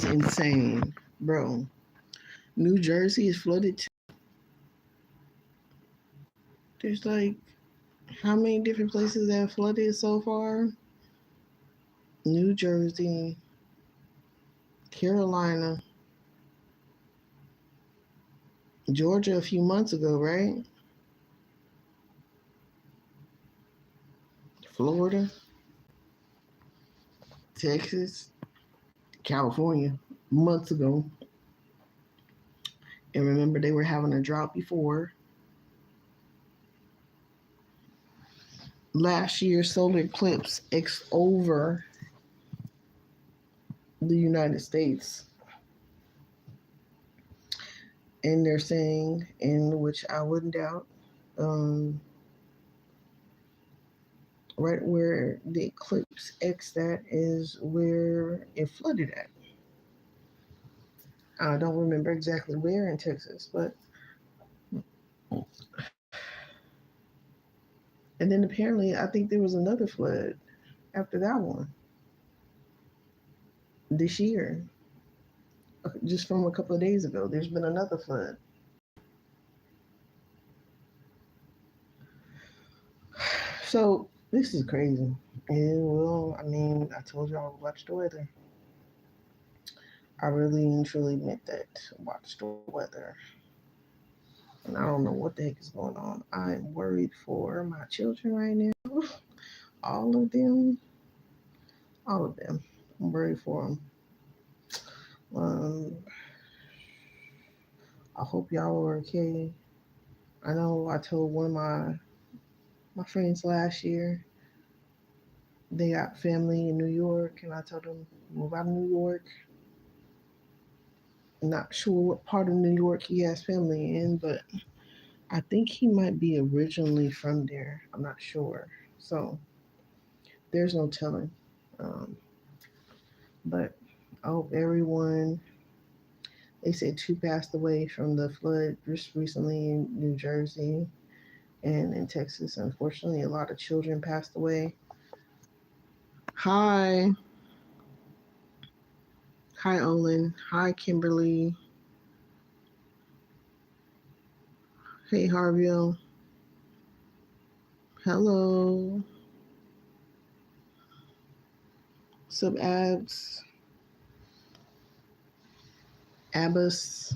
It's insane, bro. New Jersey is flooded too. There's like how many different places that have flooded so far? New Jersey, Carolina, Georgia a few months ago, right? Florida, Texas, California, months ago. And remember, they were having a drought before. Last year's solar eclipse over the United States. And they're saying, in which I wouldn't doubt, um, right where the eclipse X that is where it flooded at. I don't remember exactly where in Texas, but and then apparently I think there was another flood after that one this year, just from a couple of days ago. There's been another flood. So this is crazy. And well, I mean, I told you I would watch the weather. I really and truly meant that. Watch the weather. And I don't know what the heck is going on. I'm worried for my children right now. All of them. All of them. I'm worried for them. Um, I hope y'all are okay. I know I told one of my friends last year they got family in New York, and I told them move out of New York. Not sure what part of New York he has family in, but I think he might be originally from there. I'm not sure. So there's no telling. Um, but I hope everyone. They said two passed away from the flood just recently in New Jersey and in Texas. Unfortunately, a lot of children passed away. Hi. Hi, Olin. Hi, Kimberly. Hey, Harville. Hello. Sub Abs. Abbas.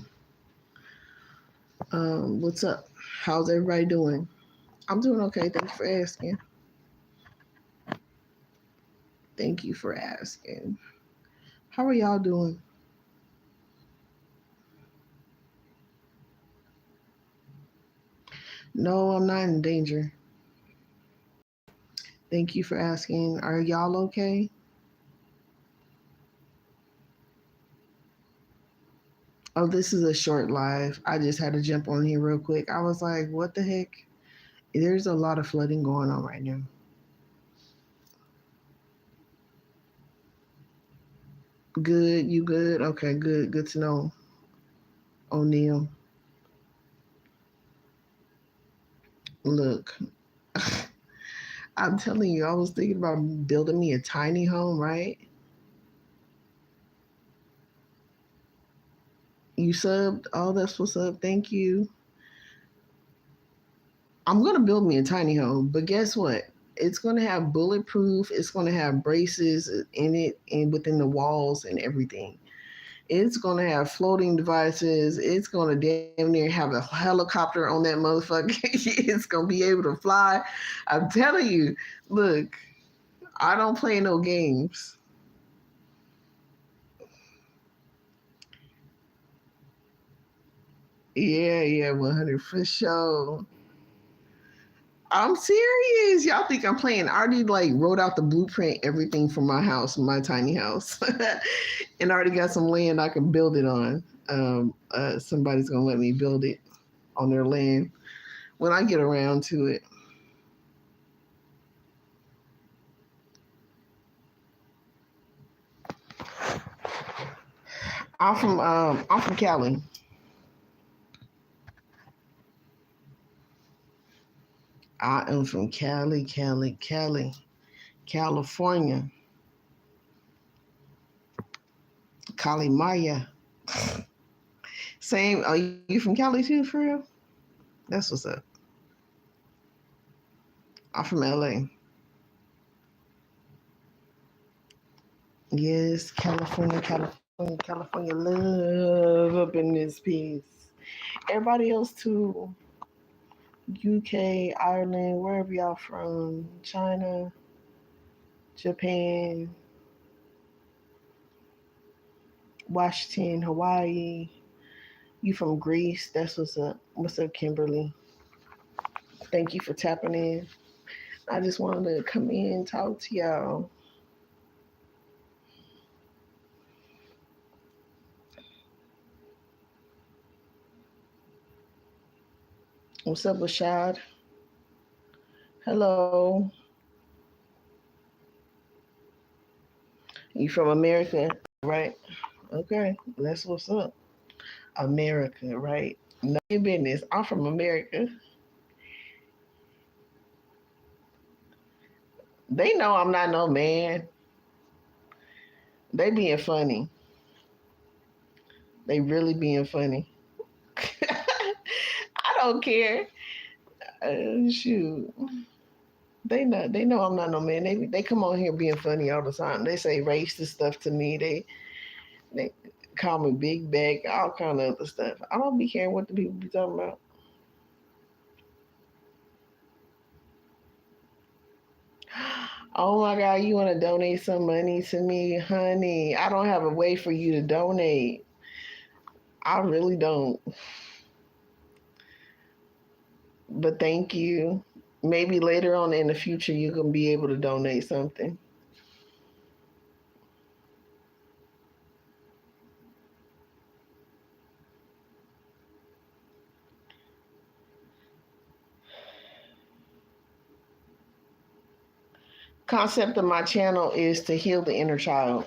What's up? How's everybody doing? I'm doing okay. Thanks for asking. Thank you for asking. How are y'all doing? No, I'm not in danger. Thank you for asking. Are y'all okay? Oh, this is a short live. I just had to jump on here real quick. I was like, what the heck? There's a lot of flooding going on right now. Good, you good? Okay, good. Good to know. O'Neill. Look, I'm telling you, I was thinking about building me a tiny home, right? You subbed. Oh, that's what's up. Thank you. I'm gonna build me a tiny home, but guess what? It's gonna have bulletproof. It's gonna have braces in it and within the walls and everything. It's gonna have floating devices. It's gonna damn near have a helicopter on that motherfucker. It's gonna be able to fly. I'm telling you. Look, I don't play no games. Yeah, yeah, 100 for sure. I'm serious. Y'all think I'm playing? I already like wrote out the blueprint, everything for my house, my tiny house, and I already got some land I can build it on. Somebody's gonna let me build it on their land when I get around to it. I'm from Cali. I am from California. Kali Maya. Same. Are you from Cali too, for real? That's what's up. I'm from LA. Yes, California, California, California. Love up in this piece. Everybody else too. UK, Ireland, wherever y'all from. China, Japan, Washington, Hawaii. You from Greece? That's what's up. What's up, Kimberly? Thank you for tapping in. I just wanted to come in and talk to y'all. What's up, Rashad? Hello. You from America, right? Okay, that's what's up. America, right? No business. I'm from America. They know I'm not no man. They being funny. They really being funny. I don't care. Shoot. They know I'm not no man. They come on here being funny all the time. They say racist stuff to me. They call me big back, all kind of other stuff. I don't be caring what the people be talking about. Oh my God, you want to donate some money to me, honey? I don't have a way for you to donate. I really don't. But thank you. Maybe later on in the future you can be able to donate something. Concept of my channel is to heal the inner child.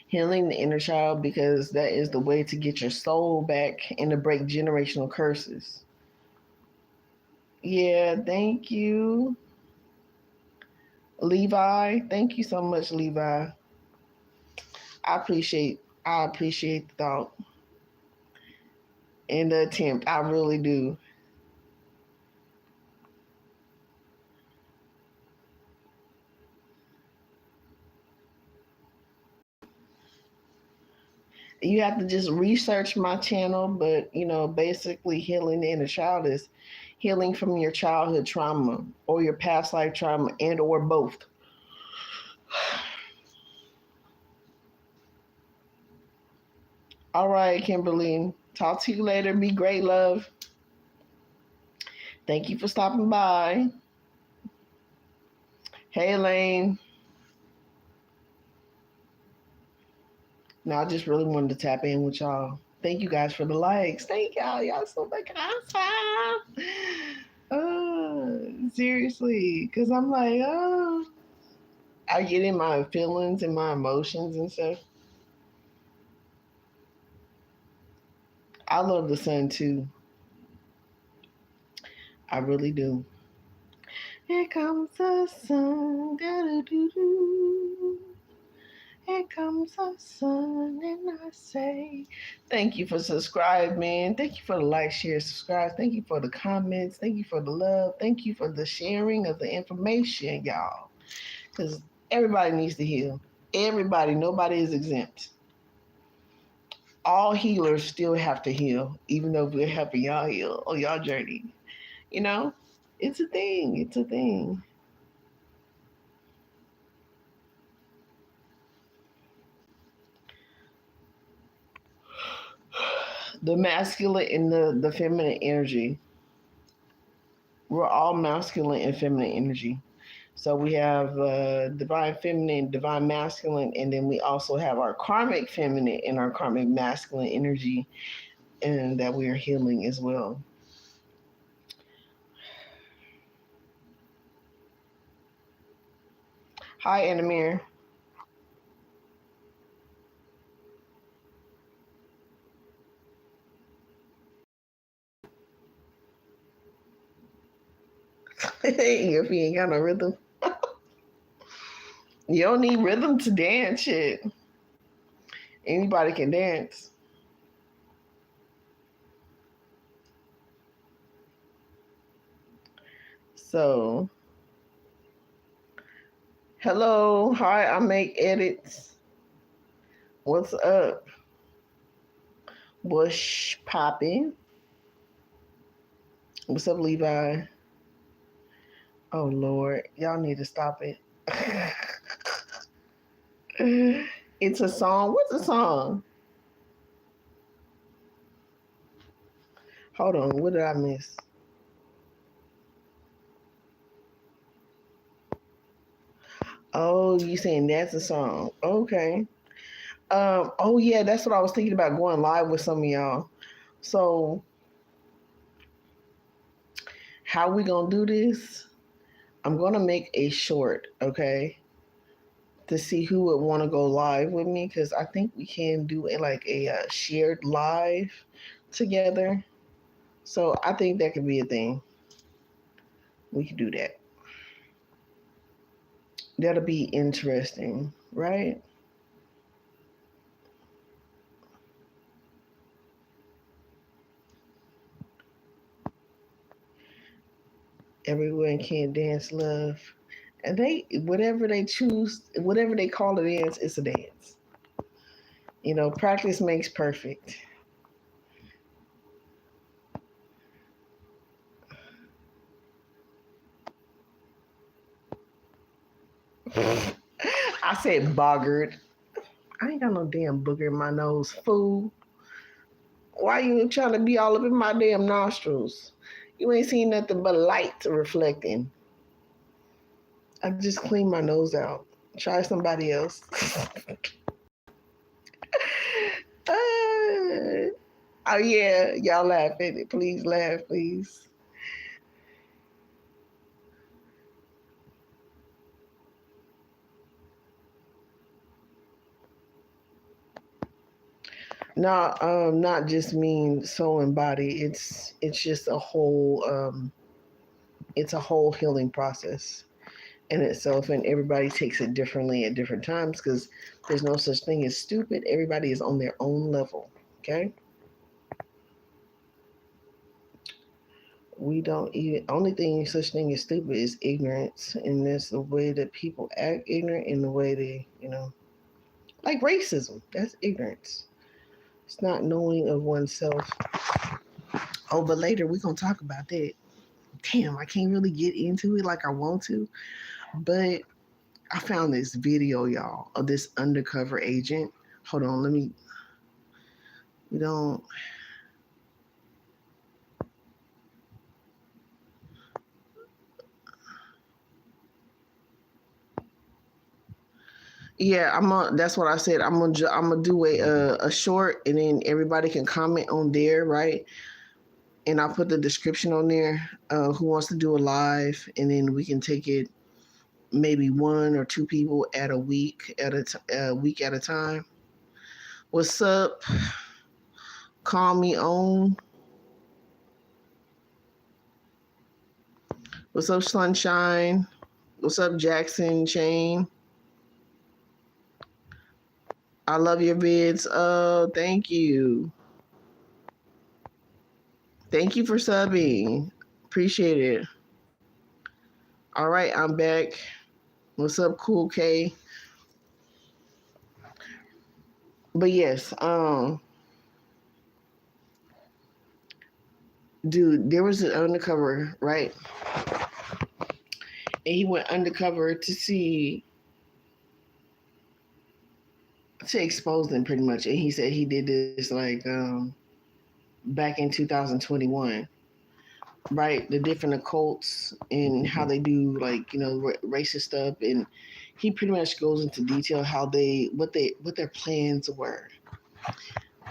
Healing the inner child because that is the way to get your soul back and to break generational curses. Yeah, thank you. Levi, thank you so much, Levi. I appreciate the thought and the attempt. I really do. You have to just research my channel, but basically healing the inner child is healing from your childhood trauma or your past life trauma and or both. All right, Kimberly. Talk to you later. Be great, love. Thank you for stopping by. Hey, Elaine. Now, I just really wanted to tap in with y'all. Thank you guys for the likes. Thank y'all. Y'all so fucking awesome. Seriously. Because I'm like, I get in my feelings and my emotions and stuff. I love the sun too. I really do. Here comes the sun. Da-da-doo-doo. Here comes the sun, and I say, thank you for subscribing. Thank you for the like, share, subscribe. Thank you for the comments. Thank you for the love. Thank you for the sharing of the information, y'all. Because everybody needs to heal. Everybody, nobody is exempt. All healers still have to heal, even though we're helping y'all heal on y'all journey. You know, it's a thing. It's a thing. The masculine and the feminine energy. We're all masculine and feminine energy. So we have divine feminine, divine masculine, and then we also have our karmic feminine and our karmic masculine energy, and that we are healing as well. Hi, Anamir. If you ain't got no rhythm, you don't need rhythm to dance. Shit, Anybody can dance. So, hello, hi, I make edits. What's up? What's popping? What's up, Levi? Oh Lord, y'all need to stop it. It's a song. What's a song? Hold on, what did I miss? Oh, you saying that's a song? Okay. Oh yeah, that's what I was thinking about going live with some of y'all. So how we gonna do this? I'm gonna make a short, okay, to see who would want to go live with me because I think we can do a shared live together. So I think that could be a thing. We can do that. That'll be interesting, right? Everyone can dance, love, and they whatever they choose, whatever they call a dance, it's a dance. You know, practice makes perfect. I said boggart. I ain't got no damn booger in my nose, fool. Why you trying to be all up in my damn nostrils? You ain't seen nothing but light reflecting. I just cleaned my nose out. Try somebody else. Oh yeah, y'all laugh at it. Please laugh, please. Not just mean soul and body. It's just a whole it's a whole healing process in itself, and everybody takes it differently at different times because there's no such thing as stupid. Everybody is on their own level. Okay, we don't even only thing such thing as stupid is ignorance, and that's the way that people act ignorant in the way they like racism. That's ignorance. It's not knowing of oneself. Oh, but later we're gonna talk about that. Damn, I can't really get into it like I want to, but I found this video, y'all, of this undercover agent. Hold on, let me. We don't. Yeah, I'm on. That's what I said. I'm gonna do a short, and then everybody can comment on there, right? And I'll put the description on there. Who wants to do a live, and then we can take it maybe one or two people at a week at a time. What's up? Call me on. What's up, Sunshine? What's up, Jackson Chain? I love your vids. Oh, thank you. Thank you for subbing. Appreciate it. All right, I'm back. What's up, Cool K? But yes, dude, there was an undercover, right? And he went undercover to expose them pretty much. And he said he did this back in 2021, right? The different occults and how they do racist stuff, and he pretty much goes into detail how what their plans were.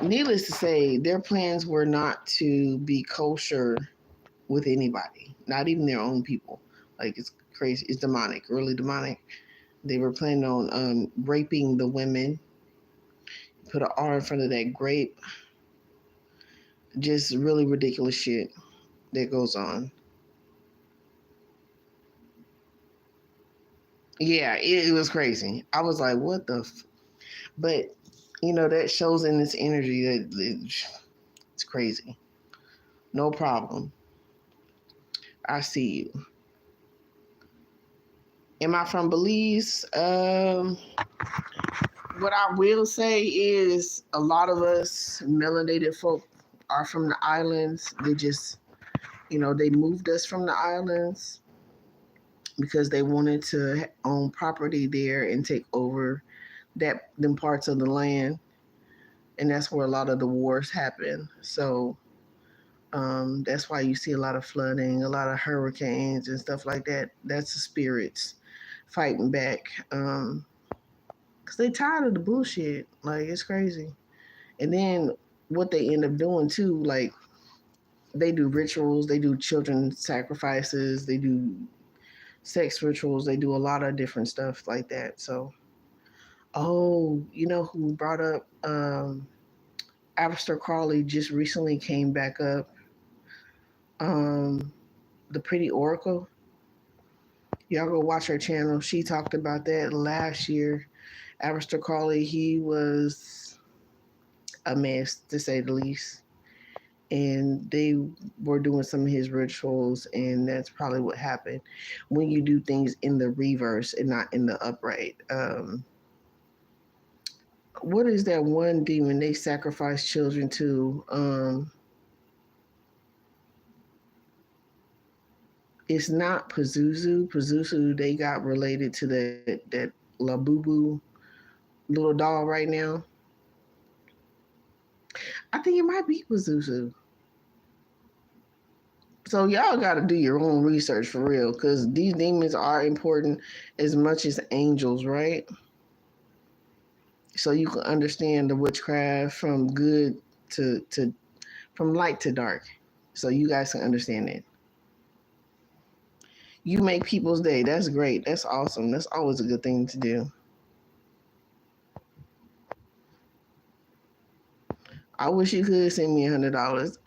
Needless to say, their plans were not to be kosher with anybody, not even their own people. Like it's crazy, it's demonic, really demonic. They were planning on raping the women, put an R in front of that grape, just really ridiculous shit that goes on. Yeah, it was crazy. I was like, what the? But that shows in this energy it's crazy. No problem. I see you. Am I from Belize? What I will say is a lot of us melanated folk are from the islands. They just, they moved us from the islands because they wanted to own property there and take over them parts of the land, and that's where a lot of the wars happen. So that's why you see a lot of flooding, a lot of hurricanes and stuff like that. That's the spirits fighting back, because they tired of the bullshit. Like, it's crazy. And then what they end up doing too, like, they do rituals, they do children sacrifices, they do sex rituals, they do a lot of different stuff like that. So, oh, you know who brought up Aleister Crowley just recently came back up. Um, the Pretty Oracle. Y'all go watch her channel. She talked about that last year. Aleister Crowley, he was a mess to say the least. And they were doing some of his rituals, and that's probably what happened when you do things in the reverse and not in the upright. What is that one demon they sacrifice children to? It's not Pazuzu. Pazuzu, they got related to that Labubu little doll right now. I think it might be Pazuzu. So y'all got to do your own research for real, because these demons are important as much as angels, right? So you can understand the witchcraft from good to from light to dark. So you guys can understand it. You make people's day. That's great. That's awesome. That's always a good thing to do. I wish you could send me $100.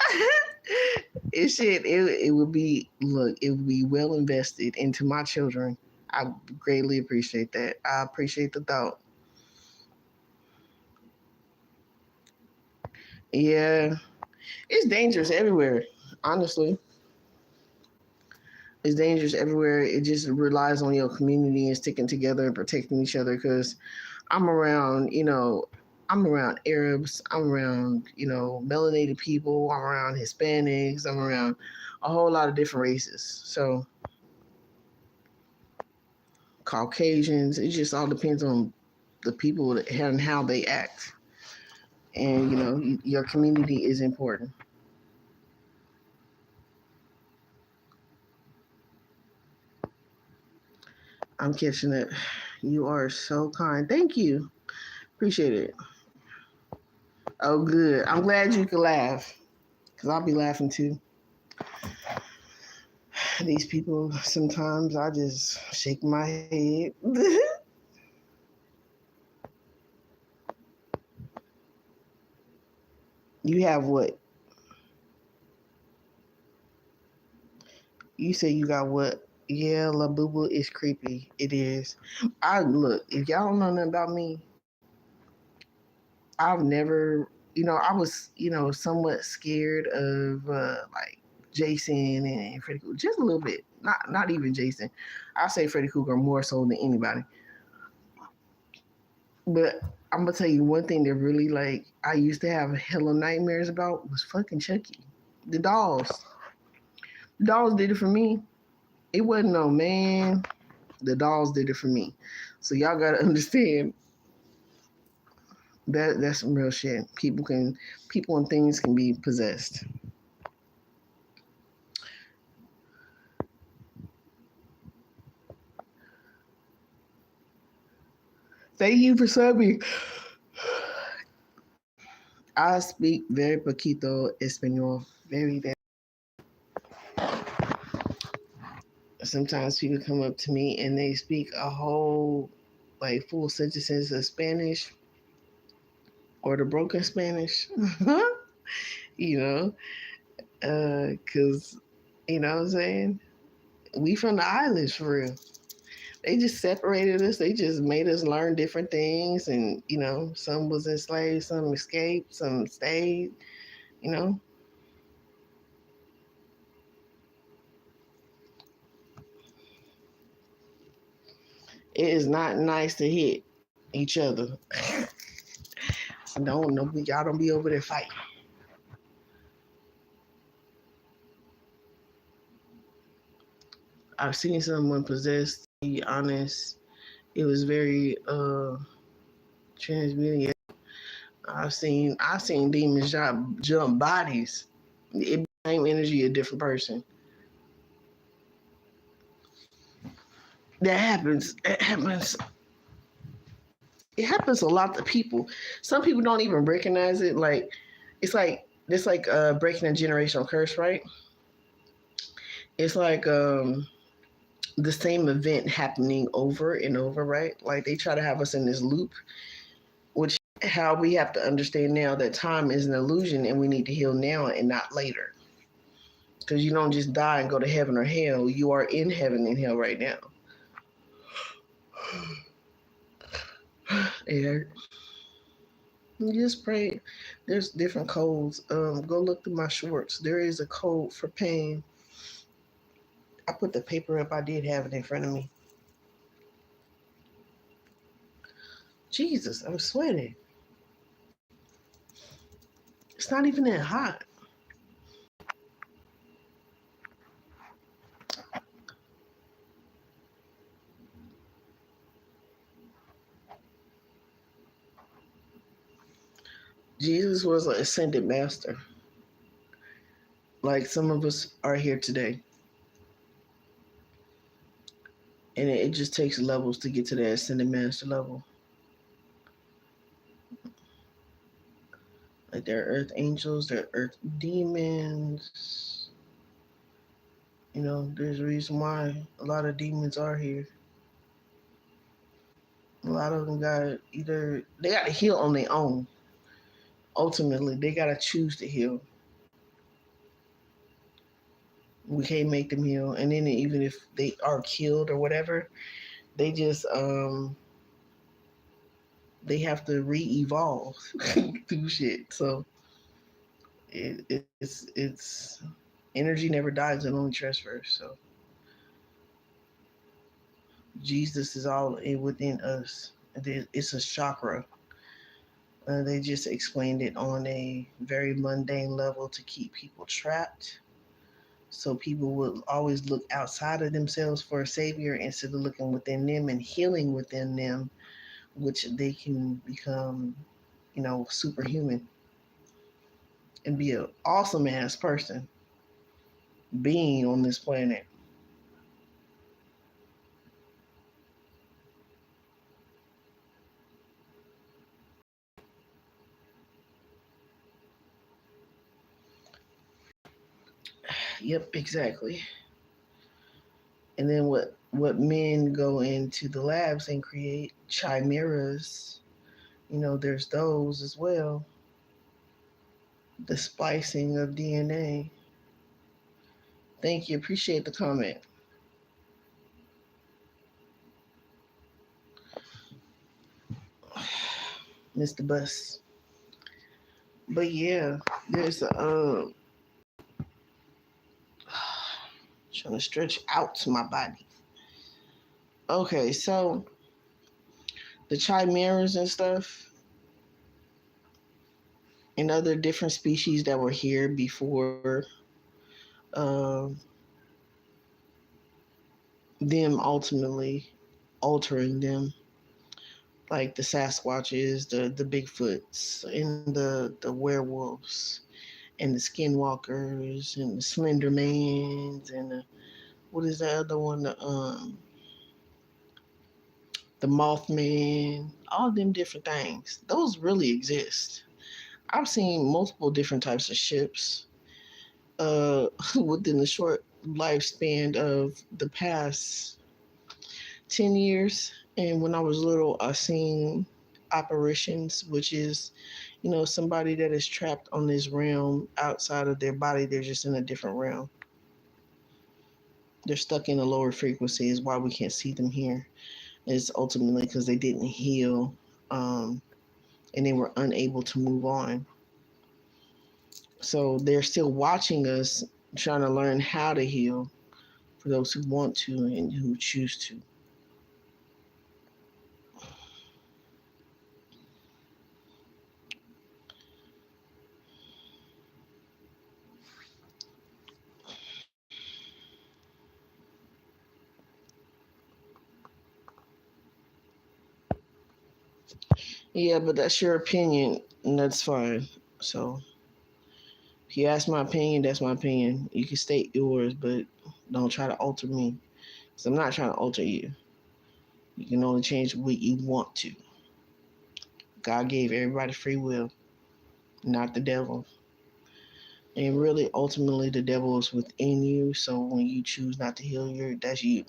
It would be, look, it would be well invested into my children. I greatly appreciate that. I appreciate the thought. Yeah, it's dangerous everywhere. Honestly, it's dangerous everywhere. It just relies on your community and sticking together and protecting each other. Because I'm around, I'm around Arabs. I'm around, melanated people. I'm around Hispanics. I'm around a whole lot of different races. So Caucasians. It just all depends on the people and how they act. And your community is important. I'm catching it. You are so kind. Thank you. Appreciate it. Oh, good. I'm glad you can laugh, because I'll be laughing too. These people, sometimes I just shake my head. You have what? You say you got what? Yeah, La Boo is creepy. It is. I look, if y'all don't know nothing about me, I've never, I was, somewhat scared of like Jason and Freddy Krueger, just a little bit. Not even Jason. I say Freddy Krueger more so than anybody. But I'm gonna tell you one thing that really, like, I used to have hella nightmares about was fucking Chucky. The dolls. The dolls did it for me. It wasn't no man. The dolls did it for me. So y'all gotta understand that's some real shit. People and things can be possessed. Thank you for subbing. I speak very poquito español. Very. Sometimes people come up to me and they speak a whole, like, full sentences of Spanish or the broken Spanish. you know, because, you know what I'm saying? We from the islands for real. They just separated us. They just made us learn different things, and some was enslaved, some escaped, some stayed. You know, it is not nice to hit each other. So don't no, y'all don't be over there fighting. I've seen someone possessed. To be honest, it was very transmuting. I've seen demons jump bodies. It same energy, a different person. That happens. It happens. It happens a lot to people. Some people don't even recognize it. Like it's like breaking a generational curse, right? It's like the same event happening over and over, right? Like they try to have us in this loop, which how we have to understand now that time is an illusion and we need to heal now and not later. Because you don't just die and go to heaven or hell. You are in heaven and hell right now. Yeah. Just pray. There's different codes. Go look through my shorts. There is a code for pain. I put the paper up. I did have it in front of me. Jesus, I'm sweating. It's not even that hot. Jesus was an ascended master. Like some of us are here today. And it just takes levels to get to that ascended master level. Like there are earth angels, there are earth demons. There's a reason why a lot of demons are here. A lot of them got either they got to heal on their own. Ultimately, they got to choose to heal. We can't make them heal, and then even if they are killed or whatever, they just they have to re-evolve through shit. So it's energy never dies; it only transfers. So Jesus is all within us. It's a chakra. They just explained it on a very mundane level to keep people trapped. So people will always look outside of themselves for a savior instead of looking within them and healing within them, which they can become, superhuman and be an awesome ass person being on this planet. Yep, exactly. And then what men go into the labs and create chimeras, there's those as well. The splicing of DNA. Thank you. Appreciate the comment, Mr. Bus. But yeah, there's a trying to stretch out to my body. Okay, so the chimeras and stuff and other different species that were here before uh, them ultimately altering them, like the Sasquatches, the Bigfoots, and the werewolves, and the Skinwalkers, and the Slendermans, and what is the other one? The Mothman, all them different things. Those really exist. I've seen multiple different types of ships within the short lifespan of the past 10 years. And when I was little, I seen apparitions, which is, somebody that is trapped on this realm outside of their body. They're just in a different realm. They're stuck in a lower frequency is why we can't see them here. It's ultimately because they didn't heal, um, and they were unable to move on. So they're still watching us, trying to learn how to heal for those who want to and who choose to. Yeah, but that's your opinion, and that's fine. So if you ask my opinion, that's my opinion. You can state yours, but don't try to alter me. Because I'm not trying to alter you. You can only change what you want to. God gave everybody free will, not the devil. And really, ultimately, the devil is within you. So when you choose not to heal that's you.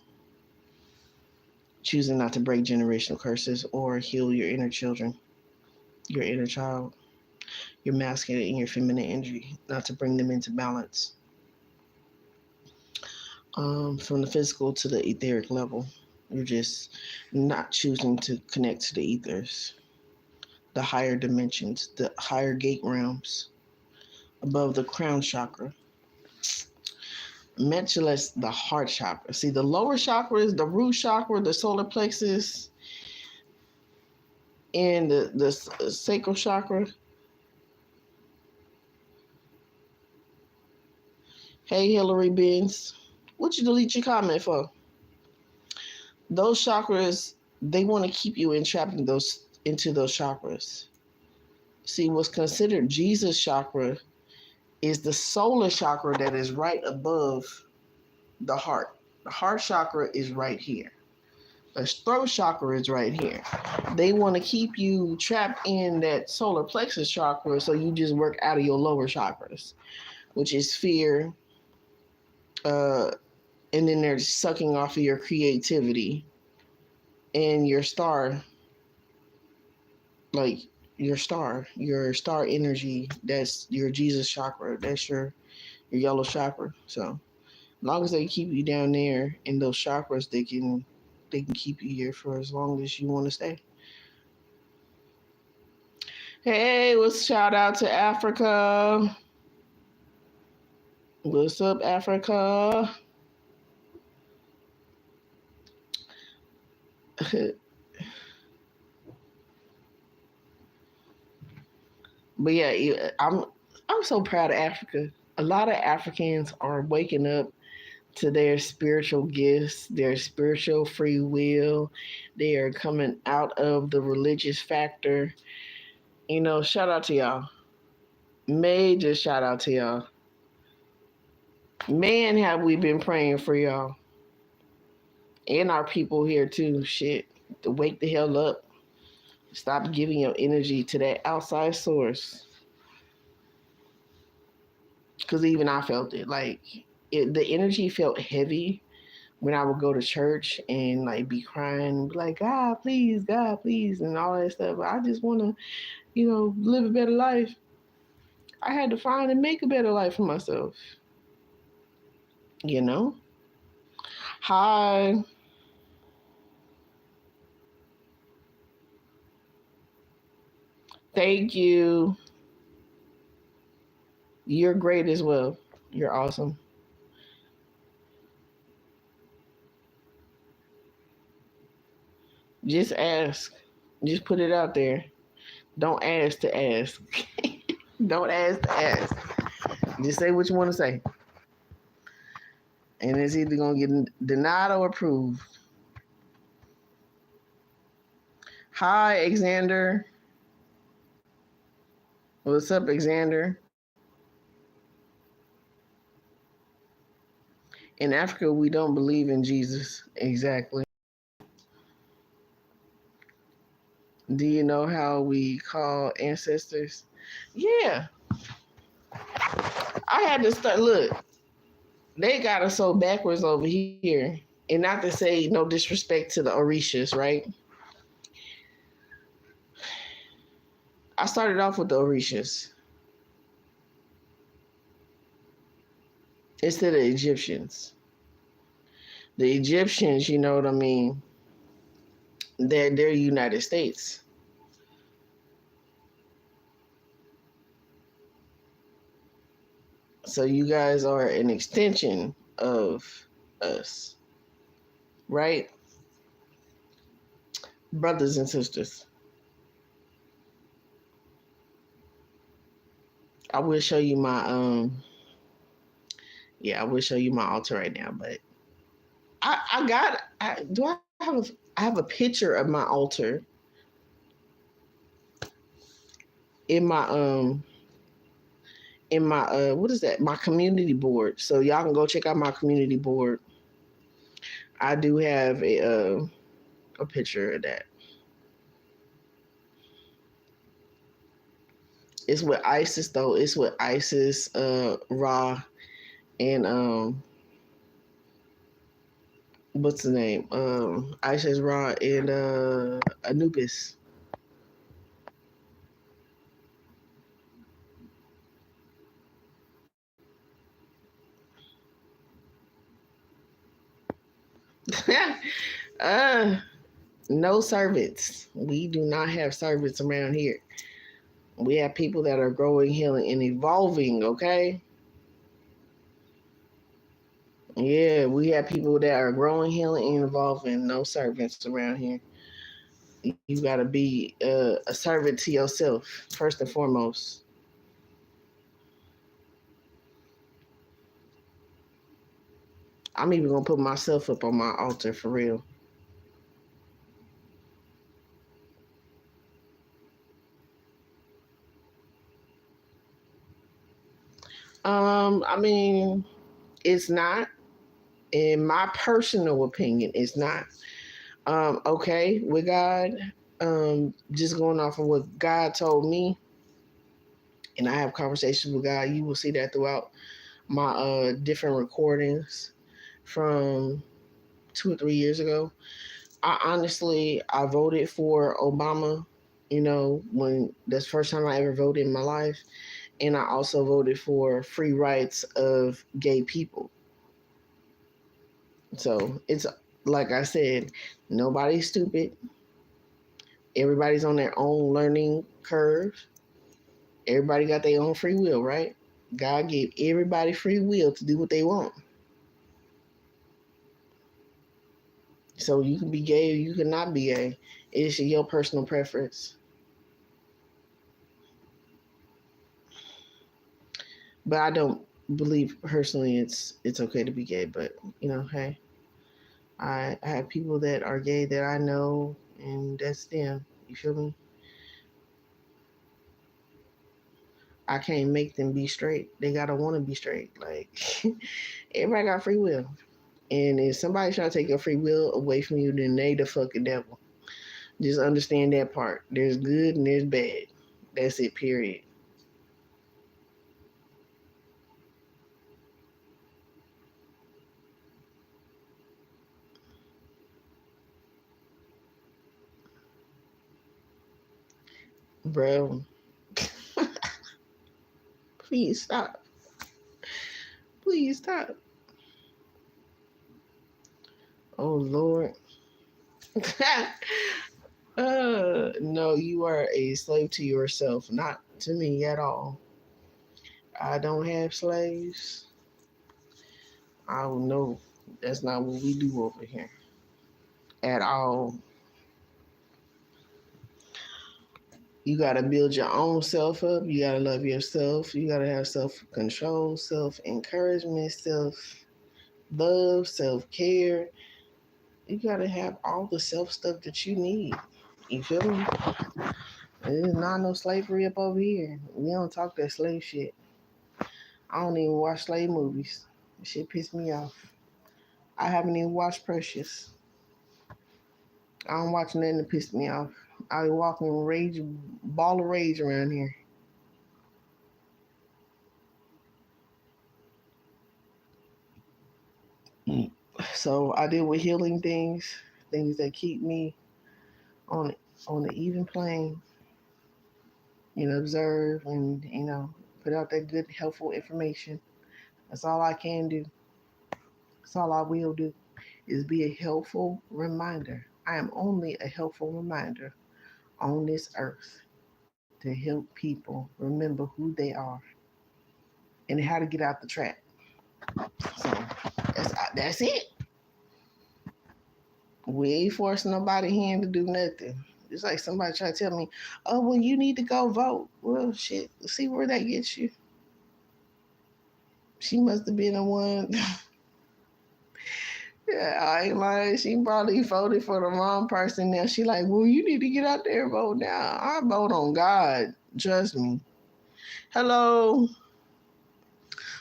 Choosing not to break generational curses or heal your inner children, your inner child, your masculine and your feminine energy, not to bring them into balance. From the physical to the etheric level, you're just not choosing to connect to the ethers, the higher dimensions, the higher gate realms above the crown chakra. Mentionless the heart chakra. See, the lower chakras, the root chakra, the solar plexus, and the sacral chakra. Hey, Hillary Benz, what you delete your comment for? Those chakras, they want to keep you entrapped into those chakras. See, what's considered Jesus chakra is the solar chakra that is right above the heart. The heart chakra is right here. The throat chakra is right here. They want to keep you trapped in that solar plexus chakra, so you just work out of your lower chakras, which is fear, uh, and then they're sucking off of your creativity and your star, like your star energy. That's your Jesus chakra. That's your yellow chakra. So as long as they keep you down there in those chakras, they can keep you here for as long as you want to stay. Hey, what's shout out to Africa? What's up, Africa? But yeah, I'm so proud of Africa. A lot of Africans are waking up to their spiritual gifts, their spiritual free will. They are coming out of the religious factor. Shout out to y'all. Major shout out to y'all. Man, have we been praying for y'all and our people here too. Shit, to wake the hell up. Stop giving your energy to that outside source. Because even I felt it. Like, the energy felt heavy when I would go to church and like be crying, be like, God, please, and all that stuff. I just want to, live a better life. I had to find and make a better life for myself. You know? Hi. Thank you. You're great as well. You're awesome. Just ask. Just put it out there. Don't ask to ask. Don't ask to ask. Just say what you want to say. And it's either going to get denied or approved. Hi, Alexander. What's up, Alexander? In Africa, we don't believe in Jesus. Exactly. Do you know how we call ancestors? Yeah. I had to start. Look, they got us so backwards over here. And not to say no disrespect to the Orishas, right? I started off with the Orishas instead of Egyptians. The Egyptians, you know what I mean? They're United States. So you guys are an extension of us, right? Brothers and sisters. I will show you my yeah, I will show you my altar right now, but I got do I have a picture of my altar in my what is that? My community board. So y'all can go check out my community board. I do have a picture of that. It's with Isis though. It's with Isis, Ra, and what's the name? Isis, Ra, and Anubis. uh, no servants. We do not have servants around here. We have people that are growing, healing, and evolving. Okay. Yeah, we have people that are growing, healing, and evolving. No servants around here. You got to be a servant to yourself first and foremost. I'm even gonna put myself up on my altar for real. I mean, it's not. In my personal opinion, it's not. Okay, with God, just going off of what God told me, and I have conversations with God. You will see that throughout my different recordings from 2 or 3 years ago. I voted for Obama. You know, when that's the first time I ever voted in my life, and I also voted for free rights of gay people. So it's like I said, nobody's stupid. Everybody's on their own learning curve. Everybody got their own free will, right? God gave everybody free will to do what they want. So you can be gay or you can not be gay. It's your personal preference. But I don't believe personally it's okay to be gay. But you know, hey, I have people that are gay that I know, and that's them. You feel me? I can't make them be straight. They gotta want to be straight. Like everybody got free will, and if somebody try to take your free will away from you, then they the fucking devil. Just understand that part. There's good and there's bad. That's it. Period. Bro, please stop. Please stop. Oh Lord. No, you are a slave to yourself, not to me at all. I don't have slaves. I don't know. That's not what we do over here at all. You got to build your own self up. You got to love yourself. You got to have self control, self encouragement, self love, self care. You got to have all the self stuff that you need. You feel me? There's not no slavery up over here. We don't talk that slave shit. I don't even watch slave movies. Shit pissed me off. I haven't even watched Precious. I don't watch nothing that pissed me off. I be walking rage, ball of rage around here. So I deal with healing things, things that keep me on on the even plane. You know, observe and put out that good, helpful information. That's all I can do. That's all I will do. is be a helpful reminder. I am only a helpful reminder on this earth to help people remember who they are and how to get out the trap. So that's it. We ain't forcing nobody hand to do nothing. It's like somebody trying to tell me, "Oh, well, you need to go vote." Well, shit. See where that gets you. She must have been the one. Yeah, I ain't lying. She probably voted for the wrong person. Now she like, well, you need to get out there and vote now. I vote on God. Trust me. Hello.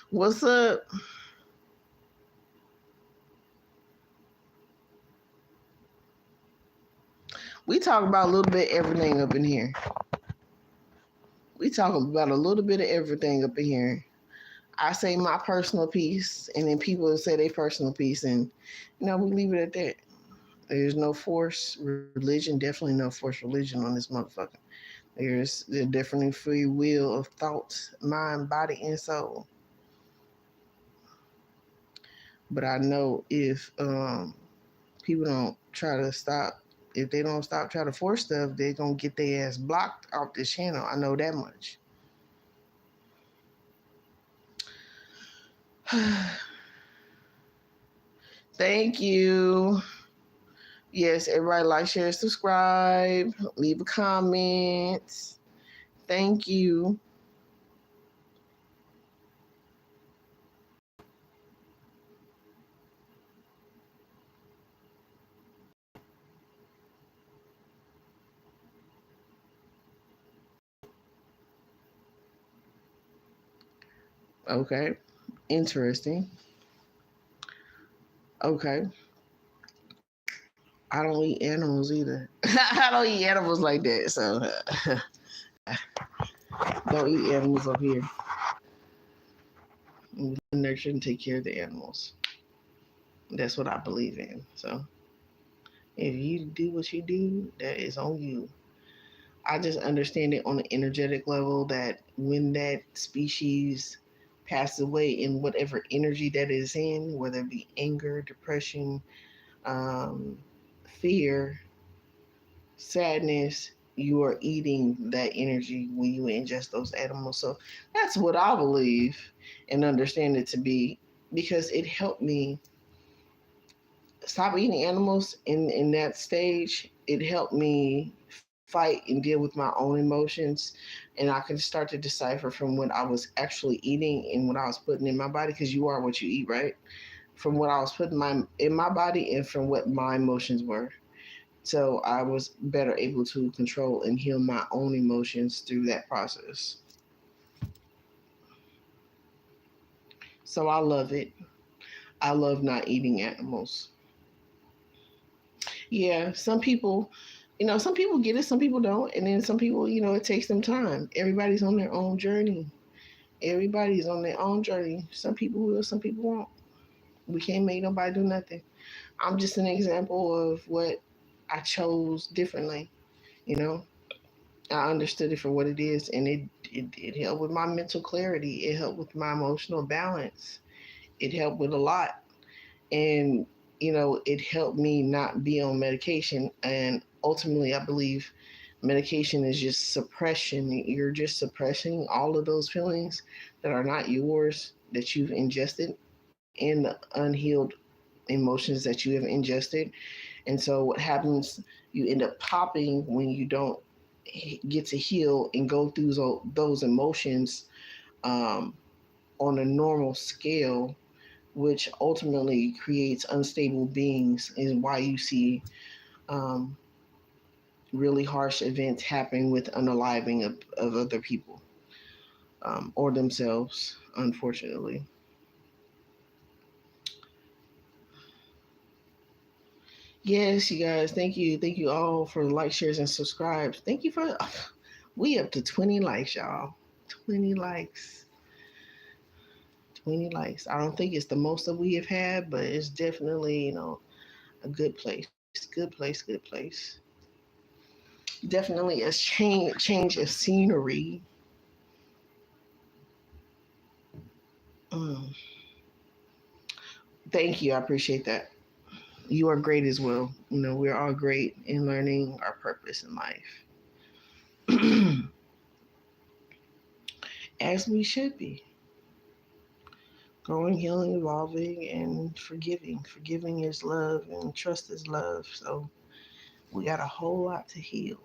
What's up? We talk about a little bit everything up in here. We talk about a little bit of everything up in here. I say my personal piece, and then people say their personal piece, and we leave it at that. There's no force religion, definitely no force religion on this motherfucker. There's definitely free will of thoughts, mind, body, and soul. But I know if people don't try to stop, if they don't stop trying to force stuff, they're gonna get their ass blocked off this channel. I know that much. Thank you. Yes, everybody like, share, subscribe, leave a comment. Thank you. Okay. Interesting. Okay. I don't eat animals either. I don't eat animals like that. So don't eat animals up here. Nurture and take care of the animals. That's what I believe in. So if you do what you do, that is on you. I just understand it on the energetic level that when that species passes away in whatever energy that is in, whether it be anger, depression, um, fear, sadness, you are eating that energy when you ingest those animals. So that's what I believe and understand it to be, because it helped me stop eating animals in that stage. It helped me fight and deal with my own emotions, and I can start to decipher from what I was actually eating and what I was putting in my body, because you are what you eat, right? From what I was putting in my body and from what my emotions were. So I was better able to control and heal my own emotions through that process. So I love it. I love not eating animals. Yeah, some people get it, some people don't, and then some people, it takes them time. Everybody's on their own journey. Everybody's on their own journey. Some people will, some people won't. We can't make nobody do nothing. I'm just an example of what I chose differently. You know, I understood it for what it is, and it helped with my mental clarity. It helped with my emotional balance. It helped with a lot, and it helped me not be on medication. And ultimately, I believe medication is just suppression. You're just suppressing all of those feelings that are not yours, that you've ingested, and the unhealed emotions that you have ingested. And so what happens, you end up popping when you don't get to heal and go through those emotions um, on a normal scale, which ultimately creates unstable beings, is why you see um, really harsh events happening with unaliving of other people or themselves, unfortunately. Yes, you guys, thank you. Thank you all for the like, shares, and subscribes. Thank you for, we up to 20 likes, y'all. 20 likes. 20 likes. I don't think it's the most that we have had, but it's definitely, a good place. Good place, good place. Definitely a change of scenery. Mm. Thank you. I appreciate that. You are great as well. We're all great in learning our purpose in life. As we should be. Growing, healing, evolving, and forgiving. Forgiving is love, and trust is love. So we got a whole lot to heal.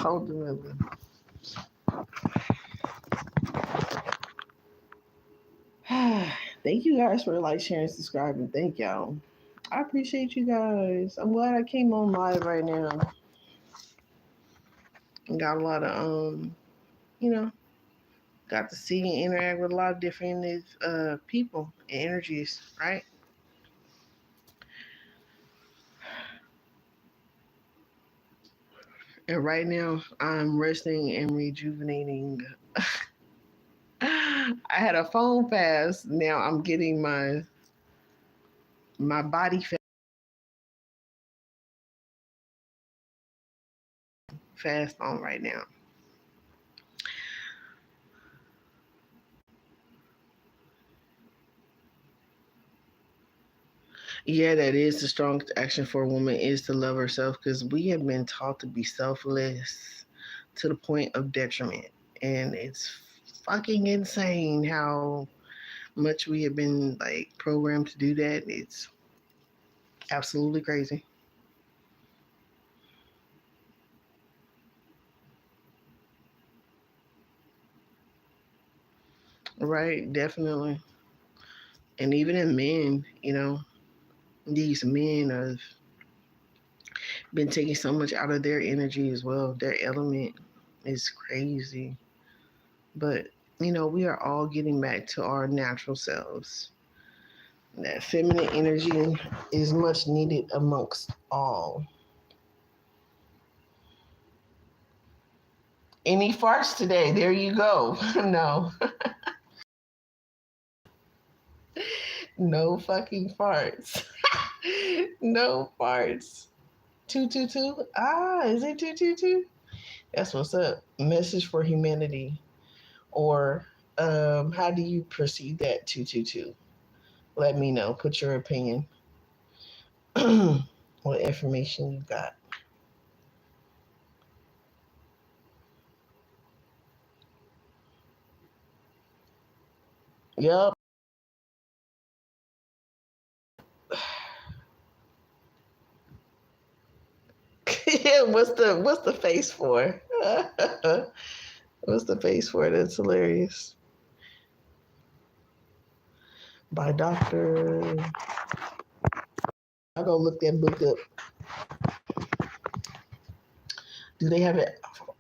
Ultimately. Thank you guys for like, sharing, subscribing. Thank y'all. I appreciate you guys. I'm glad I came on live right now. Got a lot of you know, got to see and interact with a lot of different people and energies, right? And right now I'm resting and rejuvenating. I had a phone fast. Now I'm getting my body fast on right now. Yeah, that is the strongest action for a woman is to love herself because we have been taught to be selfless to the point of detriment. And it's fucking insane how much we have been like programmed to do that. It's absolutely crazy. Right, definitely. And even in men, these men have been taking so much out of their energy as well. Their element is crazy. But, we are all getting back to our natural selves. That feminine energy is much needed amongst all. Any farts today? There you go. No, no fucking farts. No farts. 222? Ah, is it 222? That's what's up. Message for humanity. Or how do you perceive that 222? Let me know. Put your opinion. What information you got. Yup. what's the face for? What's the face for? That's hilarious. By Doctor. I'll go look that book up. Do they have it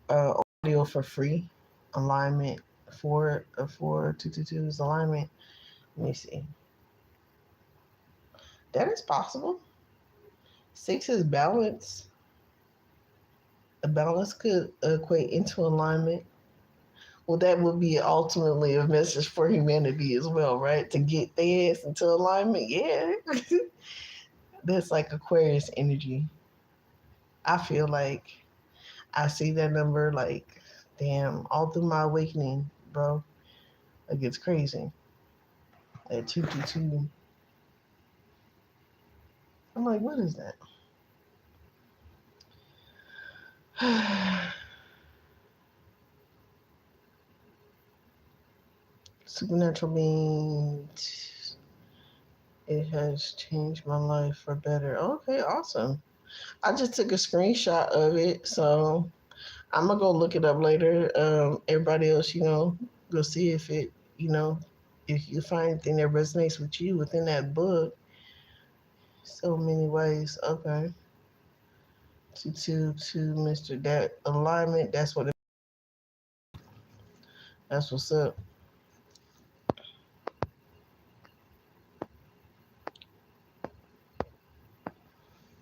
audio for free? Alignment for 222's alignment. Let me see. That is possible. Six is balance. A balance could equate into alignment. Well, that would be ultimately a message for humanity as well, right? To get their ass into alignment. Yeah. That's like Aquarius energy. I feel like I see that number like, damn, all through my awakening, bro. Like it's crazy. At 222. I'm like, what is that? Supernatural beings. It has changed my life for better. Okay, awesome. I just took a screenshot of it, so I'm gonna go look it up later. Everybody else, go see if if you find anything that resonates with you within that book. So many ways. Okay. To Mr. That alignment. That's what's up.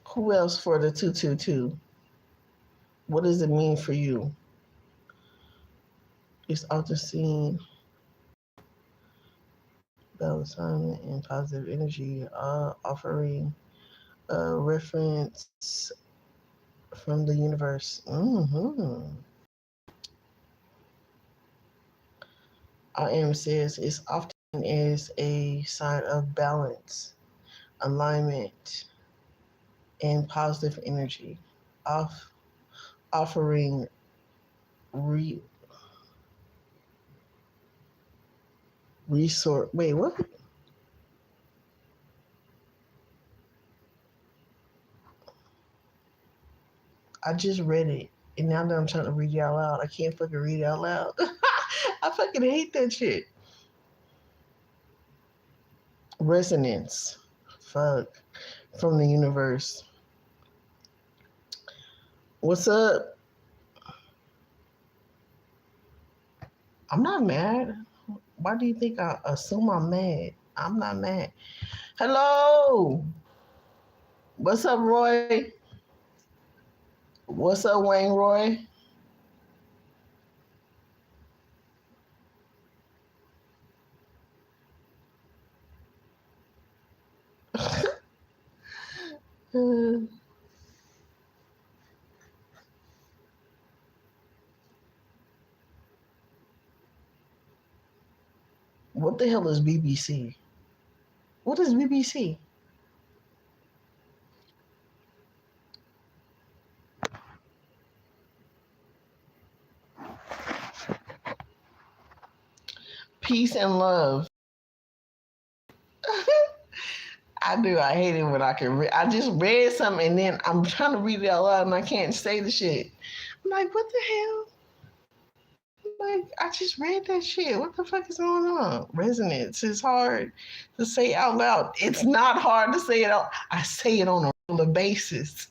Who else for the 222? What does it mean for you? It's often seen bell assignment and positive energy, offering a reference from the universe. I am says it's often as a sign of balance, alignment, and positive energy, off, offering re, resource. Wait, what? I just read it, and now that I'm trying to read it out loud, I can't fucking read it out loud. I fucking hate that shit. Resonance. Fuck. From the universe. What's up? I'm not mad. Why do you think I assume I'm mad? I'm not mad. Hello. What's up, Roy? What's up, Wayne Roy? What the hell is BBC? What is BBC? Peace and love. I do. I hate it when I can read. I just read something and then I'm trying to read it out loud and I can't say the shit. I'm like, what the hell? Like, I just read that shit. What the fuck is going on? Resonance is hard to say out loud. It's not hard to say it out. I say it on a regular basis.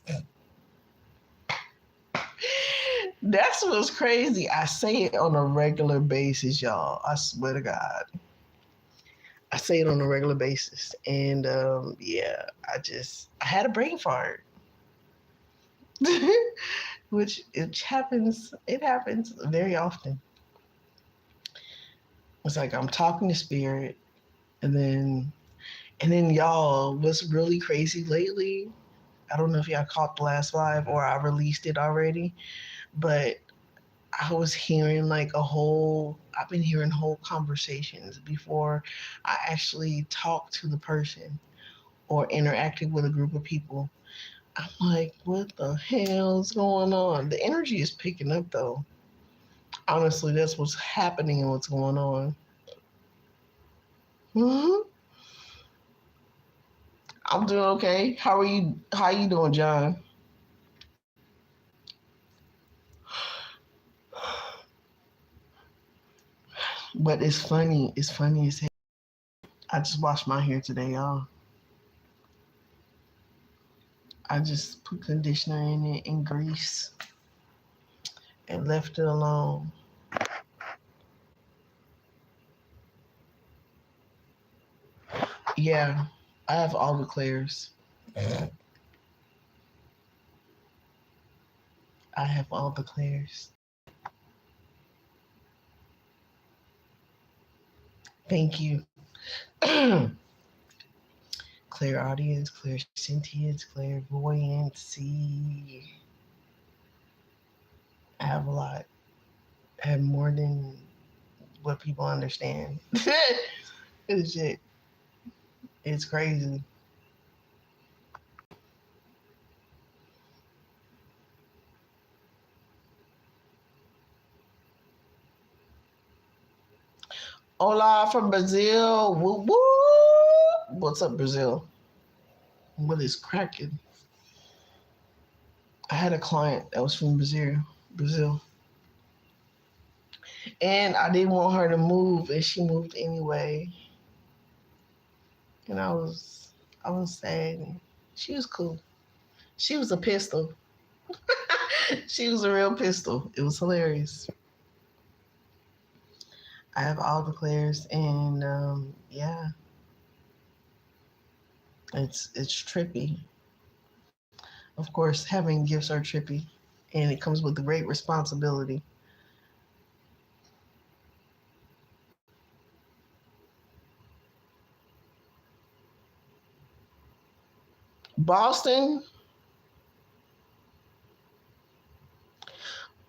That's what's crazy. I say it on a regular basis, y'all. I swear to God. I say it on a regular basis. And yeah, I had a brain fart. Which it happens very often. It's like I'm talking to spirit and then y'all, what's really crazy lately, I don't know if y'all caught the last live or I released it already, but I was hearing I've been hearing whole conversations before I actually talked to the person or interacted with a group of people. I'm like, what the hell's going on? The energy is picking up though. Honestly, that's what's happening and what's going on. Hmm. I'm doing okay. How are you? How you doing, John? But it's funny. It's funny as hell. I just washed my hair today, y'all. I just put conditioner in it and grease and left it alone. Yeah, I have all the clairs. I have all the clairs. Thank you. Clairaudience, clairsentience, clairvoyancy. I have a lot. I have more than what people understand. It's shit. It's crazy. Hola from Brazil. Woo woo. What's up, Brazil? What is cracking? I had a client that was from Brazil, and I didn't want her to move, and she moved anyway. And I was sad. She was cool. She was a pistol. She was a real pistol. It was hilarious. I have all the clairs, and yeah, it's trippy. Of course, having gifts are trippy, and it comes with a great responsibility. Boston,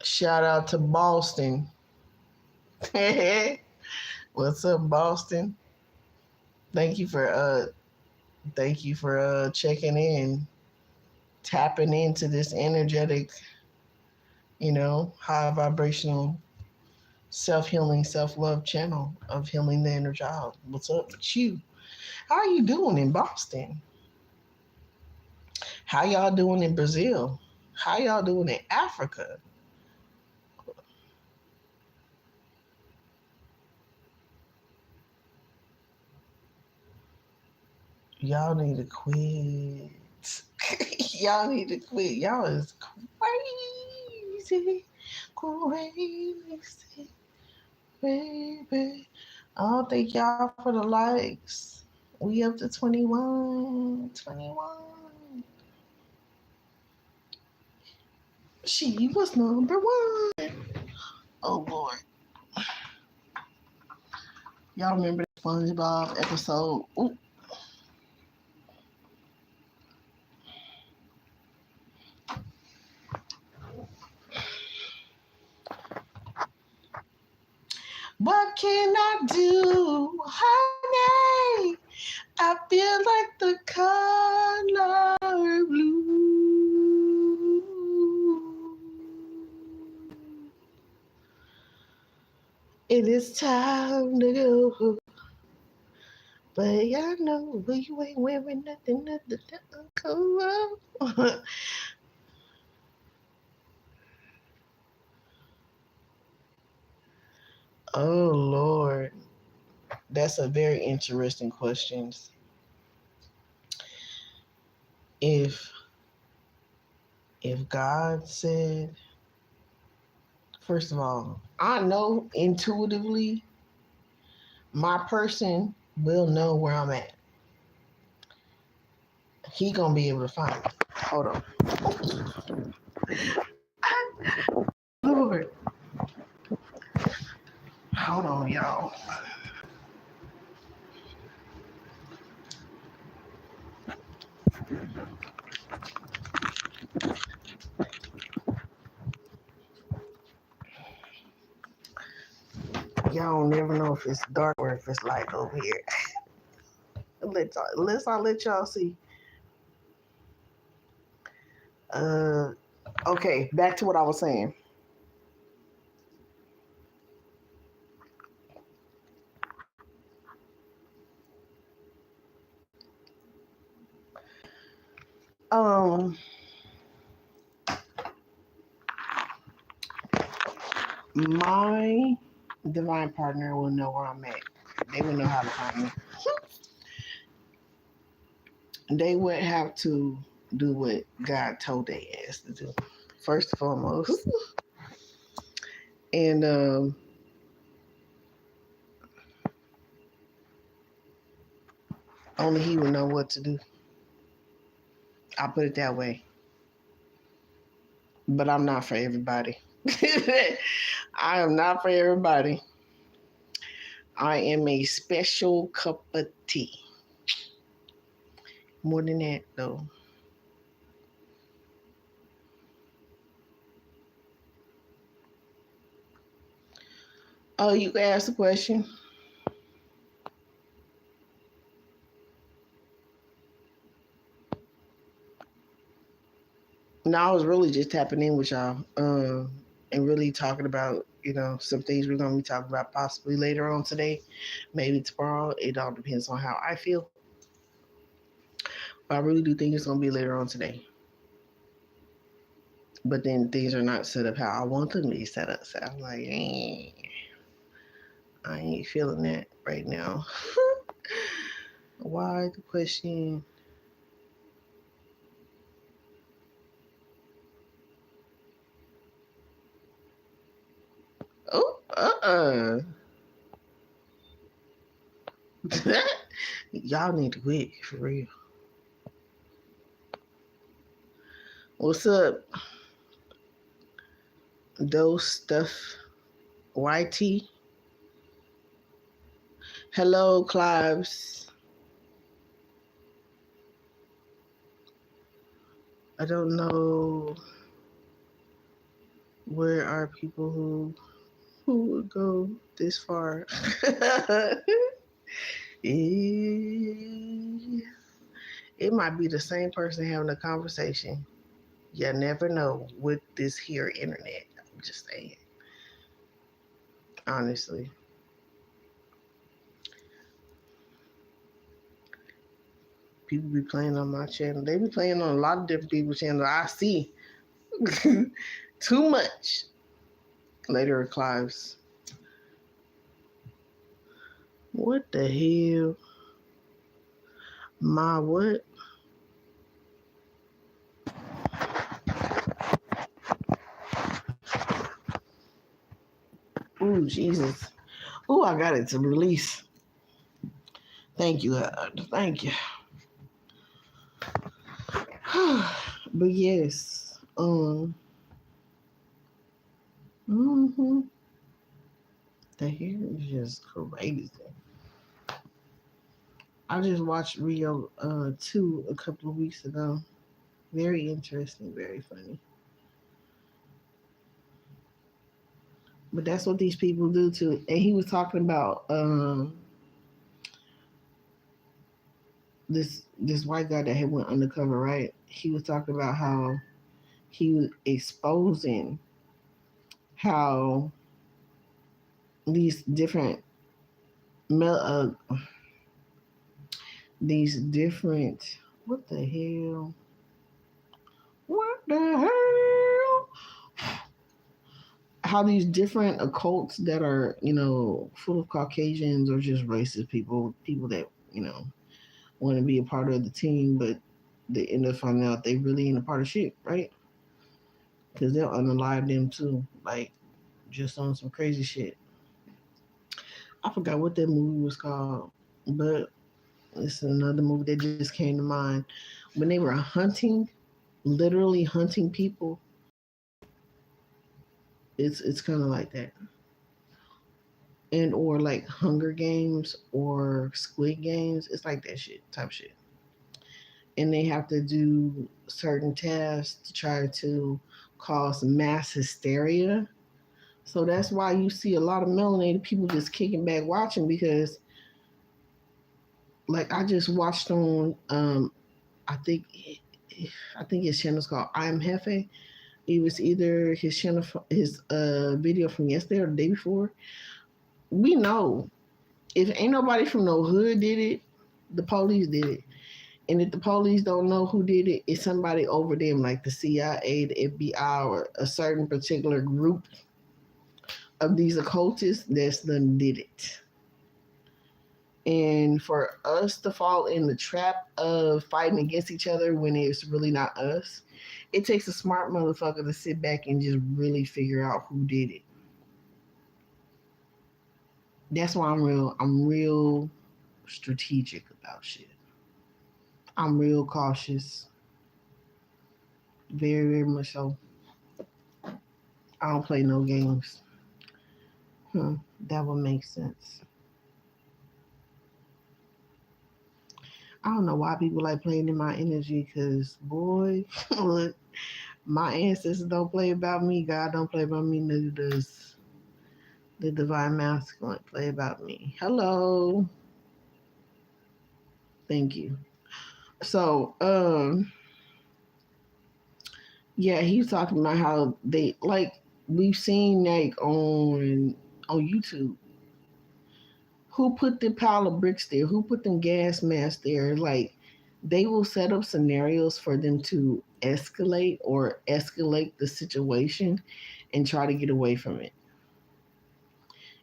shout out to Boston. What's up, Boston? Thank you for Thank you for checking in, tapping into this energetic, high vibrational, self healing, self love channel of healing the inner child. What's up with you? How are you doing in Boston? How y'all doing in Brazil? How y'all doing in Africa? Y'all need to quit. Y'all need to quit. Y'all is crazy, crazy, baby. I don't thank y'all for the likes. We up to 21, 21. She was number one. Oh Lord. Y'all remember the SpongeBob episode? Ooh. What can I do, honey? I feel like the color blue. It is time to go. But I know you ain't wearing nothing other than color. Oh Lord. That's a very interesting question. If God said, first of all, I know intuitively my person will know where I'm at. He gonna be able to find me. Hold on. Lord. Hold on, y'all. Y'all don't never know if it's dark or if it's light over here. Let y'all see. Uh okay, back to what I was saying. Um my divine partner will know where I'm at. They will know how to find me. They would have to do what God told their ass to do, first and foremost. And only he would know what to do. I'll put it that way. But I'm not for everybody. I am not for everybody. I am a special cup of tea. More than that, though. Oh, you can ask the question. No, I was really just tapping in with y'all and really talking about, some things we're going to be talking about possibly later on today, maybe tomorrow. It all depends on how I feel. But I really do think it's going to be later on today. But then things are not set up how I want them to be set up. So I'm like, I ain't feeling that right now. Why the question? Oh, Y'all need to quit for real. What's up? Those stuff. YT. Hello, Clives. I don't know where are people who would go this far. It might be the same person having a conversation. You never know with this here internet. I'm just saying, honestly. People be playing on my channel. They be playing on a lot of different people's channels. I see too much. Later replies, what the hell? My what? Ooh, Jesus. Ooh, I got it to release. Thank you, thank you. But yes, hmm the hair is just crazy. I just watched Rio 2 a couple of weeks ago. Very interesting, very funny. But that's what these people do too. And he was talking about this white guy that had went undercover, right? He was talking about how he was exposing how these different these different what the hell? What the hell? How these different occults that are, full of Caucasians or just racist people that, want to be a part of the team, but they end up finding out they really ain't a part of shit, right? Because they'll unalive them too, like just on some crazy shit. I forgot what that movie was called, but it's another movie that just came to mind. When they were hunting, literally hunting people, it's kind of like that, and or like Hunger Games or Squid Games. It's like that shit type shit, and they have to do certain tasks to try to cause mass hysteria. So that's why you see a lot of melanated people just kicking back watching because, like, I just watched on I think I think his channel's called I'm Hefe. It was either his channel, his video from yesterday or the day before. We know if ain't nobody from no hood did it, the police did it. And if the police don't know who did it, it's somebody over them, like the CIA, the FBI, or a certain particular group of these occultists that's done did it. And for us to fall in the trap of fighting against each other when it's really not us, it takes a smart motherfucker to sit back and just really figure out who did it. That's why I'm real strategic about shit. I'm real cautious. Very, very much so. I don't play no games. That would make sense. I don't know why people like playing in my energy because, boy, look, my ancestors don't play about me. God don't play about me, neither does the divine masculine play about me. Hello. Thank you. So, yeah, he's talking about how they like we've seen like on YouTube. Who put the pile of bricks there? Who put them gas masks there? Like they will set up scenarios for them to escalate the situation and try to get away from it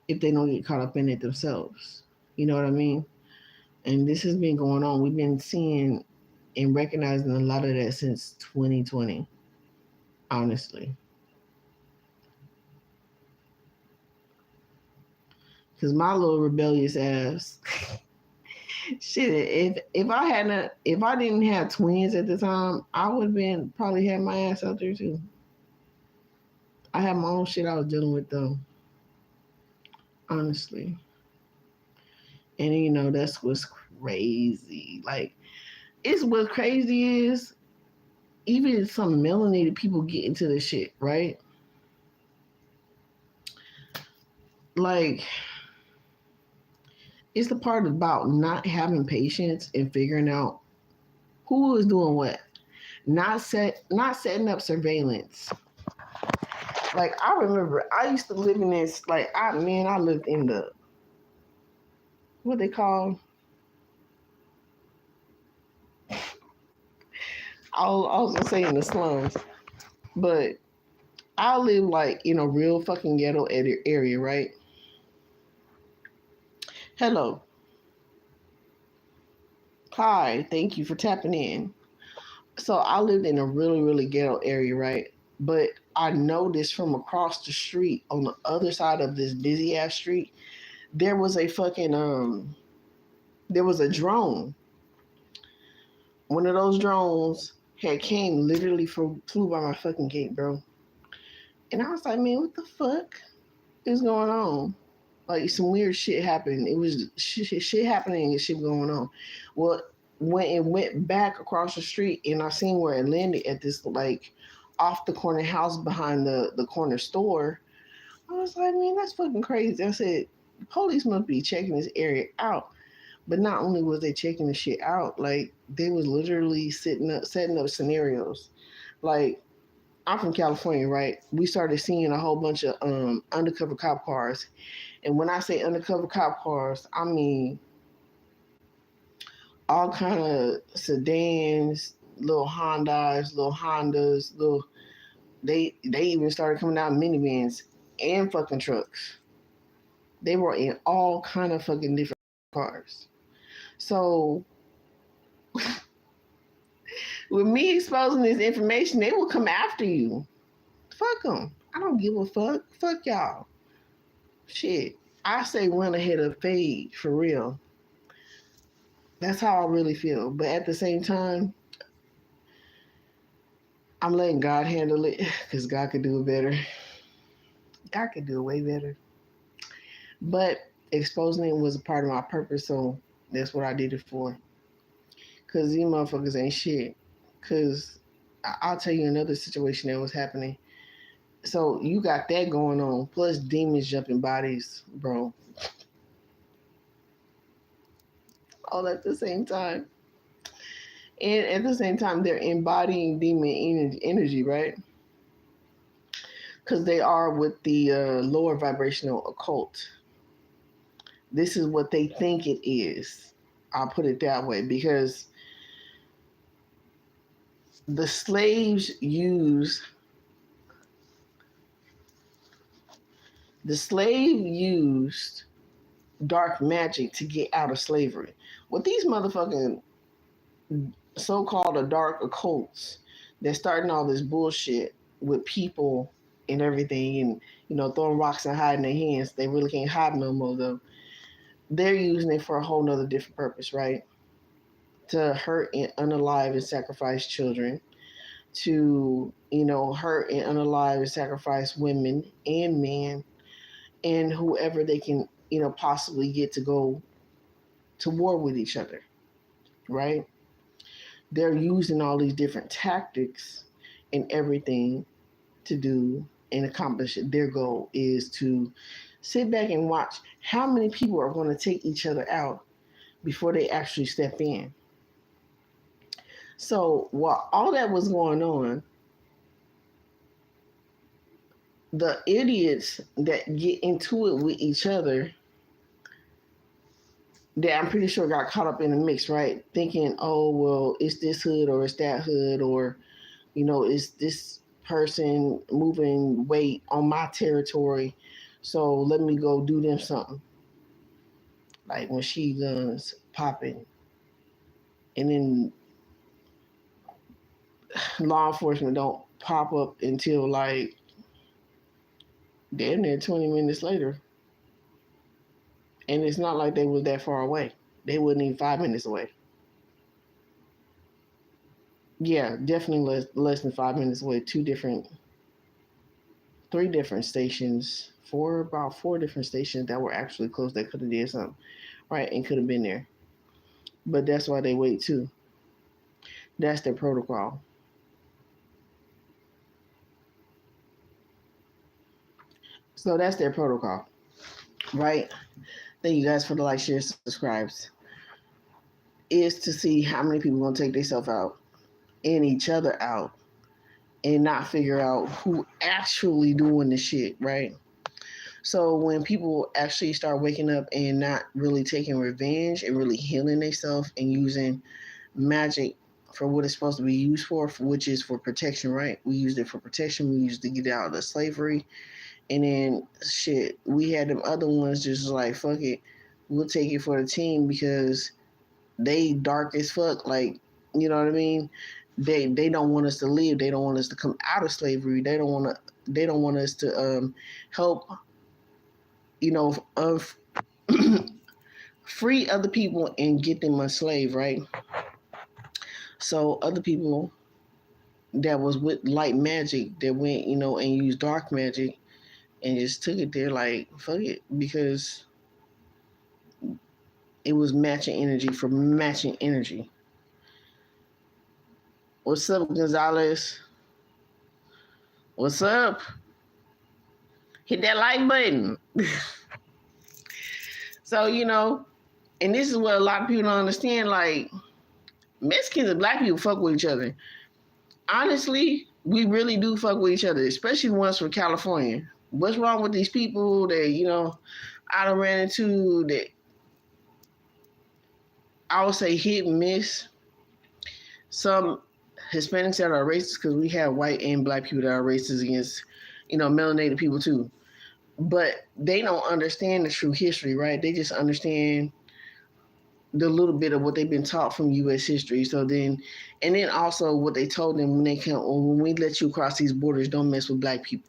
if they don't get caught up in it themselves. You know what I mean? And this has been going on. We've been seeing and recognizing a lot of that since 2020, honestly. Because my little rebellious ass, shit, if I didn't have twins at the time, I would have been probably had my ass out there too. I had my own shit I was dealing with though, honestly. And that's what's crazy. Like, it's what's crazy is even some melanated people get into this shit, right? Like, it's the part about not having patience and figuring out Who was doing what? Not setting up surveillance. Like I remember I used to live in this like I lived in the what they call I was gonna say in the slums, but I live like in a real fucking ghetto area, right? Hello. Hi, thank you for tapping in. So I lived in a really, really ghetto area, right? But I noticed from across the street on the other side of this busy ass street, there was a fucking there was a drone. One of those drones had came literally flew by my fucking gate, bro. And I was like, man, what the fuck is going on? Like some weird shit happened. It was shit happening and shit going on. Well, when it went back across the street and I seen where it landed at this like off the corner house behind the corner store, I was like, man, that's fucking crazy. I said, the police must be checking this area out. But not only was they checking the shit out, like they was literally setting up scenarios. Like I'm from California, right? We started seeing a whole bunch of undercover cop cars, and when I say undercover cop cars, I mean all kind of sedans, little Hondas, little. They even started coming out in minivans and fucking trucks. They were in all kind of fucking different cars. So with me exposing this information, they will come after you. Fuck them. I don't give a fuck. Fuck y'all. Shit. I say run ahead of fade for real. That's how I really feel. But at the same time, I'm letting God handle it because God could do it better. God could do it way better. But exposing it was a part of my purpose, so that's what I did it for. Because these motherfuckers ain't shit. Because I'll tell you another situation that was happening. So you got that going on, plus demons jumping bodies, bro. All at the same time. And at the same time, they're embodying demon energy, right? Because they are with the lower vibrational occult. This is what they think it is. I'll put it that way because the slaves use the slave used dark magic to get out of slavery. What these motherfucking so-called dark occults, they're starting all this bullshit with people and everything, and throwing rocks and hiding their hands. They really can't hide no more though. They're using it for a whole nother different purpose, right? To hurt and unalive and sacrifice children, to hurt and unalive and sacrifice women and men and whoever they can possibly get to go to war with each other, right? They're using all these different tactics and everything to do and accomplish it. Their goal is to sit back and watch how many people are going to take each other out before they actually step in. So while all that was going on, the idiots that get into it with each other, that I'm pretty sure got caught up in the mix, right? Thinking, oh, well, it's this hood or it's that hood, or, it's this person moving weight on my territory. So let me go do them something. Like when she guns popping. And then law enforcement don't pop up until like damn near 20 minutes later. And it's not like they was that far away. They wasn't even 5 minutes away. Yeah, definitely less than 5 minutes away. Three different stations, about four different stations that were actually close that could have did something, right, and could have been there. But that's why they wait too. That's their protocol. So that's their protocol, right? Thank you guys for the like, share, subscribes. is to see how many people gonna take themselves out and each other out and not figure out who actually doing the shit, right? So when people actually start waking up and not really taking revenge and really healing themselves and using magic for what it's supposed to be used for, which is for protection, right? We used it for protection. We used to get out of slavery. And then shit, we had them other ones just like, fuck it, we'll take it for the team because they dark as fuck. Like, you know what I mean? They don't want us to live. They don't want us to come out of slavery. They don't want us to help, you know, of free other people and get them enslaved, right? So other people that was with light magic that went, you know, and used dark magic and just took it there like fuck it because it was matching energy for matching energy. What's up, Gonzalez? What's up? Hit that like button. So, you know, and this is what a lot of people don't understand. Like, Mexicans and black people fuck with each other. Honestly, we really do fuck with each other, especially the ones from California. What's wrong with these people that, you know, I done ran into that I would say hit and miss? Some Hispanics that are racist, because we have white and black people that are racist against, you know, melanated people too. But they don't understand the true history, right? They just understand the little bit of what they've been taught from U.S. history. So then, and then also what they told them when they came, when we let you cross these borders, don't mess with black people.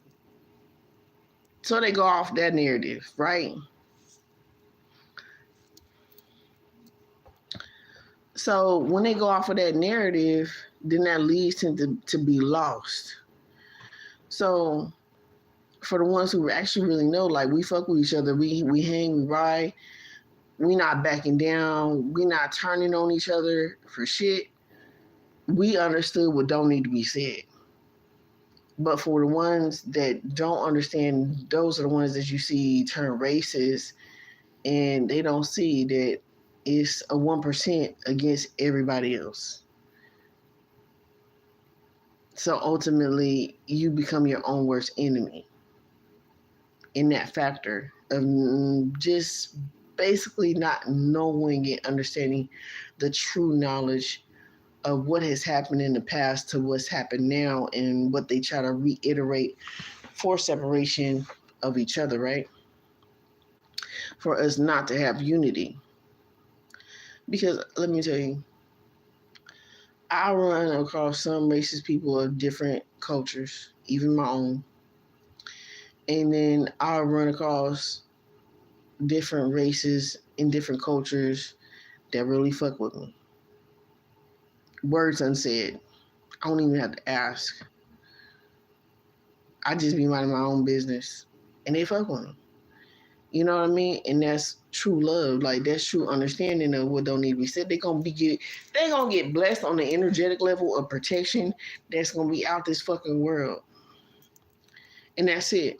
So they go off that narrative, right? So when they go off of that narrative, then that leads them to be lost. So for the ones who actually really know, like we fuck with each other, we hang, we ride, we not backing down, we not turning on each other for shit. We understood what don't need to be said. But for the ones that don't understand, those are the ones that you see turn racist, and they don't see that it's a 1% against everybody else. So ultimately, you become your own worst enemy in that factor of just basically not knowing and understanding the true knowledge of what has happened in the past to what's happened now and what they try to reiterate for separation of each other, right? For us not to have unity. Because let me tell you, I run across some racist people of different cultures, even my own. And then I'll run across different races and different cultures that really fuck with me. Words unsaid. I don't even have to ask. I just be minding my own business. And they fuck with me. You know what I mean? And that's true love. Like that's true understanding of what don't need to be said. They gonna get blessed on the energetic level of protection that's gonna be out this fucking world. And that's it.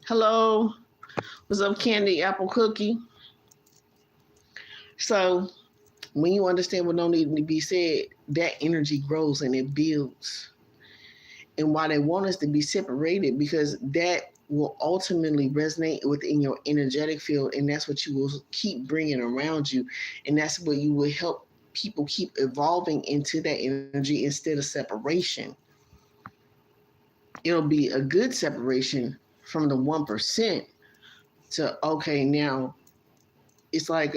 Hello. What's up, Candy Apple Cookie? So when you understand what don't need to be said, that energy grows and it builds. And why they want us to be separated, because that will ultimately resonate within your energetic field, and that's what you will keep bringing around you, and that's what you will help people keep evolving into that energy instead of separation. It'll be a good separation from the 1% to okay, now it's like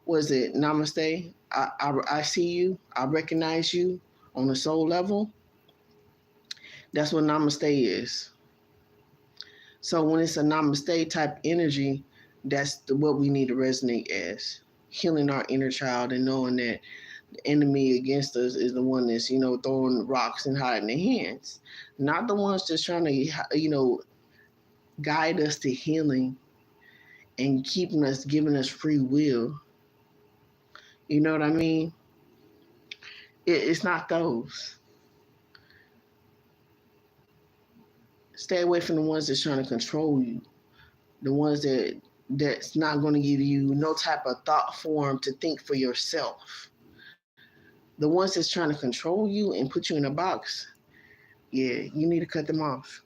was it namaste? I see you, I recognize you on the soul level. That's what namaste is. So when it's a namaste type energy, that's what we need to resonate as healing our inner child and knowing that the enemy against us is the one that's, you know, throwing rocks and hiding their hands, not the ones just trying to, you know, guide us to healing and keeping us, giving us free will. You know what I mean? It's not those. Stay away from the ones that's trying to control you, the ones that that's not going to give you no type of thought form to think for yourself. The ones that's trying to control you and put you in a box, yeah, you need to cut them off.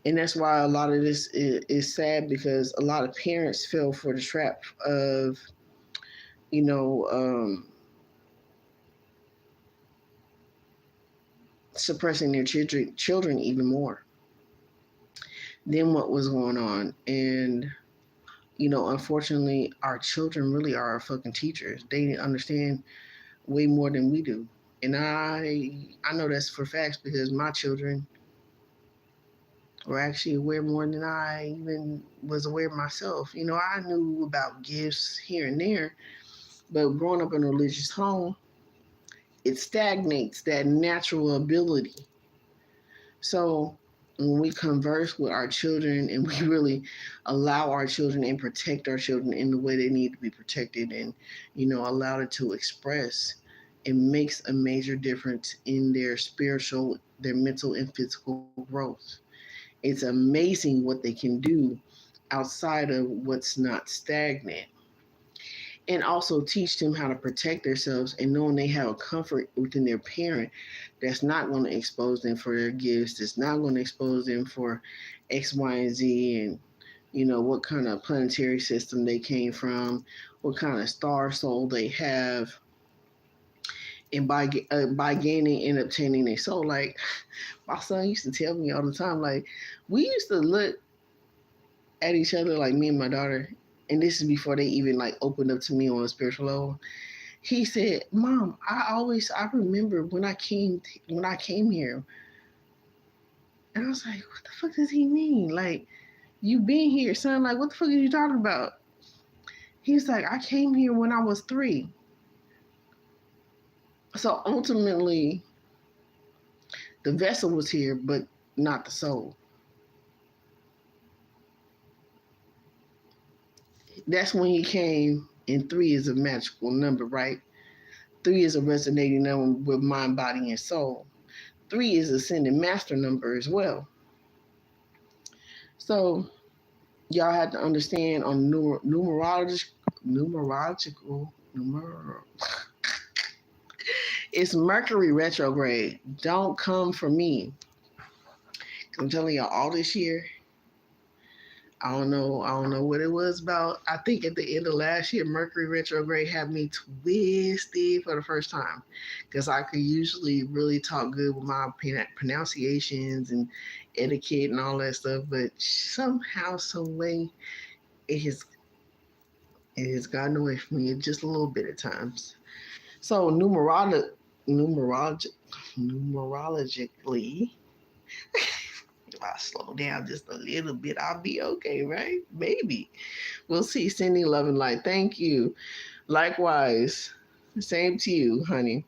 And that's why a lot of this is sad, because a lot of parents fell for the trap of, you know, suppressing their children even more than what was going on. And unfortunately, our children really are our fucking teachers. They understand way more than we do. And I know that's for facts, because my children were actually aware more than I even was aware myself. I knew about gifts here and there, but growing up in a religious home, it stagnates that natural ability. So when we converse with our children and we really allow our children and protect our children in the way they need to be protected, and allow it to express, it makes a major difference in their spiritual, their mental and physical growth. It's amazing what they can do outside of what's not stagnant. And also teach them how to protect themselves, and knowing they have a comfort within their parent that's not going to expose them for their gifts, that's not going to expose them for X, Y, and Z, and what kind of planetary system they came from, what kind of star soul they have, and by gaining and obtaining their soul. Like my son used to tell me all the time, like we used to look at each other, like me and my daughter, and this is before they even like opened up to me on a spiritual level. He said, "Mom, I remember when I came here." And I was like, "What the fuck does he mean? Like, you been here, son? Like, what the fuck are you talking about?" He's like, "I came here when I was 3." So ultimately, the vessel was here, but not the soul. That's when he came, and 3 is a magical number, right? 3 is a resonating number with mind, body, and soul. 3 is ascending master number as well. So y'all had to understand on numerological it's Mercury retrograde. Don't come for me. I'm telling y'all, all this year, I don't know what it was about. I think at the end of last year, Mercury retrograde had me twisted for the first time, because I could usually really talk good with my pronunciations and etiquette and all that stuff, but somehow, some way, it has it has gotten away from me just a little bit at times. So numerologi- numerologically, if I slow down just a little bit, I'll be okay, right? Maybe. We'll see. Sending love and light. Thank you. Likewise. Same to you, honey.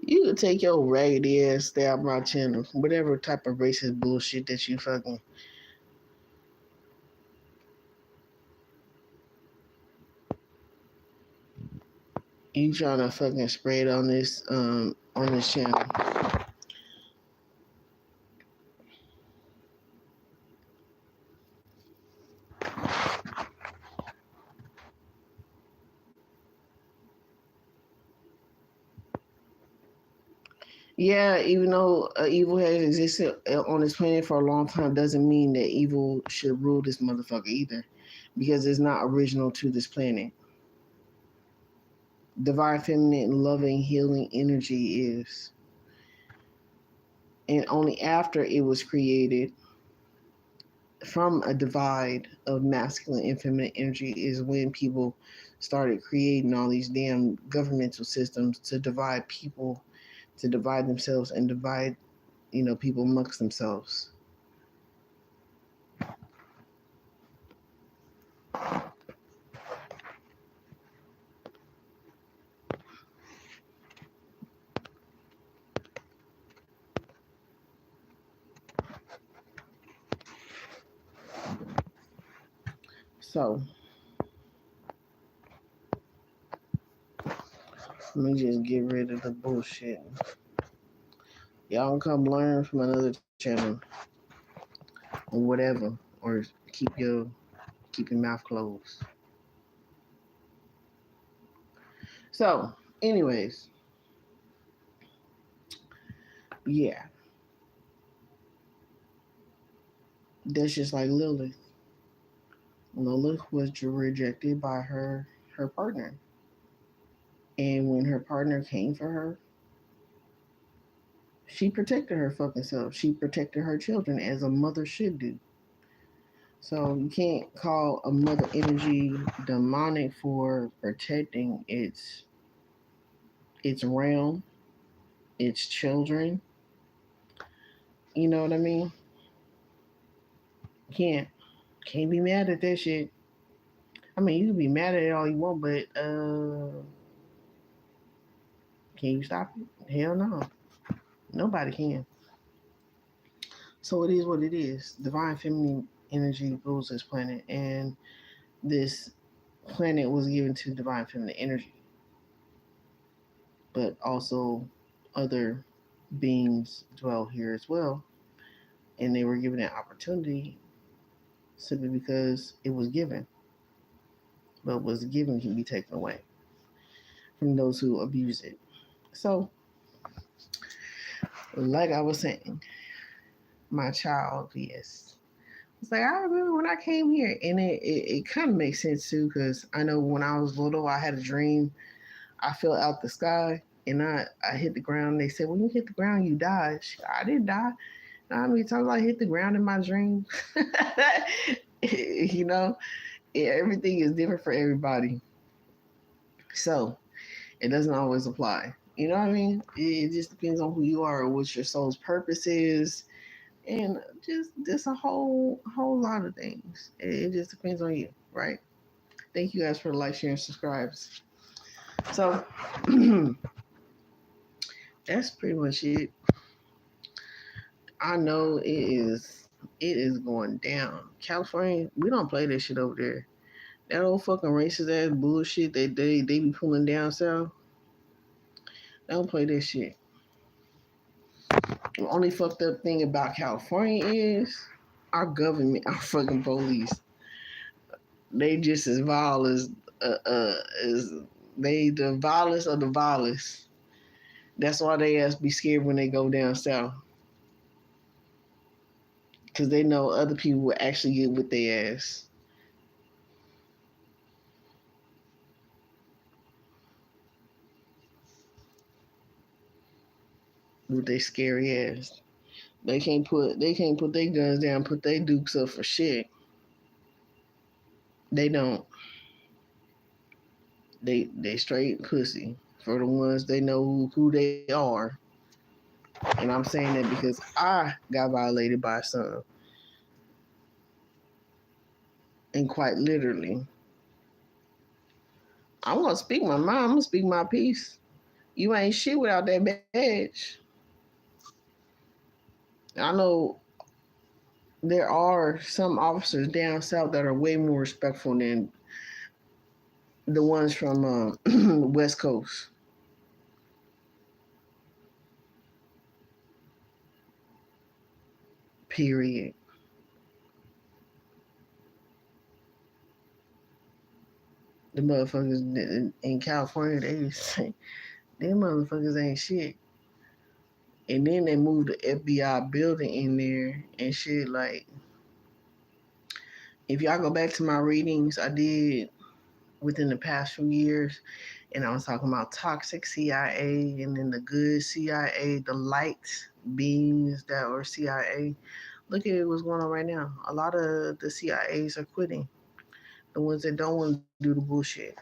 You could take your raggedy ass stab my channel. Whatever type of racist bullshit that you fucking you trying to fucking spread on this channel. Yeah, even though evil has existed on this planet for a long time, doesn't mean that evil should rule this motherfucker either, because it's not original to this planet. Divine feminine, loving, healing energy is, and only after it was created from a divide of masculine and feminine energy is when people started creating all these damn governmental systems to divide people, to divide themselves and divide people amongst themselves. So let me just get rid of the bullshit. Y'all can come learn from another channel or whatever, or keep your mouth closed. So, anyways, yeah, that's just like Lilith. Lilith was rejected by her partner, and when her partner came for her, she protected her fucking self. She protected her children as a mother should do. So you can't call a mother energy demonic for protecting its realm, its children. You know what I mean? Can't can't be mad at that shit. I mean, you can be mad at it all you want, but can you stop it? Hell no. Nobody can. So it is what it is. Divine feminine energy rules this planet, and this planet was given to divine feminine energy, but also other beings dwell here as well, and they were given an opportunity simply because it was given. But what was given can be taken away from those who abuse it. So, like I was saying, my child, yes. It's like I remember when I came here, and it kind of makes sense too, because I know when I was little, I had a dream. I fell out the sky, and I hit the ground. They said, when you hit the ground, you die. I didn't die. I mean, times I hit the ground in my dream. You know, everything is different for everybody. So it doesn't always apply. You know what I mean? It just depends on who you are or what your soul's purpose is, and just a whole lot of things. It just depends on you, right? Thank you guys for the like, share, and subscribes. So that's pretty much it. I know it is going down. California, we don't play this shit over there. That old fucking racist ass bullshit that they be pulling down south. They don't play this shit. The only fucked up thing about California is our government, our fucking police. They just as vile as they the vilest of the vilest. That's why they ass be scared when they go down south, because they know other people will actually get with their ass. With their scary ass. They can't put their guns down, put their dukes up for shit. They don't. They straight pussy for the ones they know who they are. And I'm saying that because I got violated by some. And quite literally. I'm gonna speak my mind, I'm gonna speak my piece. You ain't shit without that badge. I know there are some officers down south that are way more respectful than the ones from West Coast. Period. The motherfuckers in California, they say them motherfuckers ain't shit. And then they moved the FBI building in there and shit. Like, if y'all go back to my readings I did within the past few years, and I was talking about toxic CIA and then the good CIA, the light beings that were CIA. Look at what's going on right now. A lot of the CIAs are quitting. The ones that don't want to do the bullshit.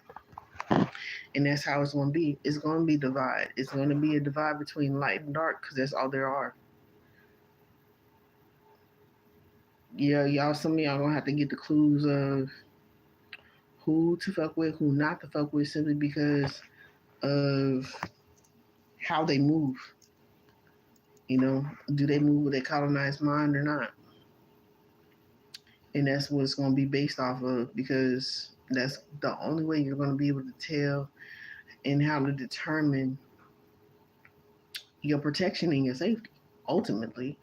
And that's how it's going to be. It's going to be divide. It's going to be a divide between light and dark because that's all there are. Yeah, y'all, some of y'all going to have to get the clues of who to fuck with, who not to fuck with, simply because of how they move. You know, do they move with a colonized mind or not? And that's what it's going to be based off of, because that's the only way you're going to be able to tell and how to determine your protection and your safety. Ultimately,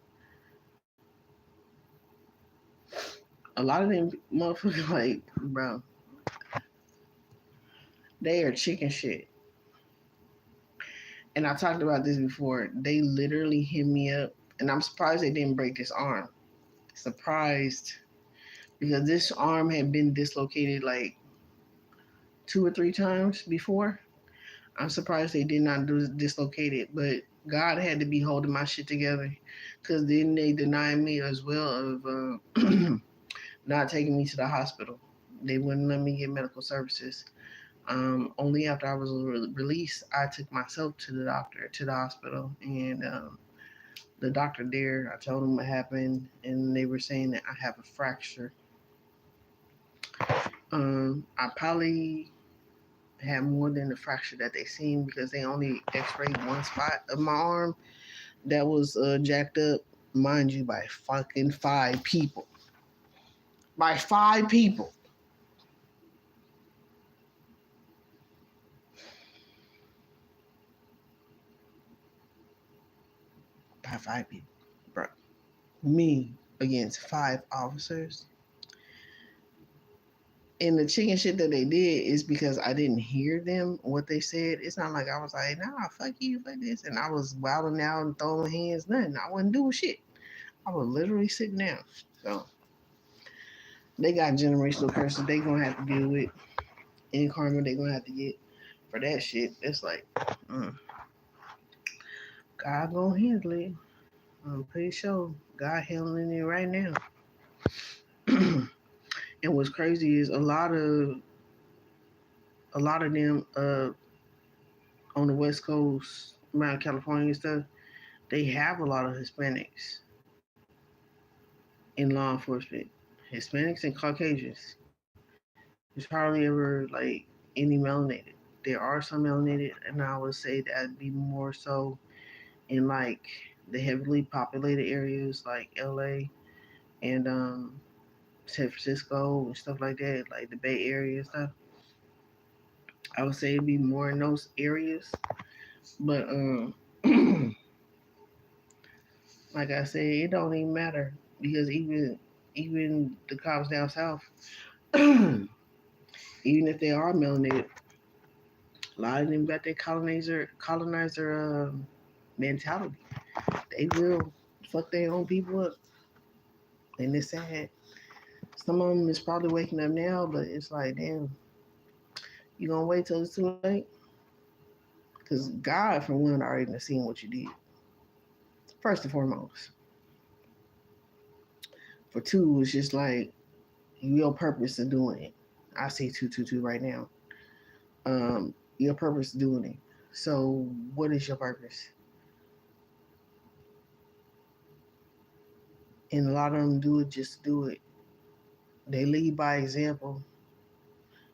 a lot of them motherfuckers, like, bro, they are chicken shit. And I talked about this before. They literally hit me up, and I'm surprised they didn't break this arm. Surprised, because this arm had been dislocated like 2 or 3 times before. I'm surprised they did not dislocate it, but God had to be holding my shit together, because then they denied me as well of not taking me to the hospital. They wouldn't let me get medical services. Only after I was released, I took myself to the doctor, to the hospital, and the doctor there, I told them what happened, and they were saying that I have a fracture. I probably had more than the fracture that they seen, because they only x-rayed one spot of my arm that was jacked up, mind you, by fucking 5 people. By 5 people. By 5 people. Bro. Me against 5 officers. And the chicken shit that they did is because I didn't hear them, what they said. It's not like I was like, nah, fuck you, fuck this. And I was wilding out and throwing hands, nothing. I wasn't doing shit. I was literally sitting down. So they got generational curses they gonna have to deal with. And karma they gonna have to get for that shit. It's like, mm, God gonna handle it. I'm pretty sure God handling it right now. And what's crazy is a lot of them on the West Coast, around California and stuff, they have a lot of Hispanics in law enforcement. Hispanics and Caucasians. There's hardly ever like any melanated. There are some melanated, and I would say that'd be more so in like the heavily populated areas like LA and San Francisco and stuff like that, like the Bay Area and stuff. I would say it'd be more in those areas. But like I said, it don't even matter, because even the cops down south, even if they are melanated, a lot of them got their colonizer mentality. They will fuck their own people up, and it's sad. Some of them is probably waking up now, but it's like, damn, you gonna wait till it's too late? Because God, for one, already done seen what you did. First and foremost. For two, it's just like your purpose of doing it. I see 222 right now. Your purpose of doing it. So, what is your purpose? And a lot of them do it just to do it. They lead by example.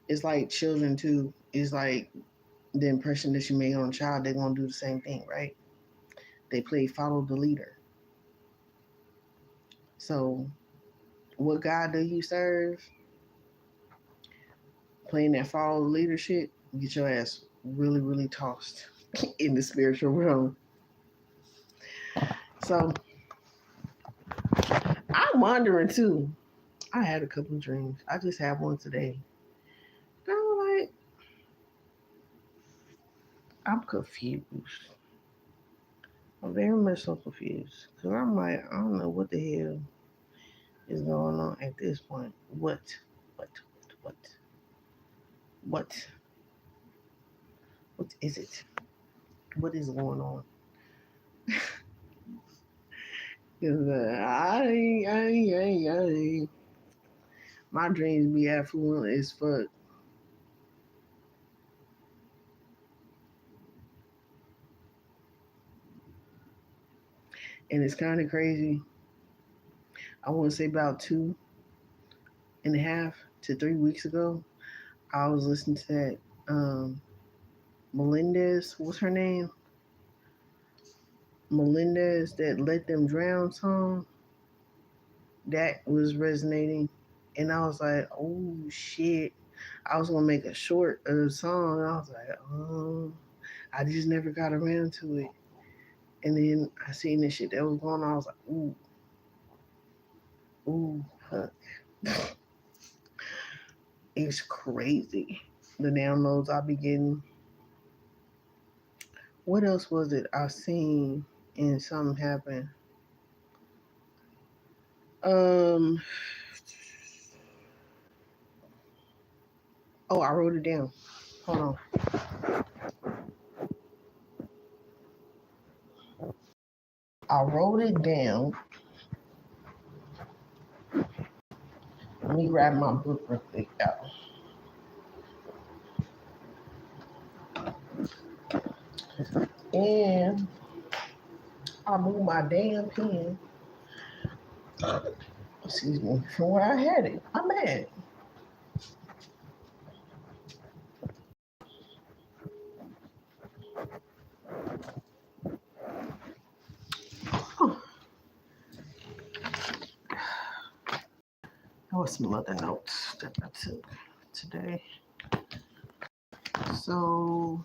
It's like children too. It's like the impression that you make on a child, they're gonna do the same thing, right? They play follow the leader. So, what God do you serve? Playing that follow the leadership, get your ass really, really tossed in the spiritual realm. So, I'm wondering too. I had a couple of dreams. I just had one today. I'm like, I'm confused. I'm very much so confused. Because I'm like, I don't know what the hell is going on at this point. What, what, what, what is it? What is going on? Because my dreams be affluent as fuck. And it's kind of crazy. I want to say about 2.5 to 3 weeks ago, I was listening to that Melendez, what's her name? Melendez, that Let Them Drown song. That was resonating. And I was like, oh shit. I was gonna make a short of the song. I was like, I just never got around to it. And then I seen this shit that was going on. I was like, ooh, fuck. It's crazy. The downloads I be getting. What else was it I seen and something happened? Um oh, I wrote it down. Hold on. I wrote it down. Let me grab my book real quick out. And I moved my damn pen. Excuse me, from where I had it. I'm mad. There was some other notes that I took today. So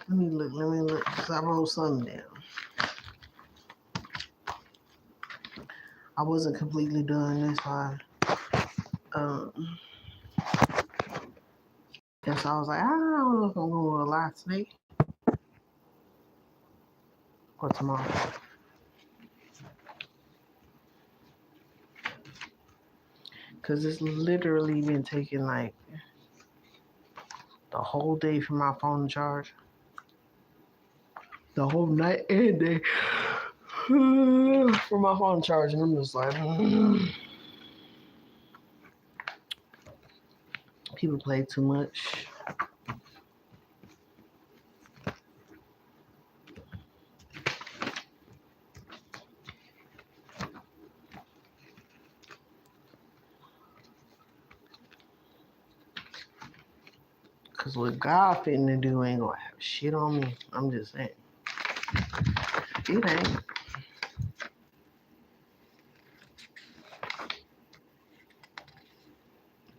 let me look, because I wrote something down. I wasn't completely done, that's why. And so I was like, I don't know if I'm going to lie today or tomorrow. Because it's literally been taking like the whole day for my phone to charge. The whole night and day for my phone to charge. And I'm just like, people play too much. Because what God finna do ain't gonna have shit on me. I'm just saying. It ain't.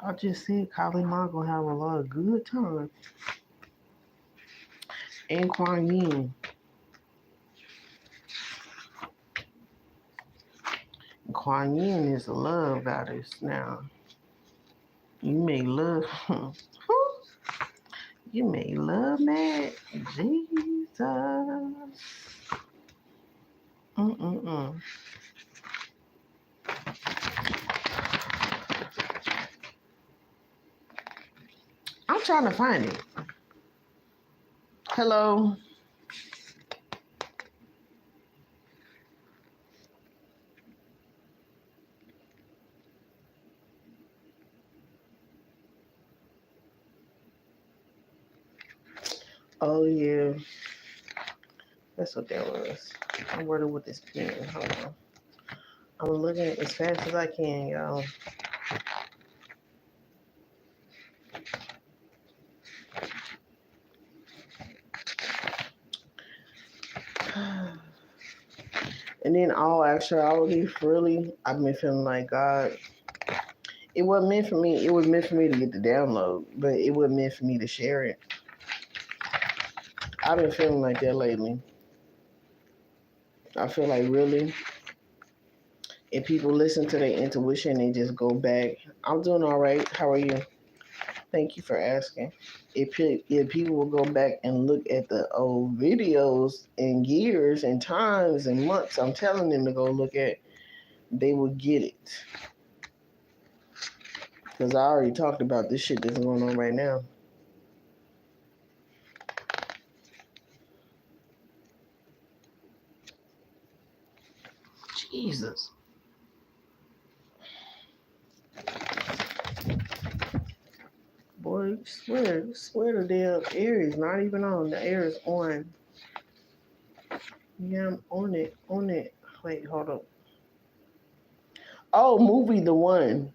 I just said Kylie Ma gonna have a lot of good time. And Kuan Yin. Kuan Yin is a love goddess now. You may love you may love that. Jesus. Mm-mm-mm. I'm trying to find it. Hello. Oh yeah. That's what that was. I'm working with this pen. Hold on. I'm looking as fast as I can, y'all. And then all actuality, really, I've been feeling like God. It wasn't meant for me. It was meant for me to get the download, but it wasn't meant for me to share it. I've been feeling like that lately. I feel like really, if people listen to their intuition and just go back, I'm doing all right. How are you? Thank you for asking. If people will go back and look at the old videos and years and times and months, I'm telling them to go look at, they will get it. Because I already talked about this shit that's going on right now. Jesus. Boy, swear the damn air is not even on. The air is on. Yeah, I'm on it. Wait, hold up. Oh, movie The One.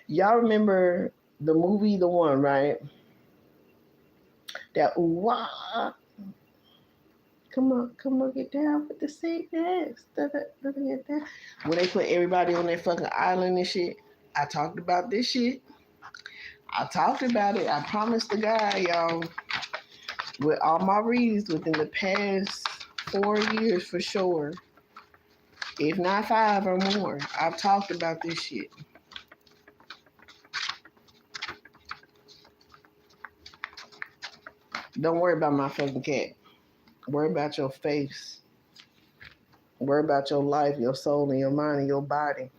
Y'all remember the movie The One, right? That wah. come on, get down with the sickness. Get down. When they put everybody on that fucking island and shit, I talked about this shit. I talked about it. I promised the guy, y'all, with all my reads within the past 4 years for sure, if not 5 or more, I've talked about this shit. Don't worry about my fucking cat. Worry about your face. Worry about your life, your soul, and your mind, and your body.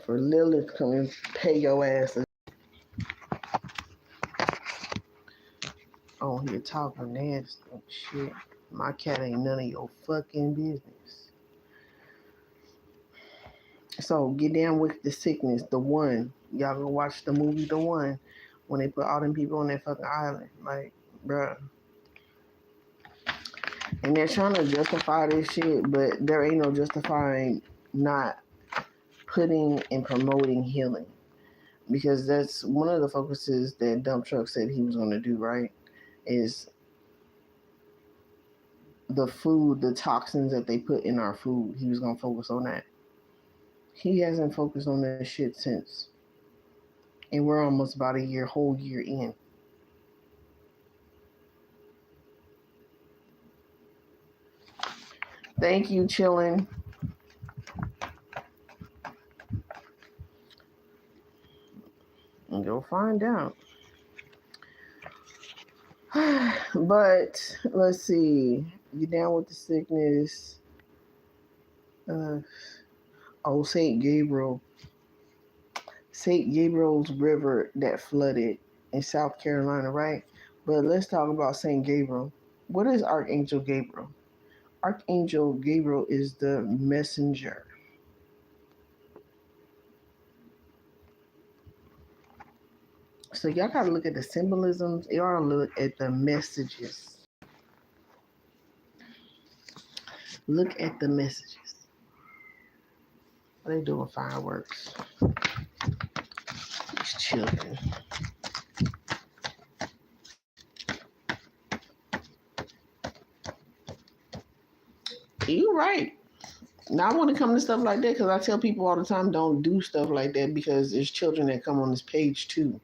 For Lilith come and pay your ass. On here talking nasty shit. My cat ain't none of your fucking business. So get down with the sickness. The One. Y'all go watch the movie The One when they put all them people on that fucking island. Like, bruh. And they're trying to justify this shit, but there ain't no justifying not putting and promoting healing. Because that's one of the focuses that Dump Truck said he was going to do, right? Is the food, the toxins that they put in our food. He was going to focus on that. He hasn't focused on that shit since. And we're almost about a whole year in. Thank you, chillin'. And go find out. But let's see. You down with the sickness? St. Gabriel. St. Gabriel's river that flooded in South Carolina, right? But let's talk about St. Gabriel. What is Archangel Gabriel? Archangel Gabriel is the messenger. So y'all gotta look at the symbolisms. You gotta look at the messages. Look at the messages. What are they doing? Fireworks. These children. You're right. Now I want to come to stuff like that because I tell people all the time, don't do stuff like that because there's children that come on this page too.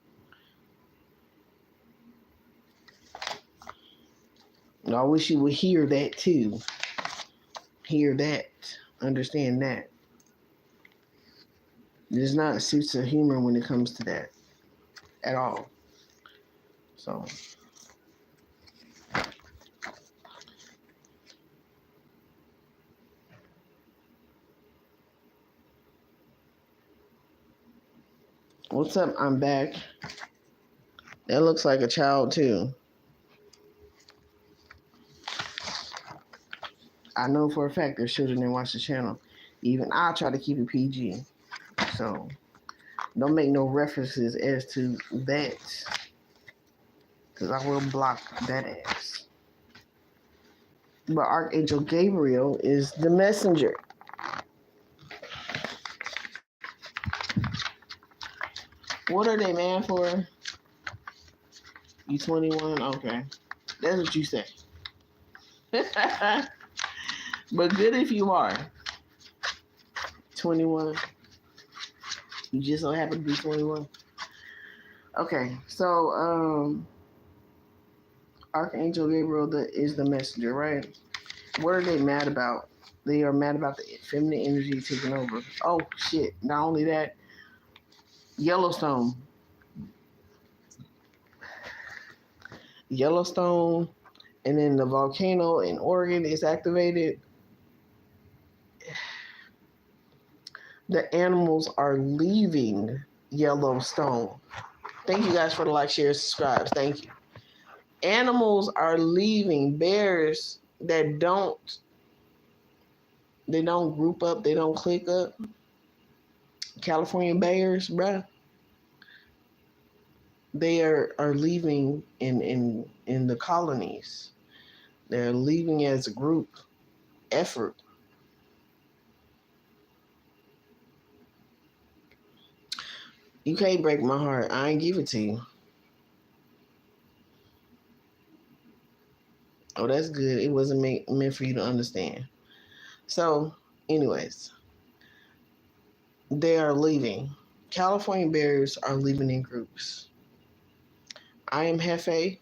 And I wish you would hear that too. Hear that. Understand that. There's not a sense of humor when it comes to that at all. So what's up? I'm back. That looks like a child too. I know for a fact there's children that watch the channel. Even I try to keep it PG. So don't make no references as to that. Because I will block that ass. But Archangel Gabriel is the messenger. What are they mad for? You 21? Okay. That's what you say. But good if you are. 21. You just so happen to be 21. Okay, so Archangel Gabriel is the messenger, right? What are they mad about? They are mad about the feminine energy taking over. Oh shit! Not only that, Yellowstone, and then the volcano in Oregon is activated. The animals are leaving Yellowstone. Thank you guys for the like, share, subscribe. Thank you. Animals are leaving. Bears that don't group up, they don't click up. California bears, bruh. They are leaving in the colonies. They're leaving as a group effort. You can't break my heart. I ain't give it to you. Oh, that's good. It wasn't meant for you to understand. So, anyways, they are leaving. California bears are leaving in groups. I am Hefe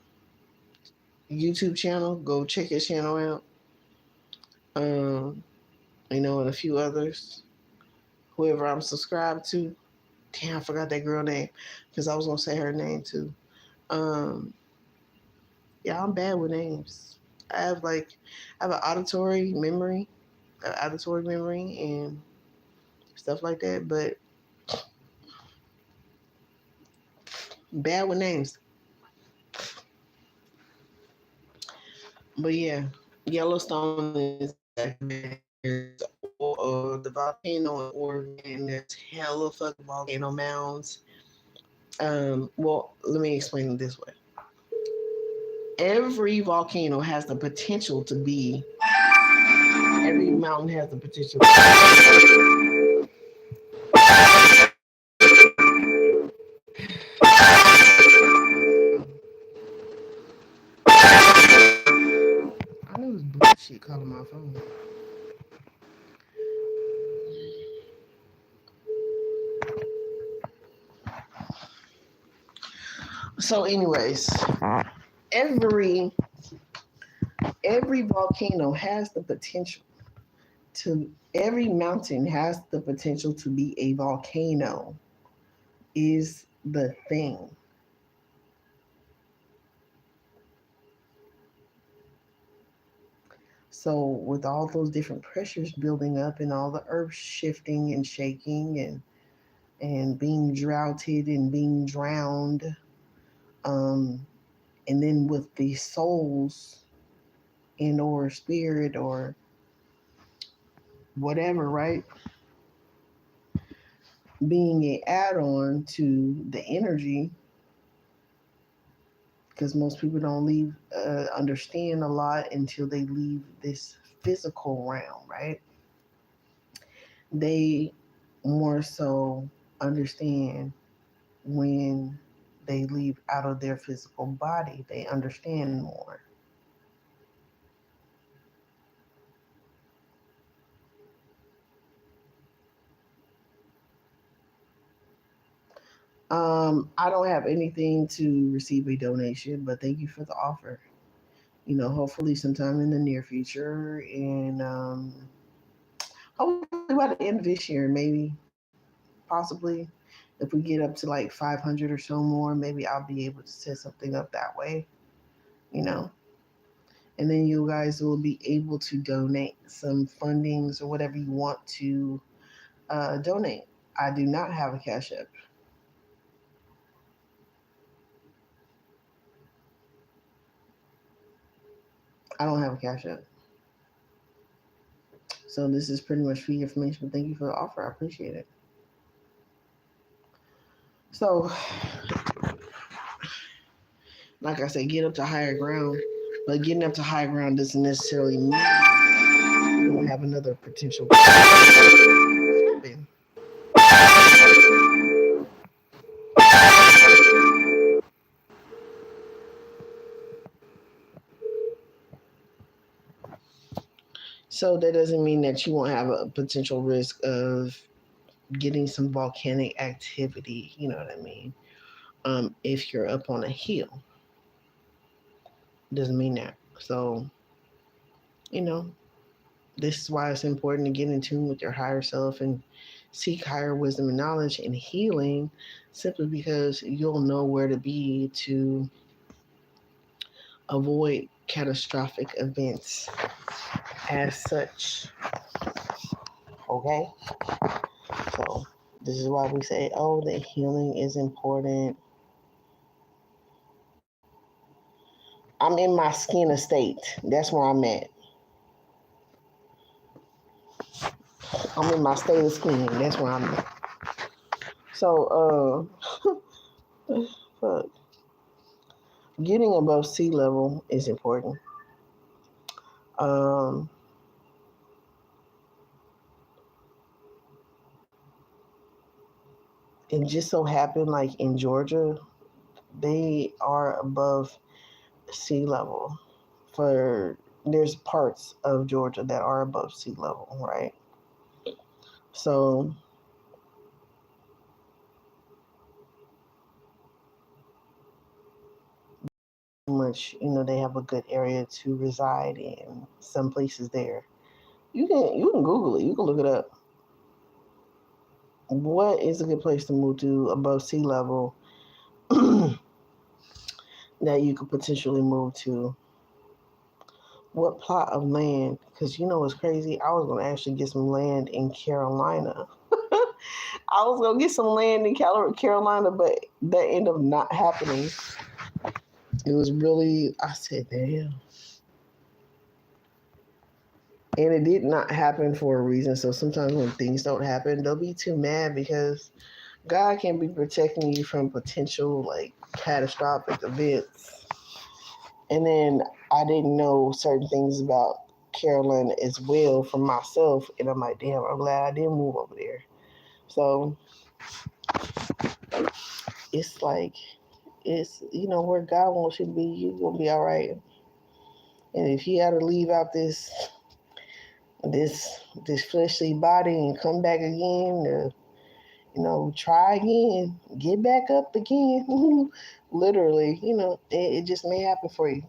YouTube channel. Go check his channel out. Um, and a few others. Whoever I'm subscribed to. Damn, I forgot that girl name because I was gonna say her name too. Um, yeah, I'm bad with names. I have an auditory memory, and stuff like that. But bad with names. But yeah, Yellowstone is active. There's the volcano in Oregon. There's hella fucking volcano mounds. Well, let me explain it this way. Every volcano has the potential to be. Every mountain has the potential. I know it's bullshit calling my phone. So, anyways, every every volcano has the potential to. Every mountain has the potential to be a volcano. Is the thing. So, with all those different pressures building up and all the earth shifting and shaking and being droughted and being drowned, um, and then with the souls in or spirit or whatever, right, being a add-on to the energy, because most people don't understand a lot until they leave this physical realm, right? They more so understand when they leave out of their physical body. They understand more. I don't have anything to receive a donation, but thank you for the offer. Hopefully sometime in the near future, and hopefully by the end of this year, maybe, possibly, if we get up to like 500 or so more, maybe I'll be able to set something up that way, you know, and then you guys will be able to donate some fundings or whatever you want to donate. I do not have a cash app. I don't have a cash app. So this is pretty much free information, but thank you for the offer. I appreciate it. So, like I said, get up to higher ground, but getting up to higher ground doesn't necessarily mean you don't have another potential. So that doesn't mean that you won't have a potential risk of getting some volcanic activity. You know what I mean? If you're up on a hill, doesn't mean that. So you know, this is why it's important to get in tune with your higher self and seek higher wisdom and knowledge and healing, simply because you'll know where to be to avoid catastrophic events as such. Okay? So, this is why we say, oh, that healing is important. I'm in my skin estate. That's where I'm at. I'm in my state of skin. That's where I'm at. So, fuck. Getting above sea level is important. Um, It just so happened, like in Georgia, they are above sea level. For there's parts of Georgia that are above sea level, right? So much, they have a good area to reside in. Some places there, you can Google it. You can look it up. What is a good place to move to above sea level that you could potentially move to? What plot of land? Because what's crazy? I was gonna actually get some land in Carolina. I was gonna get some land in Carolina, but that ended up not happening. It was really, I said, damn. And it did not happen for a reason. So sometimes when things don't happen, they'll be too mad because God can be protecting you from potential like catastrophic events. And then I didn't know certain things about Carolina as well for myself. And I'm like, damn, I'm glad I didn't move over there. So it's like, it's, where God wants you to be, you're going to be all right. And if you had to leave out this this fleshly body and come back again to, try again, get back up again, literally, it just may happen for you.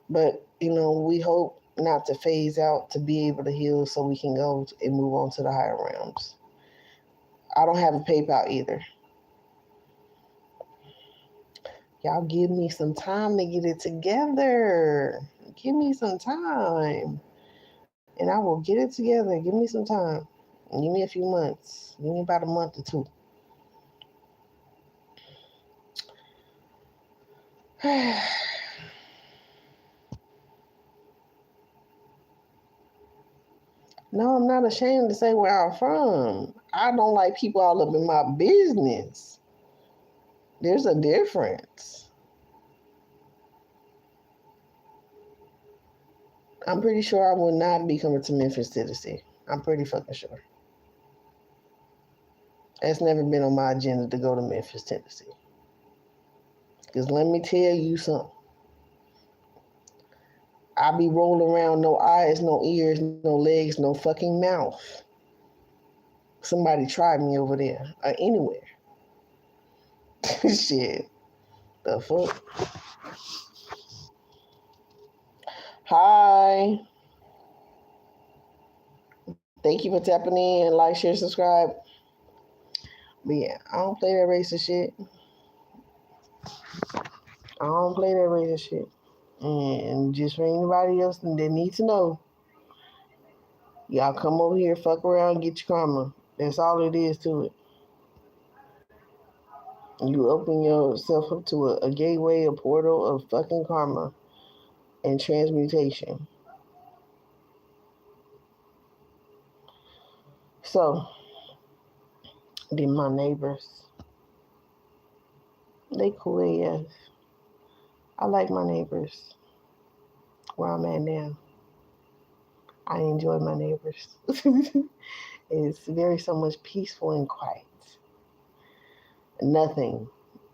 But, we hope not to phase out to be able to heal so we can go and move on to the higher realms. I don't have a PayPal either. Y'all give me some time to get it together. Give me some time. And I will get it together. Give me some time. Give me a few months. Give me about a month or two. No, I'm not ashamed to say where I'm from. I don't like people all up in my business. There's a difference. I'm pretty sure I will not be coming to Memphis, Tennessee. I'm pretty fucking sure. It's never been on my agenda to go to Memphis, Tennessee. Because let me tell you something. I be rolling around, no eyes, no ears, no legs, no fucking mouth. Somebody tried me over there or anywhere. Shit. The fuck? Hi. Thank you for tapping in. Like, share, subscribe. But yeah, I don't play that racist shit. I don't play that racist shit. And just for anybody else that needs to know, y'all come over here, fuck around, get your karma. That's all it is to it. You open yourself up to a gateway, a portal of fucking karma and transmutation. So, then my neighbors, they cool AF. I like my neighbors where I'm at now. I enjoy my neighbors. It's very so much peaceful and quiet. Nothing.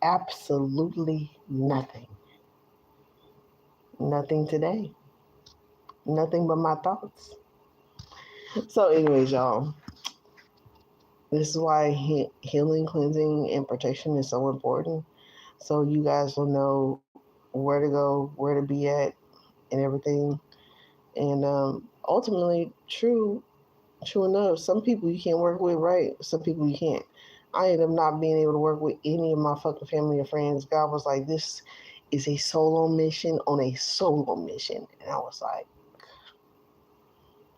Absolutely nothing. Nothing today. Nothing but my thoughts. So, anyways, y'all, this is why healing, cleansing, and protection is so important. So you guys will know where to go, where to be at, and everything. And ultimately, true enough, some people you can't work with, right? Some people you can't. I ended up not being able to work with any of my fucking family or friends. God was like, this is a solo mission on a solo mission. And I was like,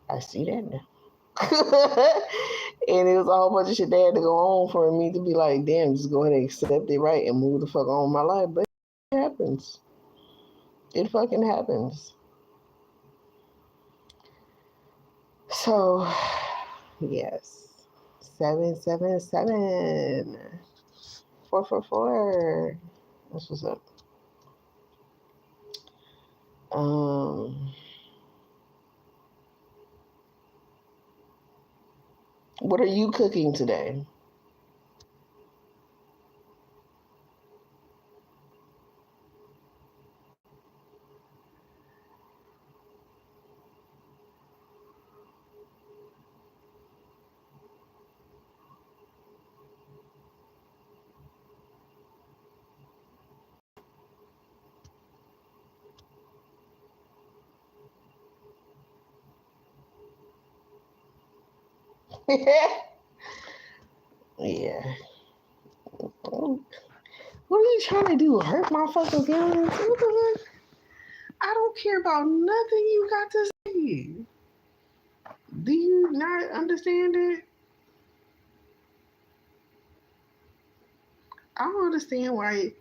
I see that now. And it was a whole bunch of shit that had to go on for me to be like, damn, just go ahead and accept it, right? And move the fuck on with my life. But it happens. It fucking happens. So, yes. 777. 444. That's what's up. Um, what are you cooking today? Yeah. What are you trying to do? Hurt my fucking feelings? What the fuck? I don't care about nothing you got to say. Do you not understand it? I don't understand why.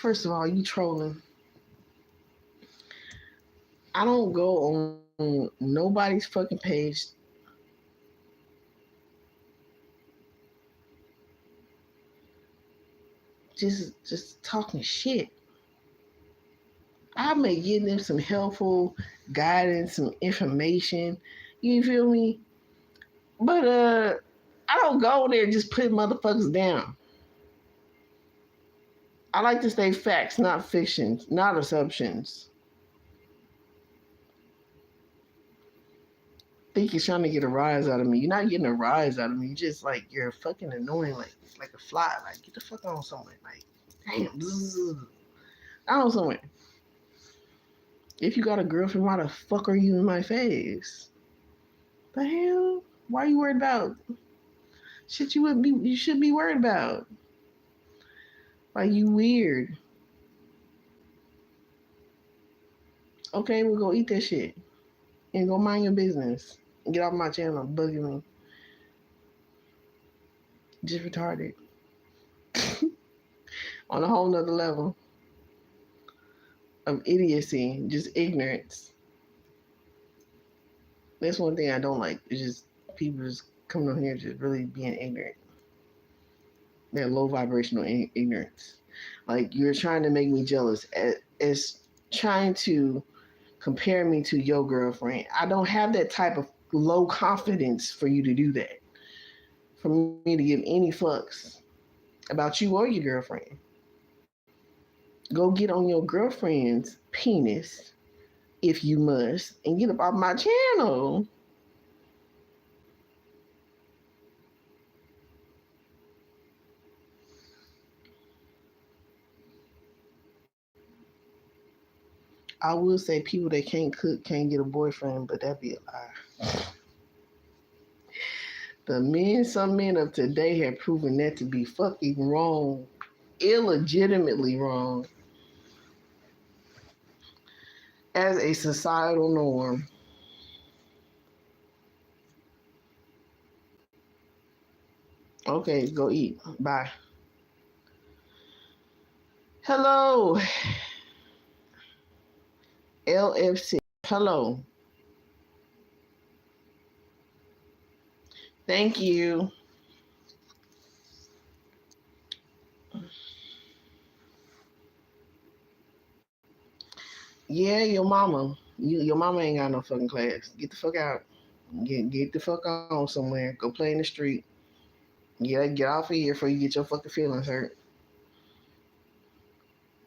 First of all, you trolling. I don't go on nobody's fucking page just talking shit. I may give them some helpful guidance, some information. You feel me? But I don't go there just put motherfuckers down. I like to say facts, not fiction, not assumptions. Think you're trying to get a rise out of me. You're not getting a rise out of me. You just like you're fucking annoying, like a fly. Like get the fuck on somewhere. Like damn, on somewhere. If you got a girlfriend, why the fuck are you in my face? The hell? Why are you worried about shit you wouldn't be? You should be worried about. Like you weird. Okay, we'll go eat that shit and go mind your business. Get off my channel, bugging me. Just retarded. On a whole nother level of idiocy, just ignorance. That's one thing I don't like. It's just people just coming on here just really being ignorant. They're low vibrational ignorance. Like you're trying to make me jealous. It's trying to compare me to your girlfriend. I don't have that type of low confidence for you to do that. For me to give any fucks about you or your girlfriend. Go get on your girlfriend's penis if you must and get up off my channel. I will say people that can't cook can't get a boyfriend, but that'd be a lie. Some men of today have proven that to be fucking wrong, illegitimately wrong, as a societal norm. Okay, go eat. Bye. Hello, LFC. Hello. Thank you. Yeah, your mama. Your mama ain't got no fucking class. Get the fuck out. Get the fuck on somewhere. Go play in the street. Get off of here before you get your fucking feelings hurt.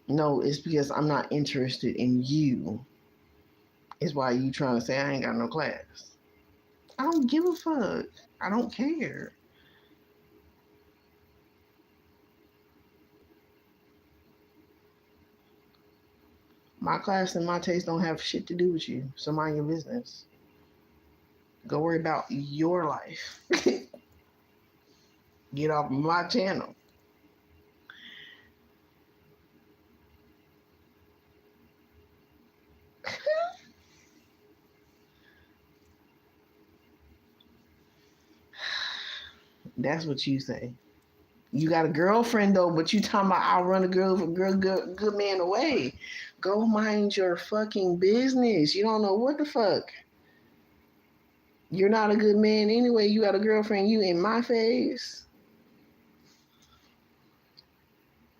No, it's because I'm not interested in you. Is why you trying to say I ain't got no class. I don't give a fuck. I don't care. My class and my taste don't have shit to do with you. So mind your business. Go worry about your life. Get off my channel. That's what you say. You got a girlfriend though, but you talking about I'll run a good man away. Go mind your fucking business. You don't know what the fuck. You're not a good man anyway. You got a girlfriend. You in my face.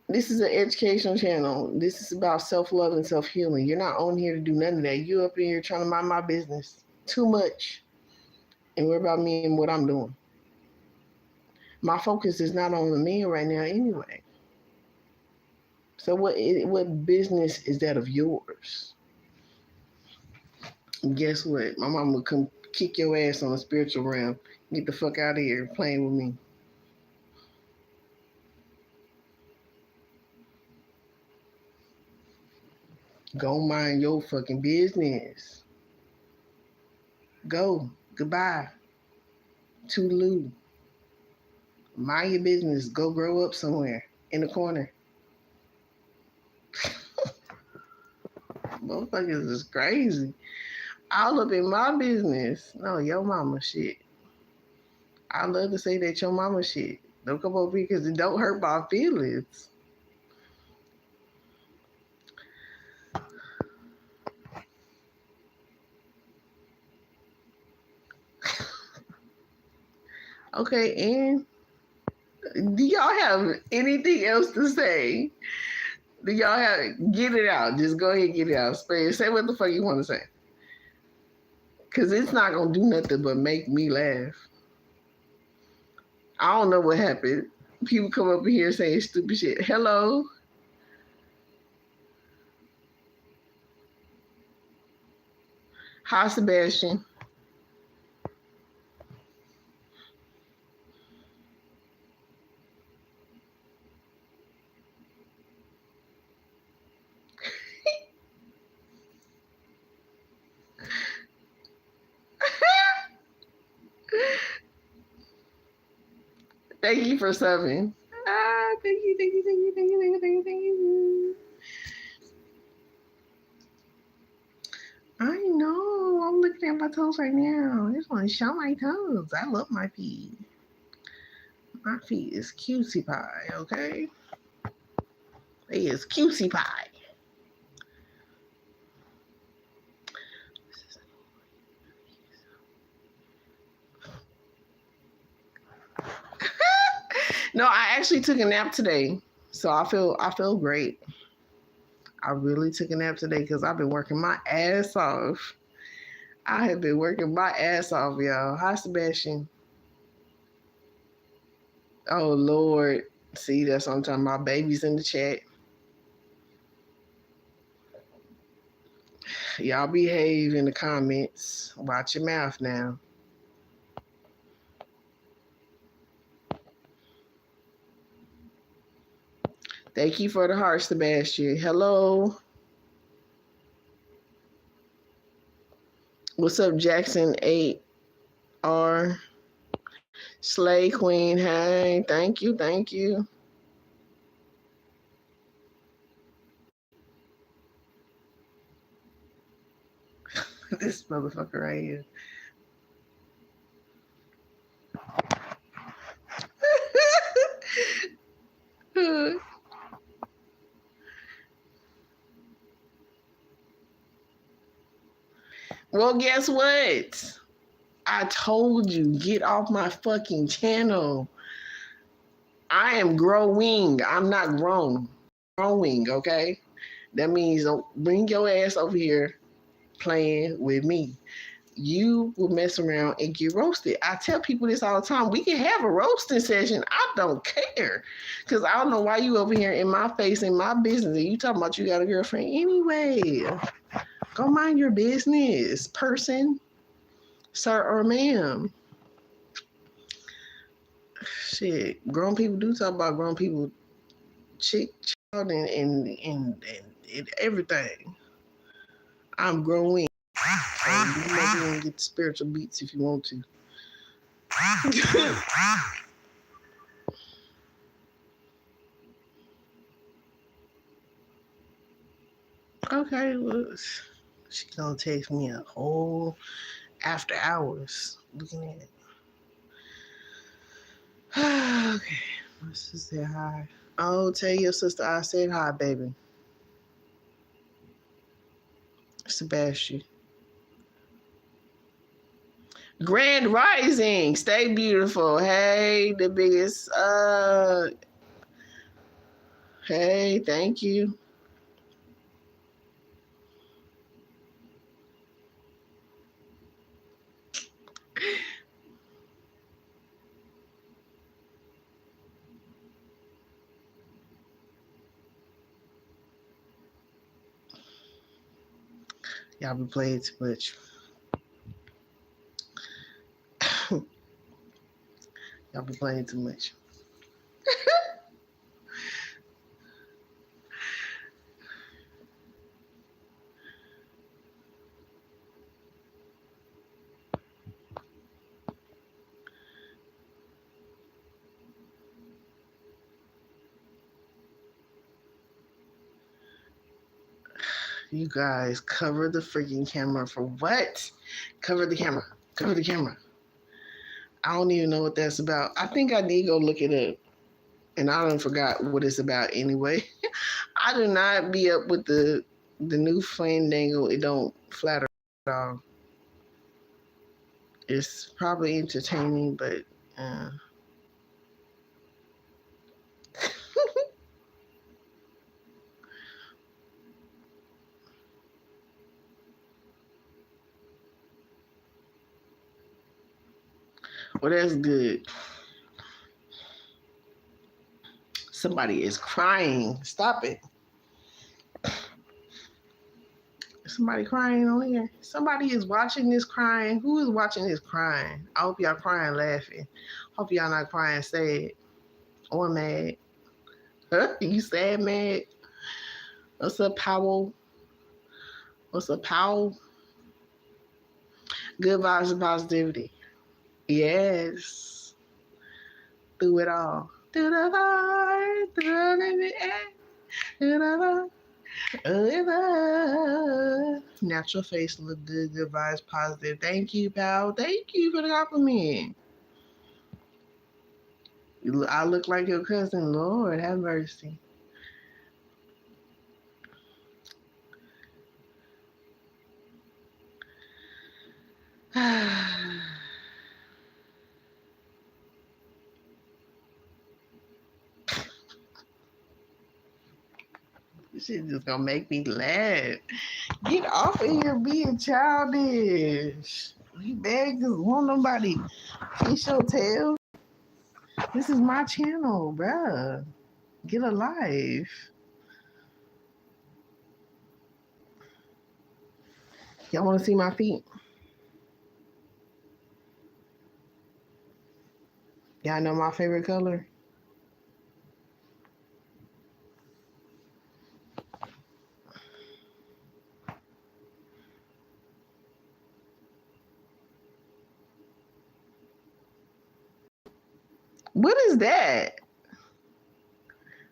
This is an educational channel. This is about self-love and self-healing. You're not on here to do none of that. You up in here trying to mind my business. Too much. And worry about me and what I'm doing. My focus is not on the man right now anyway. So what business is that of yours? And guess what? My mom would come kick your ass on the spiritual realm. Get the fuck out of here playing with me. Go mind your fucking business. Go. Goodbye. Toodaloo. Mind your business. Go grow up somewhere in the corner. Motherfuckers is crazy. All up in my business. No, your mama shit. I love to say that your mama shit. Don't come over here because it don't hurt my feelings. Okay, and do y'all have anything else to say? Do y'all have get it out? Just go ahead and get it out. Say what the fuck you want to say. Cause it's not gonna do nothing but make me laugh. I don't know what happened. People come up here saying stupid shit. Hello. Hi, Sebastian. Thank you for subbing. Thank you, thank you, thank you, thank you, thank you, thank you, thank you. I know. I'm looking at my toes right now. I just want to show my toes. I love my feet. My feet is cutie pie, okay? They is cutie pie. No, I actually took a nap today, so I feel great. I really took a nap today because I've been working my ass off. I have been working my ass off, y'all. Hi, Sebastian. Oh Lord, see that's what I'm talking about. Babies in the chat. Y'all behave in the comments. Watch your mouth now. Thank you for the heart, Sebastian. Hello. What's up, Jackson 8R? Slay Queen. Hey, thank you, thank you. This motherfucker right here. Well, guess what? I told you, get off my fucking channel. I am growing. I'm not grown. Growing, okay? That means don't bring your ass over here playing with me. You will mess around and get roasted. I tell people this all the time. We can have a roasting session. I don't care. Because I don't know why you over here in my face, in my business, and you talking about you got a girlfriend anyway. Go mind your business, person, sir or ma'am. Shit, grown people do talk about grown people, chick, child, and everything. I'm growing. And you might be able to get the spiritual beats if you want to. Okay, well, she gonna text me a whole after hours looking at it. Okay, let's just say hi. Oh, tell your sister I said hi, baby. Sebastian. Grand Rising, stay beautiful. Hey, the biggest. Hey, thank you. Y'all be playing too much. Y'all be playing too much. You guys, cover the freaking camera for what? Cover the camera. Cover the camera. I don't even know what that's about. I think I need to go look it up. And I done forgot what it's about anyway. I do not be up with the new fandangle. It don't flatter at all. It's probably entertaining, but well, that's good. Somebody is crying. Stop it. Somebody crying on here. Somebody is watching this crying. Who is watching this crying? I hope y'all crying laughing. Hope y'all not crying sad or mad. Huh? You sad, mad? What's up, Powell? What's up, Powell? Good vibes and positivity. Yes. Through it all. Through the fire, through the air, through the natural face look good, good vibes, positive. Thank you, pal. Thank you for the compliment. I look like your cousin. Lord, have mercy. This shit just gonna make me laugh. Get off of here being childish. You beg just want nobody fish your tail. This is my channel, bruh. Get a life. Y'all wanna see my feet? Y'all know my favorite color? What is that?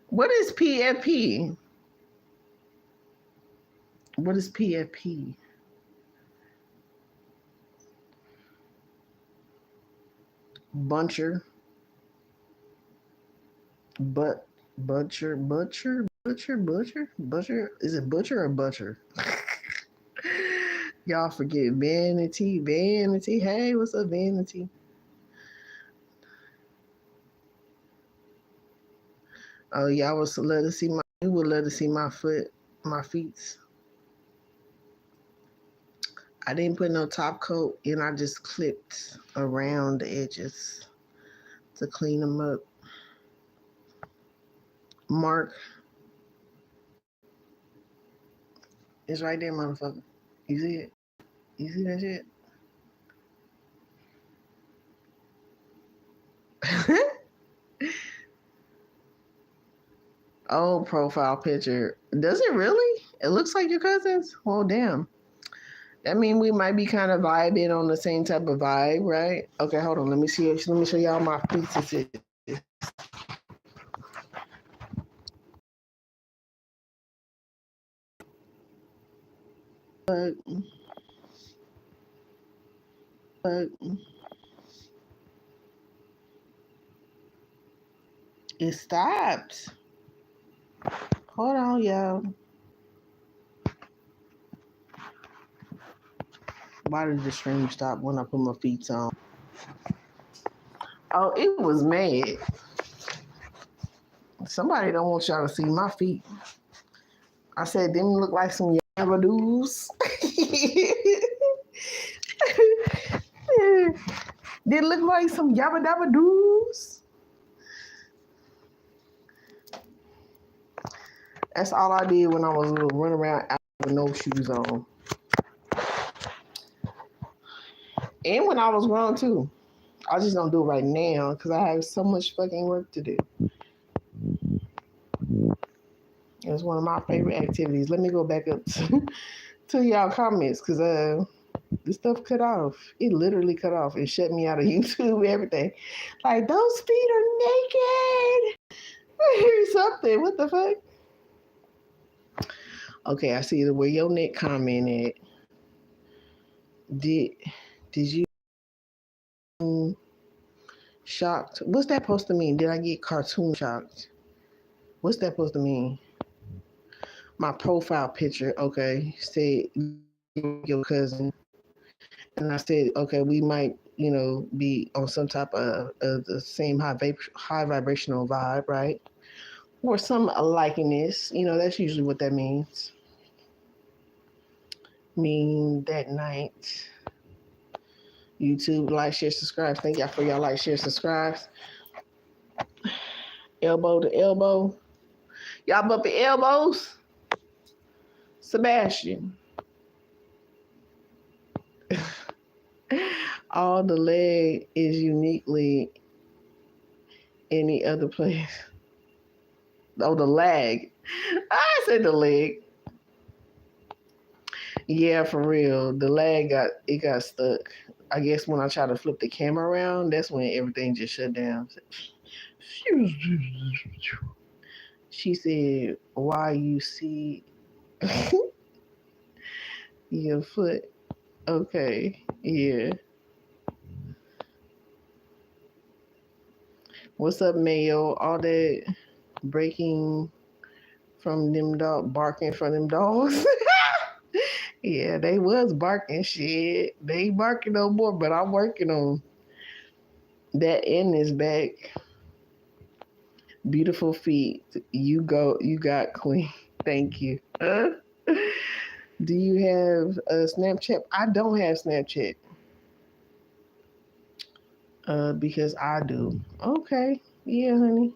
What is PFP? What is PFP? Buncher. Butcher. Is it butcher or butcher? Y'all forget vanity. Hey, what's up, vanity? Oh, y'all was let us see my. You would let us see my feet. I didn't put no top coat, and I just clipped around the edges to clean them up. Mark is right there, motherfucker. You see it? You see that shit? Oh, profile picture. Does it really? It looks like your cousin's? Well, damn. That means we might be kind of vibing on the same type of vibe, right? Okay, hold on. Let me see. Let me show y'all my feet. But it stopped. Hold on, y'all. Why did the stream stop when I put my feet on? Oh, it was mad. Somebody don't want y'all to see my feet. I said, them look like some yabadoos. They look like some yabba-dabba-doos. That's all I did when I was little, running around out with no shoes on. And when I was grown too. I just don't do it right now because I have so much fucking work to do. It's one of my favorite activities. Let me go back up to y'all comments because this stuff cut off. It literally cut off. It shut me out of YouTube, everything. Like, those feet are naked. Here's something. What the fuck? Okay, I see the where your neck comment at. Did did you shocked? What's that supposed to mean? Did I get cartoon shocked? What's that supposed to mean? My profile picture, okay, said your cousin, and I said, okay, we might, be on some type of the same high vibrational vibe, right? Or some likeness. That's usually what that means. Mean that night. YouTube, like, share, subscribe. Thank y'all for y'all like, share, subscribes. Elbow to elbow. Y'all bumping elbows? Sebastian. All the leg is uniquely any other place. Oh, the leg. I said the leg. Yeah, for real. The leg got stuck. I guess when I tried to flip the camera around, that's when everything just shut down. She said, "Why you see your foot?" Okay, yeah. What's up, Mayo? All that breaking from them barking from them dogs. Yeah, they was barking shit. They ain't barking no more, but I'm working on that in is back. Beautiful feet. You got queen. Thank you. Do you have a Snapchat? I don't have Snapchat. Because I do. Okay. Yeah, honey.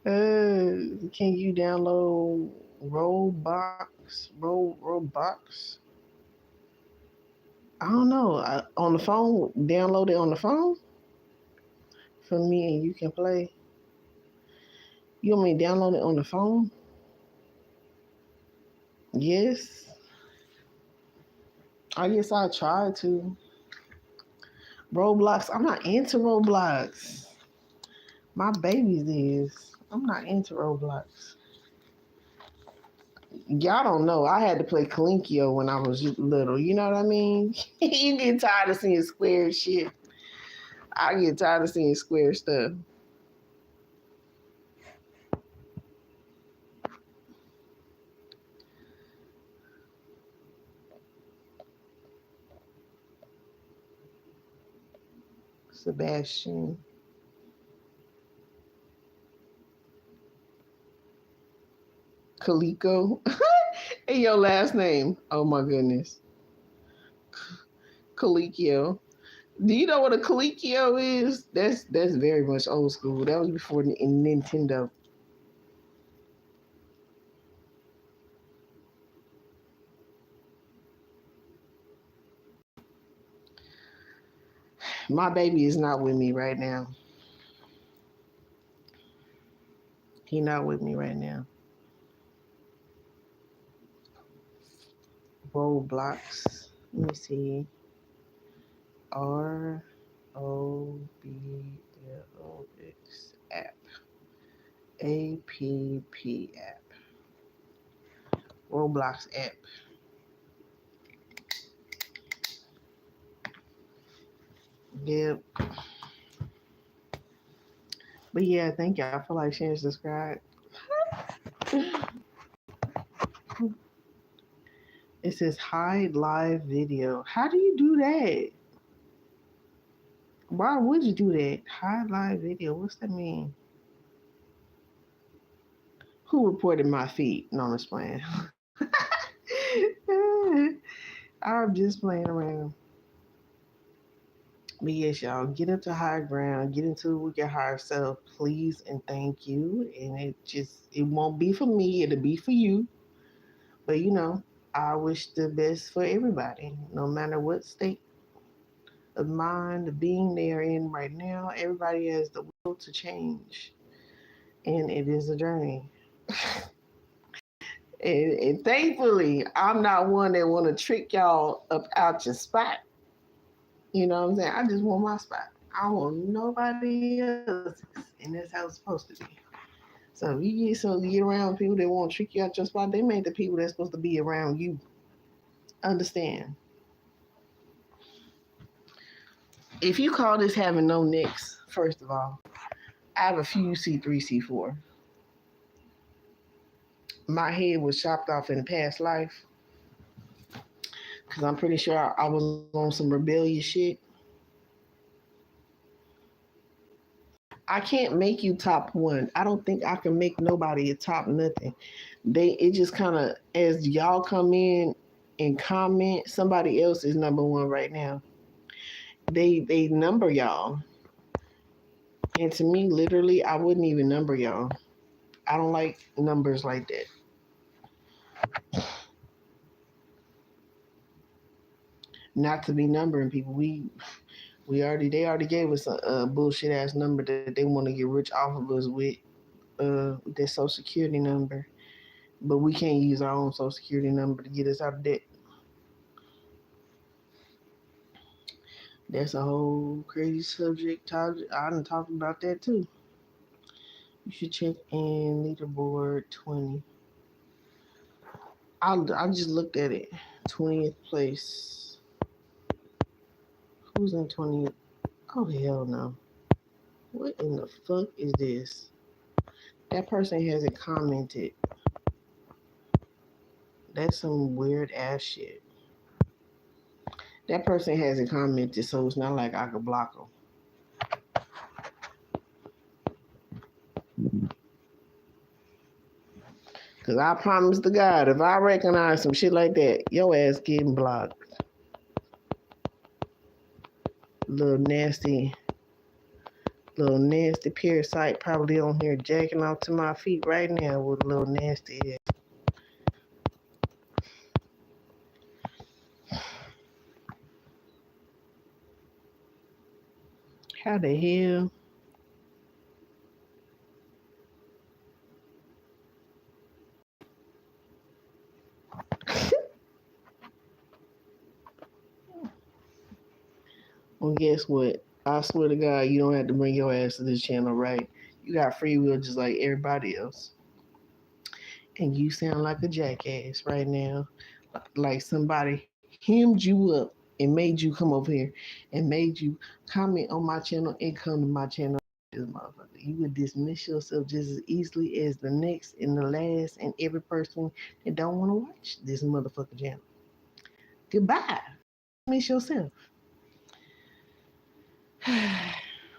Can you download Roblox? I don't know. On the phone, download it on the phone for me, and you can play. You want me to download it on the phone? Yes. I guess I tried to. Roblox. I'm not into Roblox. My babies is. I'm not into Roblox. Y'all don't know. I had to play Kalinkio when I was little. You know what I mean? You get tired of seeing square shit. I get tired of seeing square stuff. Sebastian. Kaliko. And your last name. Oh my goodness. Kalikio. Do you know what a Colequio is? That's very much old school. That was before Nintendo. My baby is not with me right now. He not with me right now. Roblox. Let me see. ROBLOX app. APP app. Roblox app. Yep. But yeah, thank y'all for like, share, and subscribe. It says hide live video. How do you do that? Why would you do that? Hide live video. What's that mean? Who reported my feet? No, I'm just playing. I'm just playing around. But yes, y'all, get up to high ground, get into it with your higher self, please and thank you. And it won't be for me, it'll be for you. But I wish the best for everybody, no matter what state of mind, the being they are in right now. Everybody has the will to change, and it is a journey. And thankfully, I'm not one that want to trick y'all up out your spot. You know what I'm saying? I just want my spot. I want nobody else's, and that's how it's supposed to be. So if you get around people that want to trick you out your spot, they made the people that's supposed to be around you understand. If you call this having no necks, first of all, I have a few C3, C4. My head was chopped off in a past life because I'm pretty sure I was on some rebellious shit. I can't make you top one. I don't think I can make nobody a top nothing. It just kind of, as y'all come in and comment, somebody else is number one right now. They number y'all, and to me, literally, I wouldn't even number y'all. I don't like numbers like that. Not to be numbering people. They already gave us a bullshit ass number that they want to get rich off of us with their social security number, but we can't use our own social security number to get us out of debt. That's a whole crazy subject. I done talked about that too. You should check in leaderboard 20. I just looked at it. 20th place. Who's in 20th? Oh hell no. What in the fuck is this? That person hasn't commented. That's some weird ass shit. That person hasn't commented, so it's not like I could block them. Cause I promise to God, if I recognize some shit like that, your ass getting blocked. Little nasty, little nasty parasite probably on here jacking off to my feet right now with a little nasty ass. How the hell? Well, guess what? I swear to God, you don't have to bring your ass to this channel, right? You got free will just like everybody else. And you sound like a jackass right now. Like somebody hemmed you up and made you come over here and made you comment on my channel and come to my channel. This motherfucker. You would dismiss yourself just as easily as the next and the last and every person that don't want to watch this motherfucker channel. Goodbye. Miss yourself.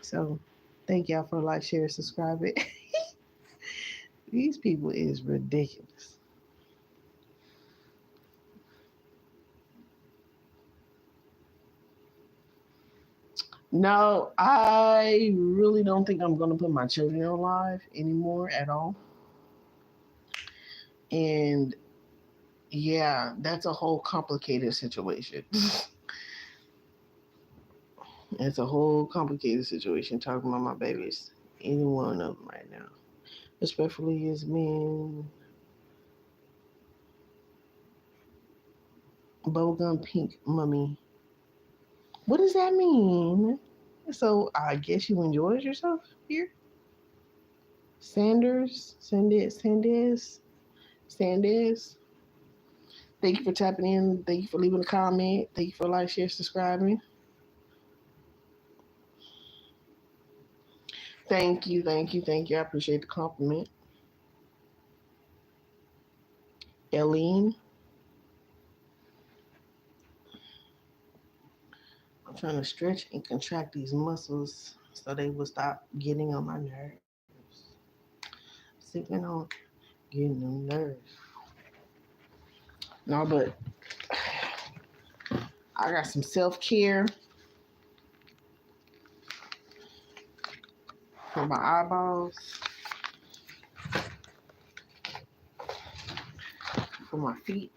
So thank y'all for like, share, subscribing. These people is ridiculous. No, I really don't think I'm gonna put my children on live anymore at all. And yeah, that's a whole complicated situation. It's a whole complicated situation talking about my babies. Any one of them right now. Especially as men. Bubblegum pink mummy. What does that mean? So I guess you enjoyed yourself here? Sanders. Thank you for tapping in. Thank you for leaving a comment. Thank you for like, share, subscribing. Thank you. I appreciate the compliment. Eileen. I'm trying to stretch and contract these muscles so they will stop getting on my nerves. Sipping on getting them nerves. No, but I got some self-care for my eyeballs, for my feet.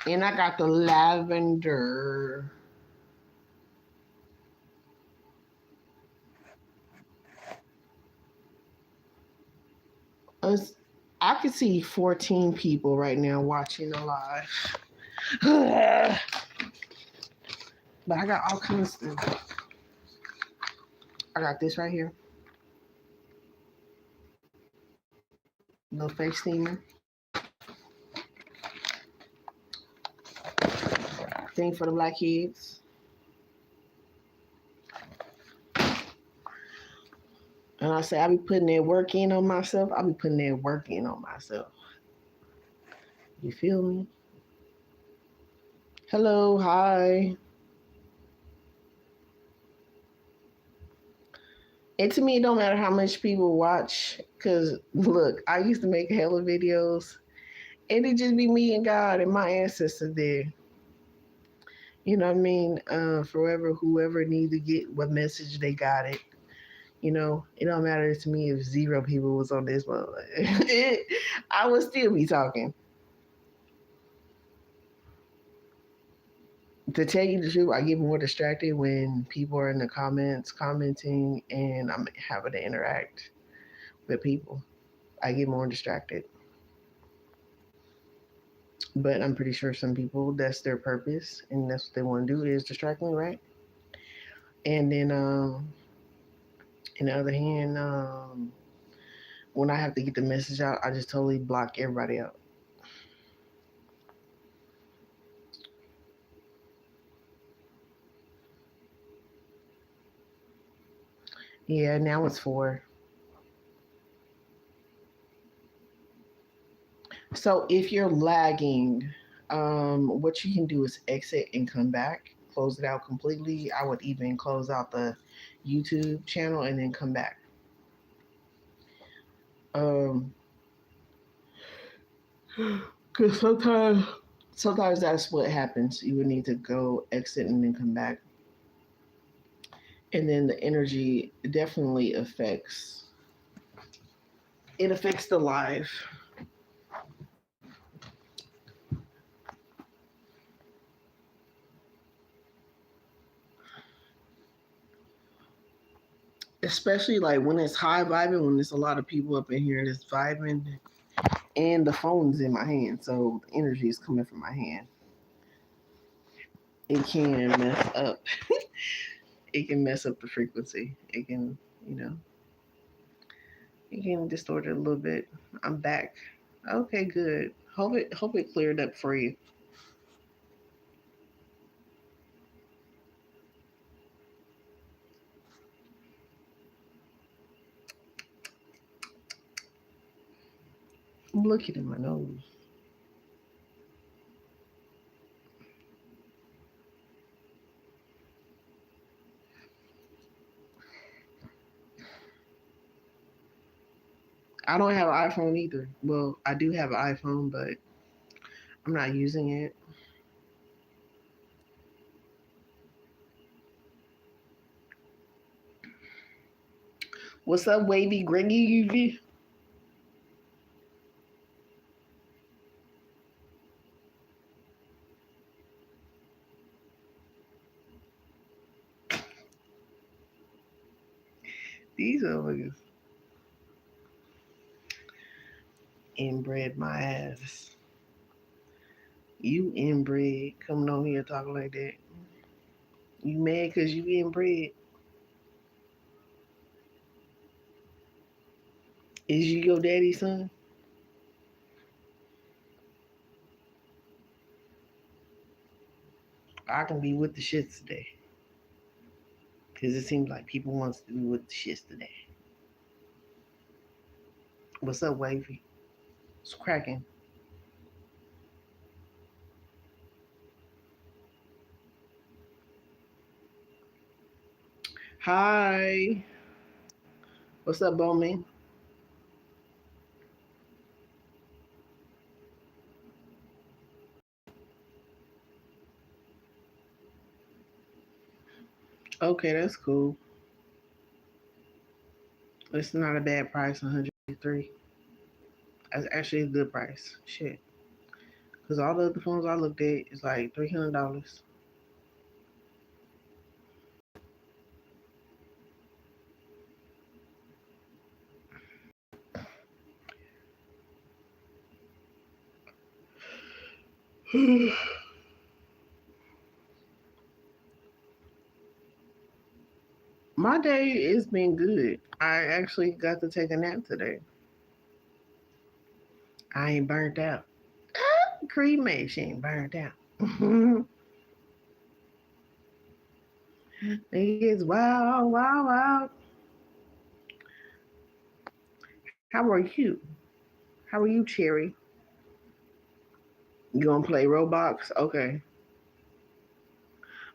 And I got the lavender. Us, I can see 14 people right now watching the live. But I got all kinds of stuff. I got this right here, little face steamer thing for the black kids. And I say I be putting that work in on myself. I be putting that work in on myself. You feel me? Hello, hi. And to me, it don't matter how much people watch. Cause look, I used to make hella videos, and it just be me and God and my ancestors there. You know what I mean? Forever, whoever need to get what message they got it. You know, it don't matter to me if 0 people was on this one. I would still be talking. To tell you the truth, I get more distracted when people are in the comments commenting and I'm having to interact with people. I get more distracted. But I'm pretty sure some people that's their purpose and that's what they want to do is distract me, right? And then in the other hand, when I have to get the message out, I just totally block everybody out. Yeah, now it's 4. So if you're lagging, what you can do is exit and come back, close it out completely. I would even close out the YouTube channel and then come back. Um, because sometimes that's what happens. You would need to go exit and then come back, and then the energy definitely affects the live. Especially like when it's high vibing, when there's a lot of people up in here that's vibing, and the phone's in my hand, so the energy is coming from my hand. It can mess up. It can mess up the frequency. It can, you know, it can distort it a little bit. I'm back. Okay, good. Hope it cleared up for you. I'm looking at my nose. I don't have an iPhone either. Well, I do have an iPhone, but I'm not using it. What's up, Wavy Greggy UV? These motherfuckers inbred my ass. You inbred coming on here talking like that. You mad because you inbred? Is you your daddy's son? I can be with the shits today. Because it seems like people wants to be with the shits today. What's up, Wavy? It's cracking. Hi. What's up, Bowman? Okay, that's cool. It's not a bad price, 103. That's actually a good price. Shit. Because all the other phones I looked at is like $300. My day has been good. I actually got to take a nap today. I ain't burnt out. Cremation burnt out. It's wow, wow, wow. How are you? How are you, Cherry? You gonna play Roblox? Okay.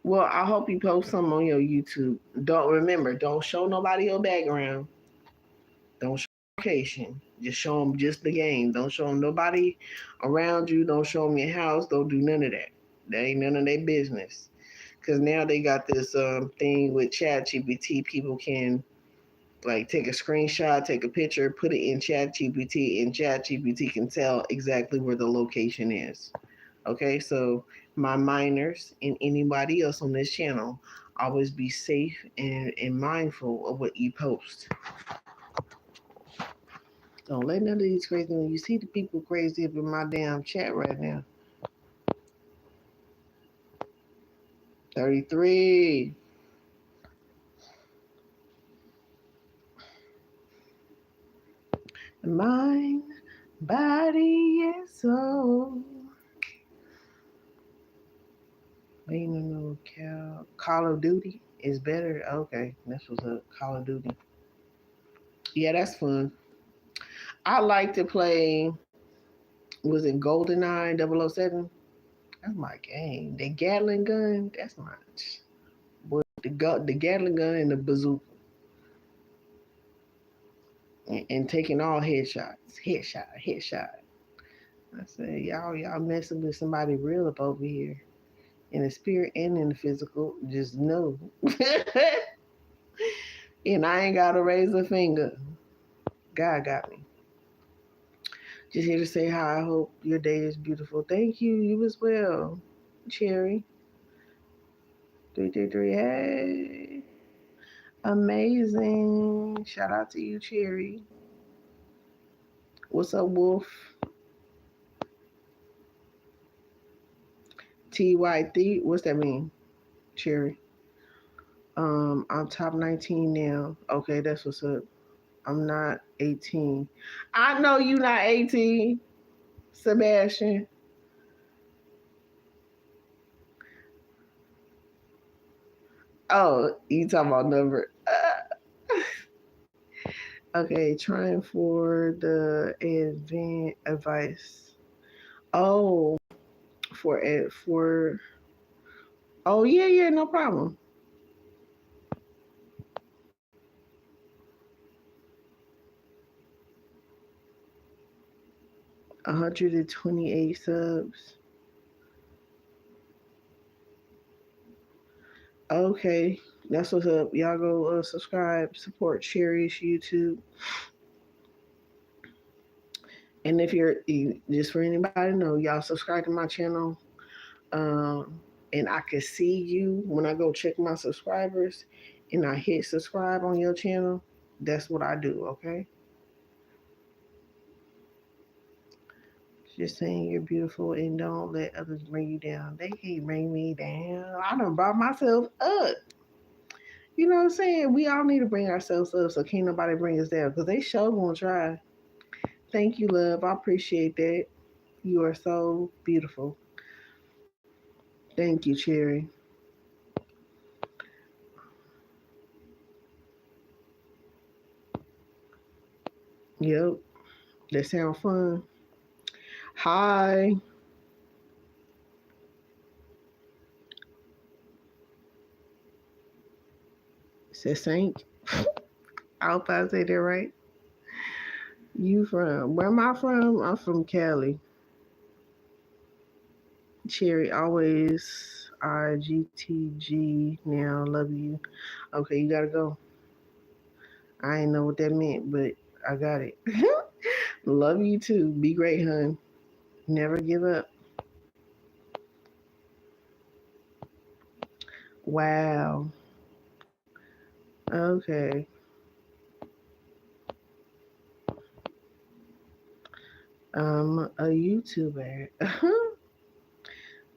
Well, I hope you post some on your YouTube. Don't remember, don't show nobody your background. Don't show location. Just show them just the game. Don't show them nobody around you. Don't show them your house. Don't do none of that. That ain't none of their business. Because now they got this thing with Chat GPT. People can like take a screenshot, take a picture, put it in Chat GPT, and Chat GPT can tell exactly where the location is. Okay, so my minors and anybody else on this channel, always be safe and mindful of what you post. Don't let none of these crazy. When you see the people crazy up in my damn chat right now. 33. Mind, body, and soul. Being a little cow. Call of Duty is better. Okay, that's what's up. Call of Duty. Yeah, that's fun. I like to play. Was it GoldenEye 007? That's my game. The Gatling gun. That's my. Boy, the Gatling gun and the bazooka. And taking all headshots. Headshot. I said, y'all messing with somebody real up over here. In the spirit and in the physical. Just know. And I ain't gotta raise a finger. God got me. Just here to say hi. I hope your day is beautiful. Thank you. You as well. Cherry. 333. Hey. Amazing. Shout out to you, Cherry. What's up, Wolf? TYT. What's that mean? Cherry. I'm top 19 now. Okay, that's what's up. I'm not 18. I know you not 18, Sebastian. Oh, you talking about number. Okay, trying for the advance advice. Oh, for it for. Oh yeah, no problem. 128 subs. Okay, that's what's up. Y'all go subscribe, support Cherry's YouTube. And if just for anybody to know, y'all subscribe to my channel. And I can see you when I go check my subscribers and I hit subscribe on your channel. That's what I do, okay? Just saying you're beautiful and don't let others bring you down. They can't bring me down. I done brought myself up. You know what I'm saying? We all need to bring ourselves up so can't nobody bring us down because they sure gonna try. Thank you, love. I appreciate that. You are so beautiful. Thank you, Cherry. Yep. That sound fun. Hi. Says Saint. I hope I say that right. You from? Where am I from? I'm from Cali. Cherry, always RGTG. Now, love you. Okay, you gotta go. I ain't know what that meant, but I got it. Love you too. Be great, hun. Never give up. Wow. Okay. A YouTuber.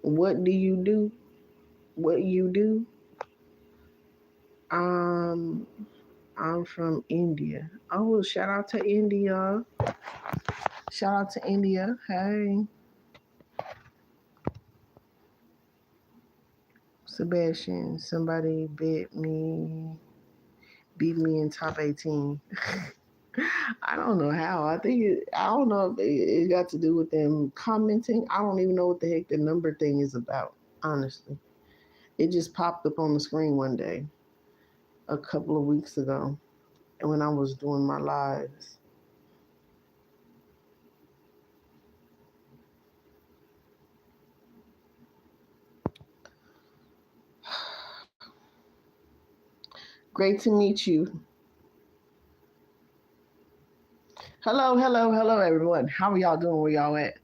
What do you do? What you do? Um, I'm from India. Oh, shout out to India. Shout out to India. Hey, Sebastian. Somebody beat me in top 18. I don't know how. I don't know if it got to do with them commenting. I don't even know what the heck the number thing is about, honestly. It just popped up on the screen one day a couple of weeks ago when I was doing my lives. Great to meet you. Hello, hello, hello, everyone. How are y'all doing? Where y'all at?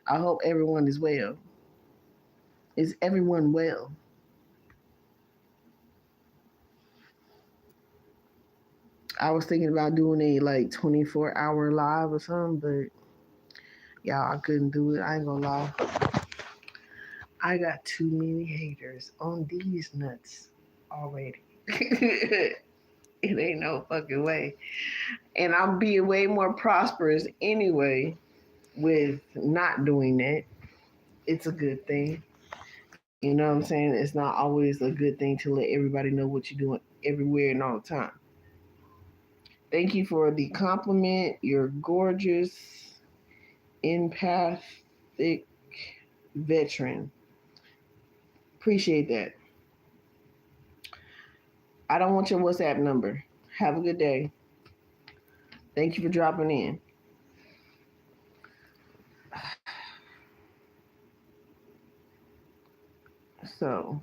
I hope everyone is well. Is everyone well? I was thinking about doing a like 24-hour live or something, but y'all, I couldn't do it. I ain't gonna lie. I got too many haters on these nuts already. It ain't no fucking way. And I'm being way more prosperous anyway with not doing that. It's a good thing. You know what I'm saying? It's not always a good thing to let everybody know what you're doing everywhere and all the time. Thank you for the compliment. You're gorgeous, empathic veteran. Appreciate that. I don't want your WhatsApp number. Have a good day. Thank you for dropping in. So,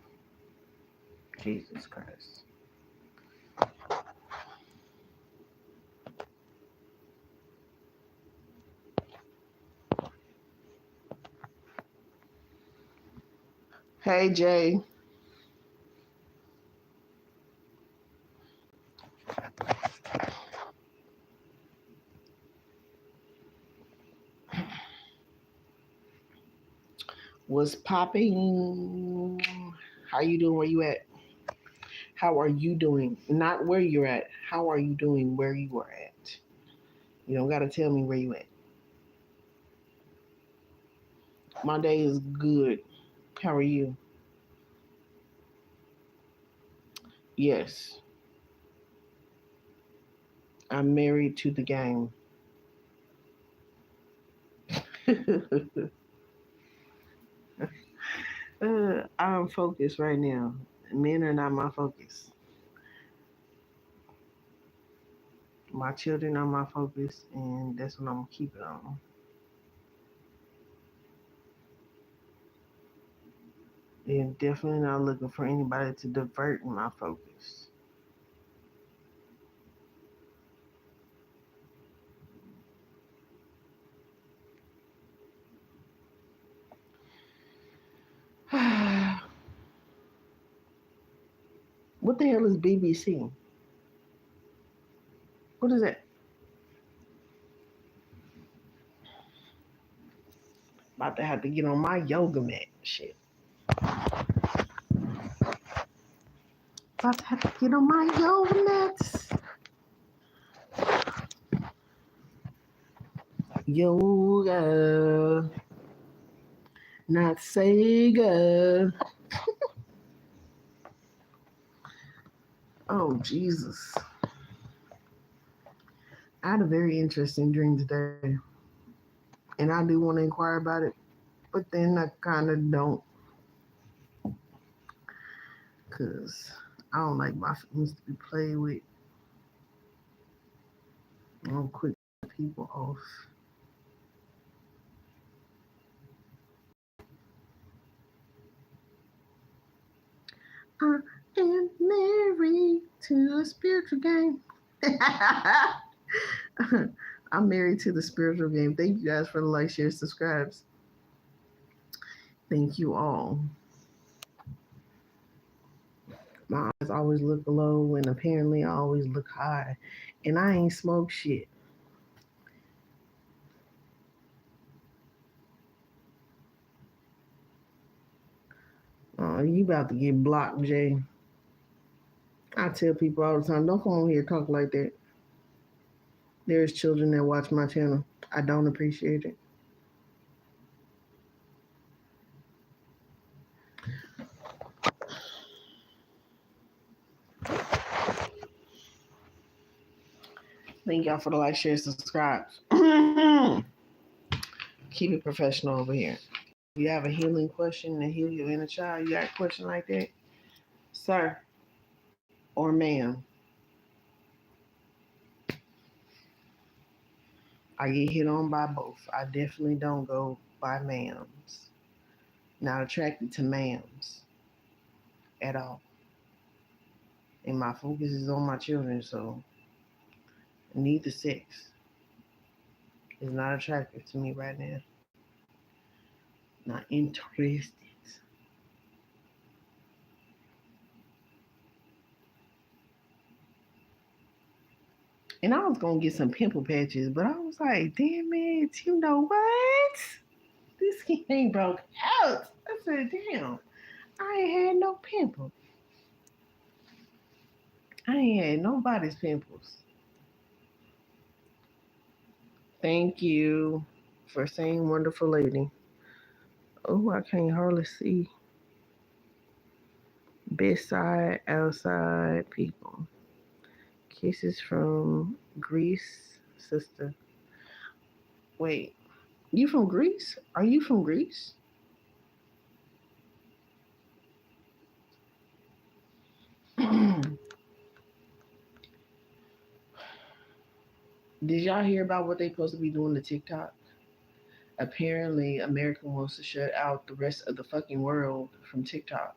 Jesus Christ. Hey, Jay. What's popping? How you doing? Where you at? How are you doing? Not where you're at. How are you doing where you are at? You don't got to tell me where you at. My day is good. How are you? Yes, I'm married to the game. I'm focused right now. Men are not my focus. My children are my focus, and that's what I'm gonna keep it on. And definitely not looking for anybody to divert my focus. What the hell is BBC? What is that? About to have to get on my yoga mat. Shit. About to have to get on my yoga mats. Yoga, not Sega. Oh, Jesus. I had a very interesting dream today, and I do want to inquire about it, but then I kind of don't, because I don't like my feelings to be played with. I don't quick people off. I am married to a spiritual game. I'm married to the spiritual game. Thank you guys for the like, share, subscribes. Thank you all. My eyes always look low, and apparently I always look high. And I ain't smoke shit. Oh, you about to get blocked, Jay. I tell people all the time, don't come on here talk like that. There's children that watch my channel. I don't appreciate it. Thank y'all for the like, share, subscribe. Keep it professional over here. If you have a healing question to heal your inner child, you got a question like that, sir or ma'am, I get hit on by both. I definitely don't go by ma'ams. Not attracted to ma'ams at all. And my focus is on my children, so neither sex is not attractive to me right now. Not interested. And I was gonna get some pimple patches, but I was like, damn it, you know what? This skin ain't broke out. I said, damn, I ain't had no pimples. I ain't had nobody's pimples. Thank you for saying wonderful lady. Oh, I can't hardly see. Best side, outside people. Kisses from Greece, sister. Wait, you from Greece? Are you from Greece? Did y'all hear about what they supposed to be doing to TikTok? Apparently, America wants to shut out the rest of the fucking world from TikTok.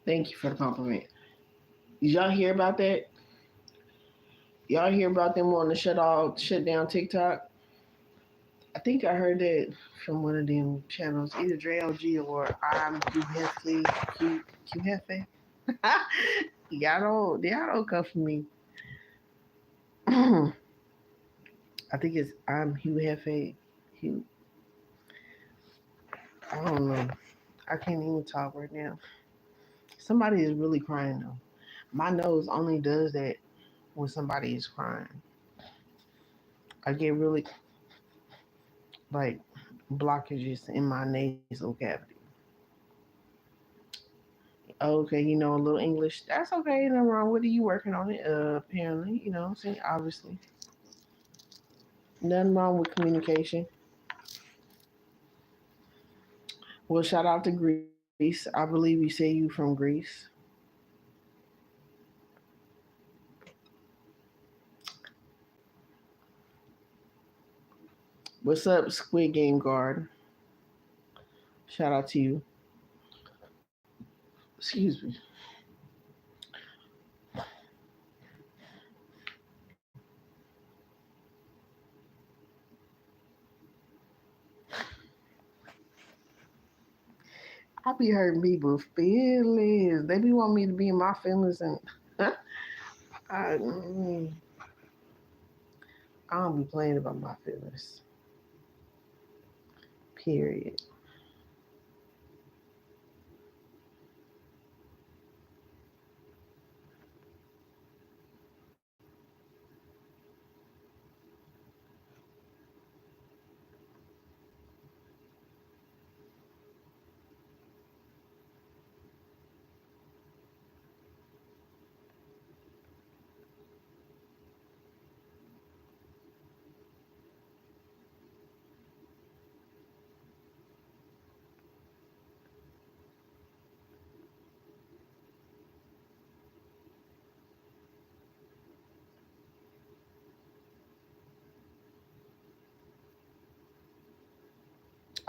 Thank you for the compliment. Did y'all hear about that? Y'all hear about them wanting to shut down TikTok? I think I heard that from one of them channels, either Dre OG or I'm Q Hefe. y'all don't come for me. I think it's I'm Hugh Hefe. Hugh. I don't know. I can't even talk right now. Somebody is really crying though. My nose only does that when somebody is crying. I get really like blockages in my nasal cavity. Okay, you know a little English. That's okay. Nothing wrong with it. You working on it? Apparently, see, obviously, nothing wrong with communication. Well, shout out to Greece. I believe you say you from Greece. What's up, Squid Game Guard? Shout out to you. Excuse me. I be hurting people's feelings. They be want me to be in my feelings, and I, mm, I don't be playing about my feelings. Period.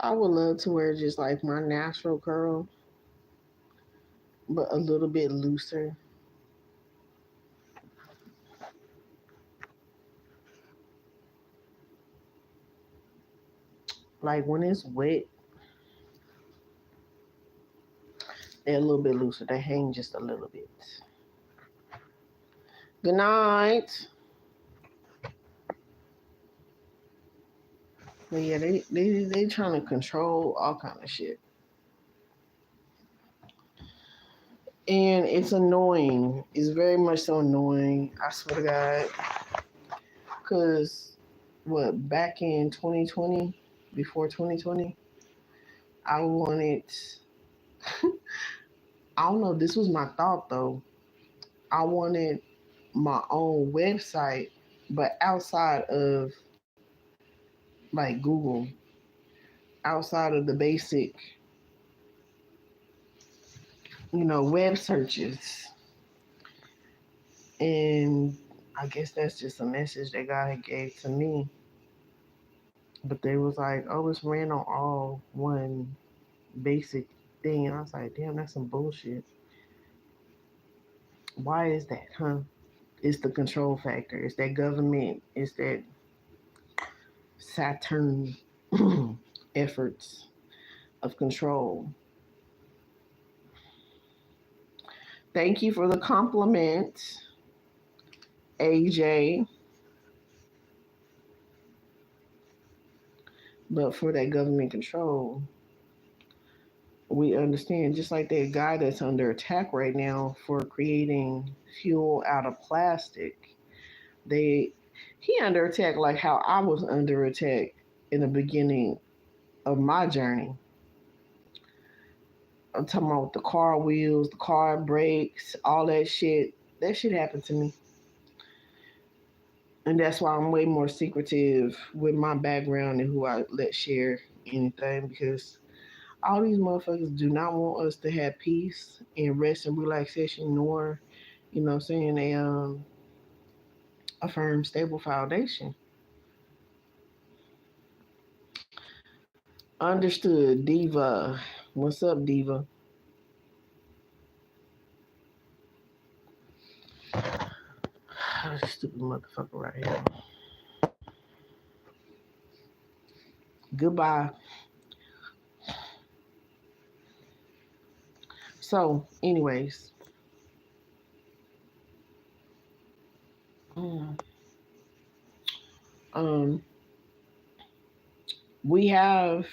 I would love to wear just like my natural curl, but a little bit looser. Like when it's wet, they're a little bit looser. They hang just a little bit. Good night. But yeah, they trying to control all kind of shit. And it's annoying. It's very much so annoying. I swear to God. Because, what, back in 2020, before 2020, I wanted, I don't know, this was my thought though. I wanted my own website, but outside of like Google, outside of the basic, web searches. And I guess that's just a message that God had gave to me. But they was like, oh, it's ran on all one basic thing. And I was like, damn, that's some bullshit. Why is that, huh? It's the control factor. It's that government. It's that Saturn efforts of control. Thank you for the compliment, AJ. But for that government control, we understand, just like that guy that's under attack right now for creating fuel out of plastic, they he under attack like how I was under attack in the beginning of my journey. I'm talking about the car wheels, the car brakes, all that shit. That shit happened to me. And that's why I'm way more secretive with my background and who I let share anything, because all these motherfuckers do not want us to have peace and rest and relaxation, nor, saying a firm, stable foundation. Understood, Diva. What's up, Diva? Stupid motherfucker right here. Goodbye. So, anyways, mm, um, we have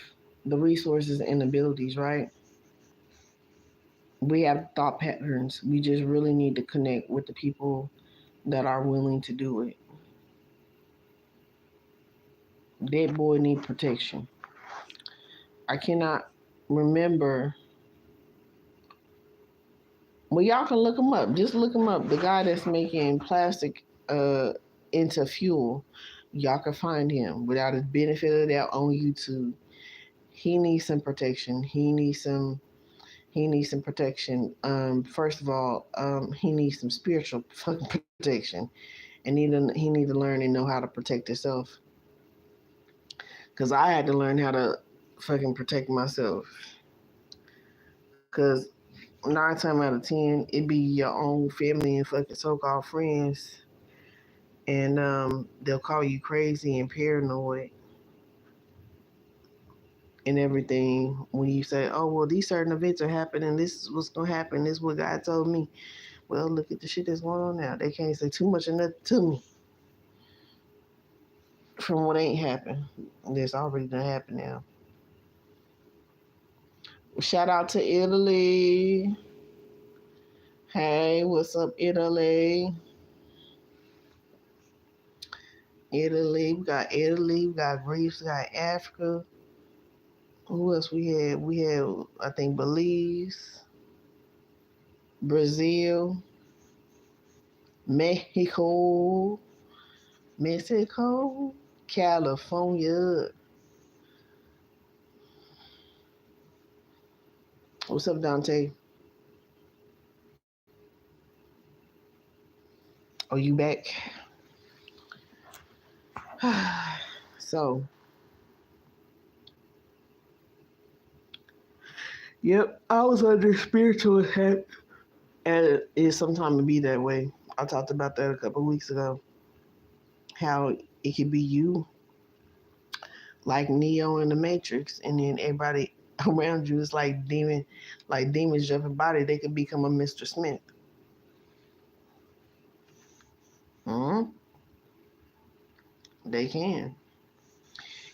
the resources and abilities, right? We have thought patterns. We just really need to connect with the people that are willing to do it. That boy need protection. I cannot remember. Well, y'all can look him up. Just look him up. The guy that's making plastic into fuel. Y'all can find him without a benefit of doubt on YouTube. He needs some protection. He needs some protection. First of all, he needs some spiritual fucking protection, and he need to learn and know how to protect himself. Cause I had to learn how to fucking protect myself. Cause 9 times out of 10, it be your own family and fucking so-called friends, and they'll call you crazy and paranoid and everything when you say, "Oh well, these certain events are happening. This is what's gonna happen. This is what God told me." Well, look at the shit that's going on now. They can't say too much of nothing to me from what ain't happened. That's already done happened now. Shout out to Italy. Hey, what's up, Italy? Italy, we got Greece, we got Africa. Who else we had? We had, I think, Belize, Brazil, Mexico, California. What's up, Dante? Are you back? So, yep, I was under spiritual attack, and it sometimes be that way. I talked about that a couple of weeks ago. How it could be you like Neo in the Matrix, and then everybody around you is like demons jumping body. They could become a Mr. Smith. Hmm. They can,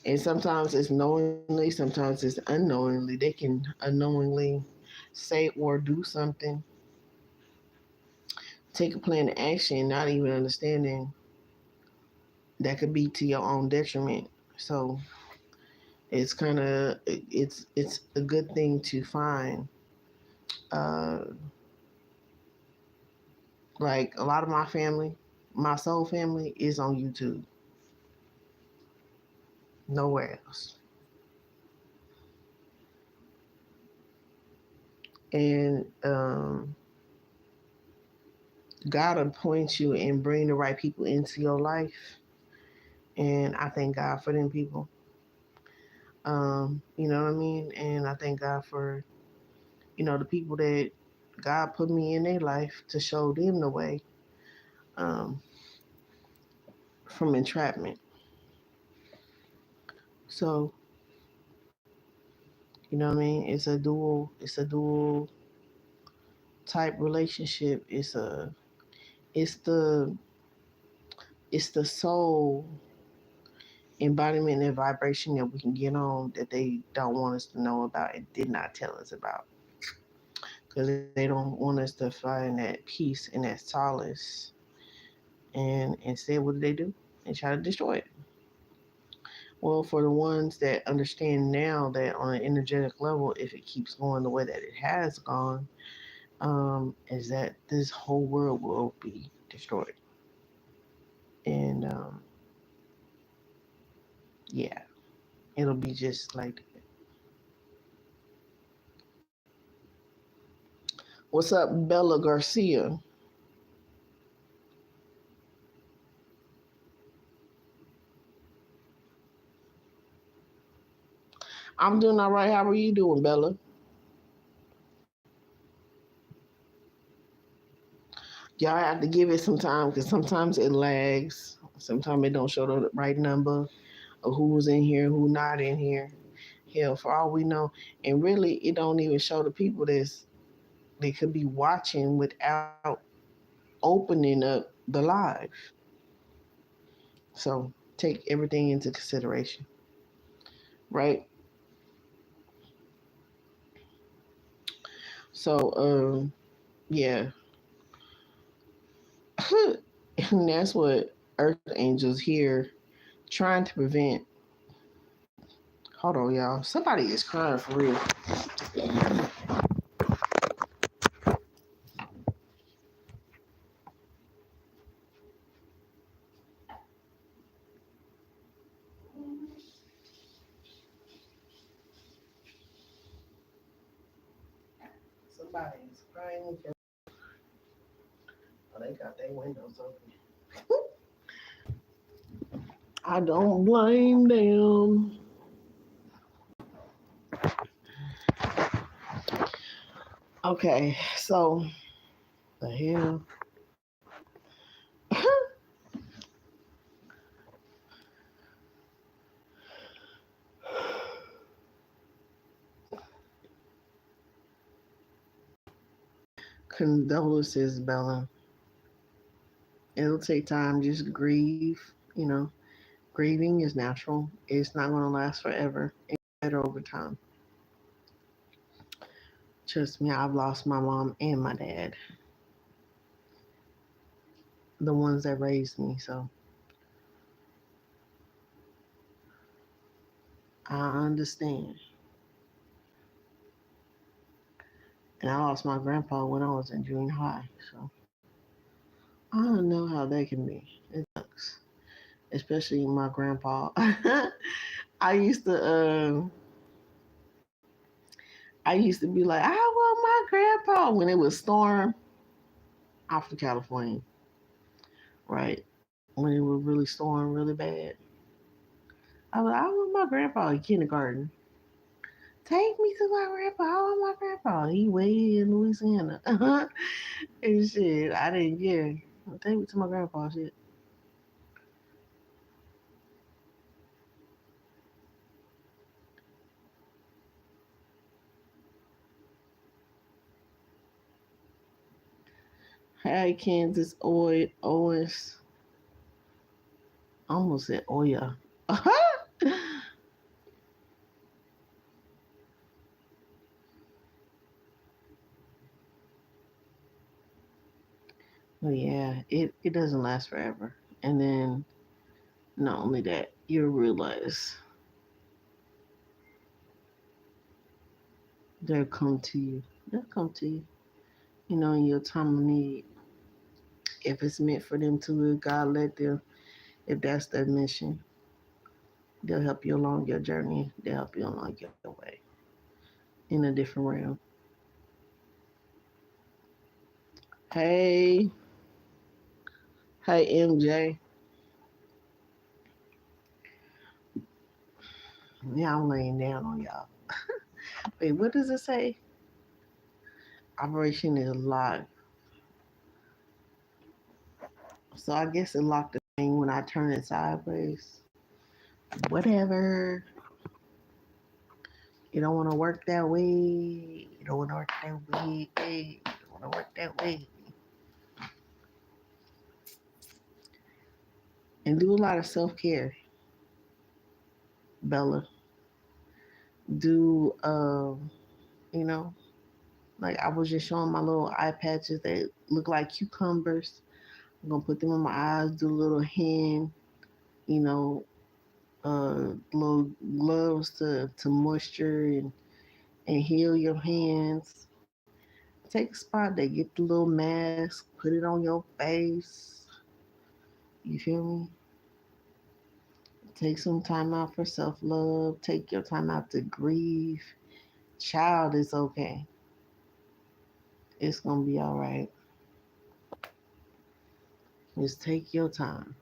and sometimes it's knowingly, sometimes it's unknowingly. They can unknowingly say or do something, take a plan of action, not even understanding that could be to your own detriment. So it's kind of it's a good thing to find. Uh, like a lot of my family, my soul family is on YouTube. Nowhere else. And God will point you and bring the right people into your life. And I thank God for them people. You know what I mean? And I thank God for, the people that God put me in their life to show them the way, um, from entrapment. So, you know what I mean? It's a dual type relationship. It's the soul embodiment and vibration that we can get on that they don't want us to know about and did not tell us about, because they don't want us to find that peace and that solace, and instead what do? They try to destroy it. Well, for the ones that understand now that on an energetic level, if it keeps going the way that it has gone, is that this whole world will be destroyed. And yeah, it'll be just like, what's up, Bella Garcia? I'm doing all right. How are you doing, Bella? Y'all have to give it some time because sometimes it lags. Sometimes it don't show the right number of who's in here, who not in here. Hell, for all we know, and really, it don't even show the people they could be watching without opening up the live. So take everything into consideration, right? So yeah, and that's what Earth Angels here trying to prevent. Hold on, y'all. Somebody is crying for real. Somebody is crying for. Oh, they got their windows open. I don't blame them. Okay, so the hell. Condolences, Bella. It'll take time. Just grieve. Grieving is natural. It's not going to last forever. It's better over time. Trust me, I've lost my mom and my dad, the ones that raised me. So I understand. And I lost my grandpa when I was in junior high. So I don't know how that can be. It sucks, especially my grandpa. I used to, I used to be like, I want my grandpa when it was storm off to California, right? When it would really storm really bad. I was like, I want my grandpa in kindergarten. Take me to my grandpa. I want my grandpa. He way in Louisiana. And shit, I didn't care. Take me to my grandpa shit. Hey, Kansas Owens. I almost said Oya. Well, yeah, it doesn't last forever. And then not only that, you'll realize they'll come to you. They'll come to you. In your time of need. If it's meant for them to, God let them. If that's their mission, they'll help you along your journey. They'll help you along your way in a different realm. Hey, hey, MJ. Yeah, I'm laying down on y'all. Wait, what does it say? Operation is locked. So I guess it locked the thing when I turn it sideways. Whatever. You don't want to work that way. You don't want to work that way. Hey, you don't want to work that way. And do a lot of self care, Bella. Do you know, like I was just showing my little eye patches that look like cucumbers. I'm gonna put them on my eyes. Do a little hand, you know, little gloves to moisture and heal your hands. Take a spot there, get the little mask, put it on your face. You feel me? Take some time out for self love. Take your time out to grieve. Child, it's okay. It's gonna be all right. Just take your time.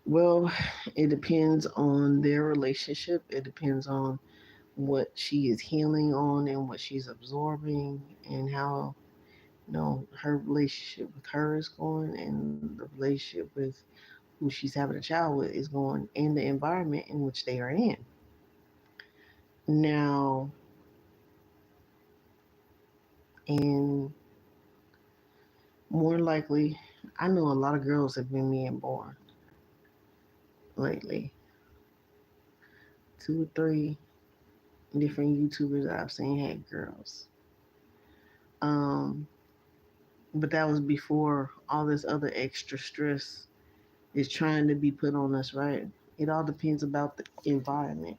Well, it depends on their relationship. It depends on what she is healing on and what she's absorbing and how her relationship with her is going and the relationship with who she's having a child with is going and the environment in which they are in. Now, and more likely, I know a lot of girls have been being born lately. Two or three different YouTubers that I've seen had girls. Um, but that was before all this other extra stress is trying to be put on us, right? It all depends about the environment.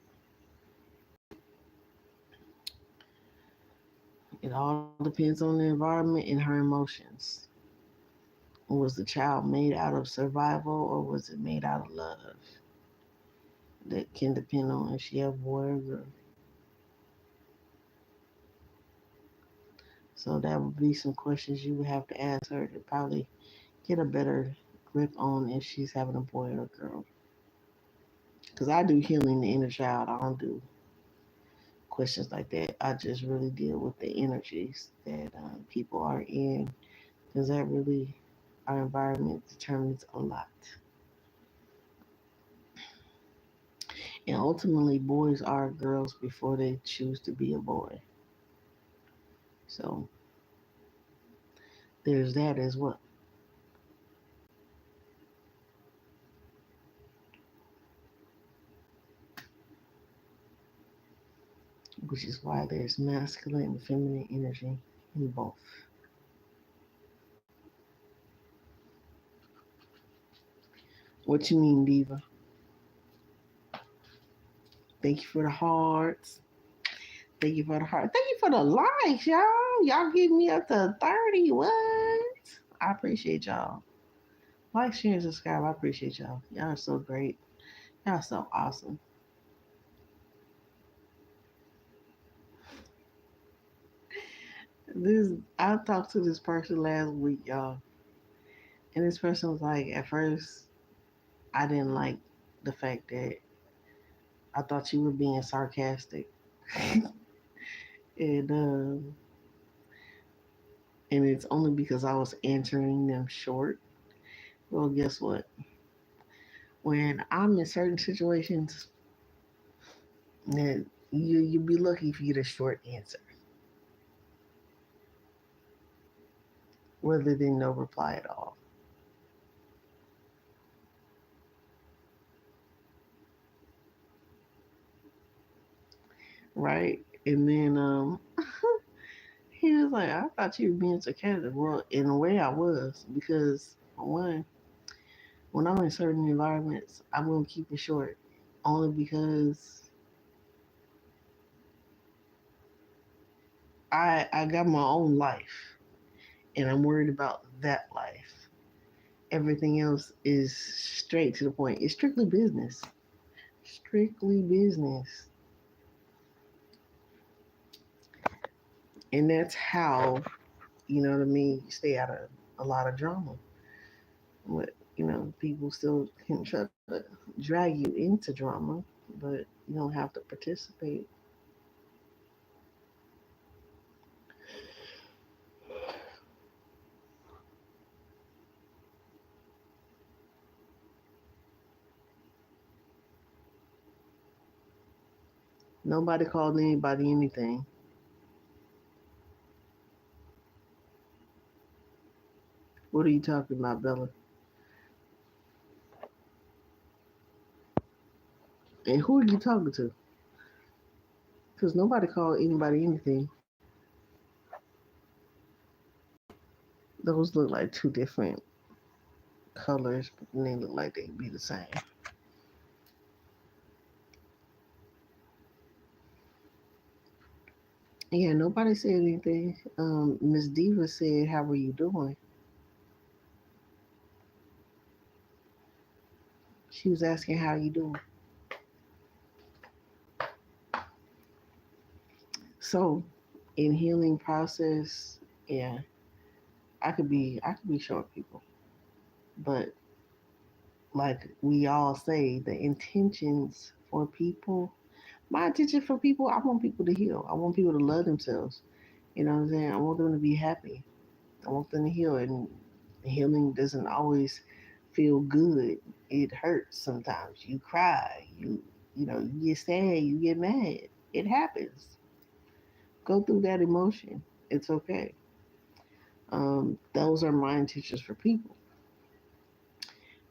It all depends on the environment and her emotions. Was the child made out of survival or was it made out of love? That can depend on if she a boy or girl. So that would be some questions you would have to ask her to probably get a better grip on if she's having a boy or a girl. Because I do healing the inner child. I don't do questions like that. I just really deal with the energies that people are in. Because that really, our environment determines a lot. And ultimately, boys are girls before they choose to be a boy. So there's that as well. Which is why there's masculine and feminine energy in both. What you mean, Diva? Thank you for the hearts. Thank you for the heart. Thank you for the likes, y'all. Y'all give me up to 30. What? I appreciate y'all. Like, share, and subscribe. I appreciate y'all. Y'all are so great. Y'all are so awesome. This I talked to this person last week, y'all. And this person was like, at first, I didn't like the fact that I thought you were being sarcastic. and and it's only because I was answering them short. Well, guess what? When I'm in certain situations, that you'd be lucky if you get a short answer, rather than no reply at all. Right? And then he was like, I thought you were being sarcastic. Well, in a way I was, because one, when I'm in certain environments, I'm gonna keep it short. Only because I got my own life and I'm worried about that life. Everything else is straight to the point. It's strictly business. Strictly business. And that's how, you know what I mean, you stay out of a lot of drama. But, people still can try to drag you into drama, but you don't have to participate. Nobody called anybody anything. What are you talking about, Bella? And who are you talking to? Because nobody called anybody anything. Those look like two different colors, but they look like they'd be the same. Yeah, nobody said anything. Miss Diva said, "How are you doing?" She was asking, "How you doing?" So, in healing process, yeah, I could be short people, but like we all say, the intentions for people, my intention for people, I want people to heal. I want people to love themselves. You know what I'm saying? I want them to be happy. I want them to heal, and healing doesn't always feel good. It hurts sometimes. You cry. You get sad. You get mad. It happens. Go through that emotion. It's okay. Those are my intentions for people.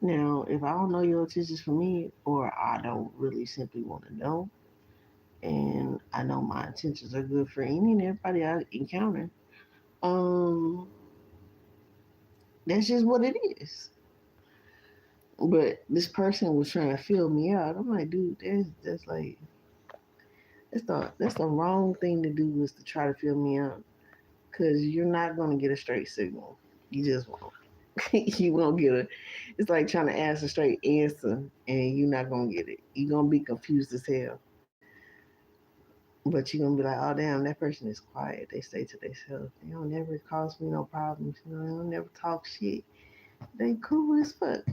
Now, if I don't know your intentions for me, or I don't really simply want to know, and I know my intentions are good for any and everybody I encounter, um, that's just what it is. But this person was trying to fill me out. I'm like, dude, that's like that's the wrong thing to do, is to try to fill me out, because you're not gonna get a straight signal. You just won't. You won't get a. It's like trying to ask a straight answer, and you're not gonna get it. You're gonna be confused as hell. But you're gonna be like, oh damn, that person is quiet. They stay to themselves. They don't never cause me no problems. They don't never talk shit. They cool as fuck.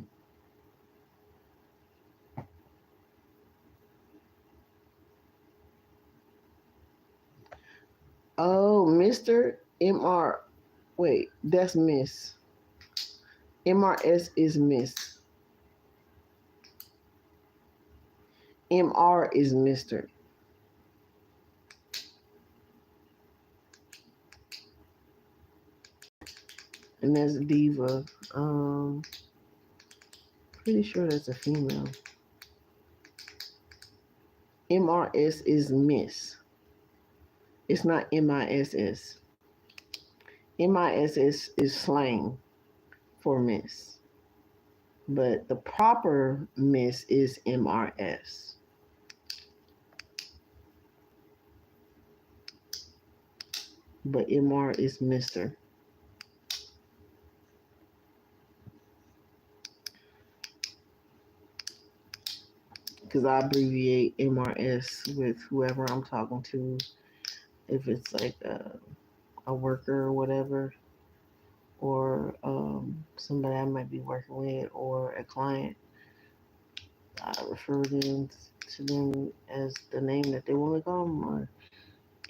Oh, Mr. MR. Wait, that's Miss. MRS is Miss. MR is Mr. And that's Diva. Um, Pretty sure that's a female. MRS is Miss. It's not MISS. MISS is slang for Miss. But the proper Miss is MRS. But MR is Mr. Because I abbreviate MRS with whoever I'm talking to. If it's like a worker or whatever, or somebody I might be working with, or a client, I refer them to them as the name that they want to call them, or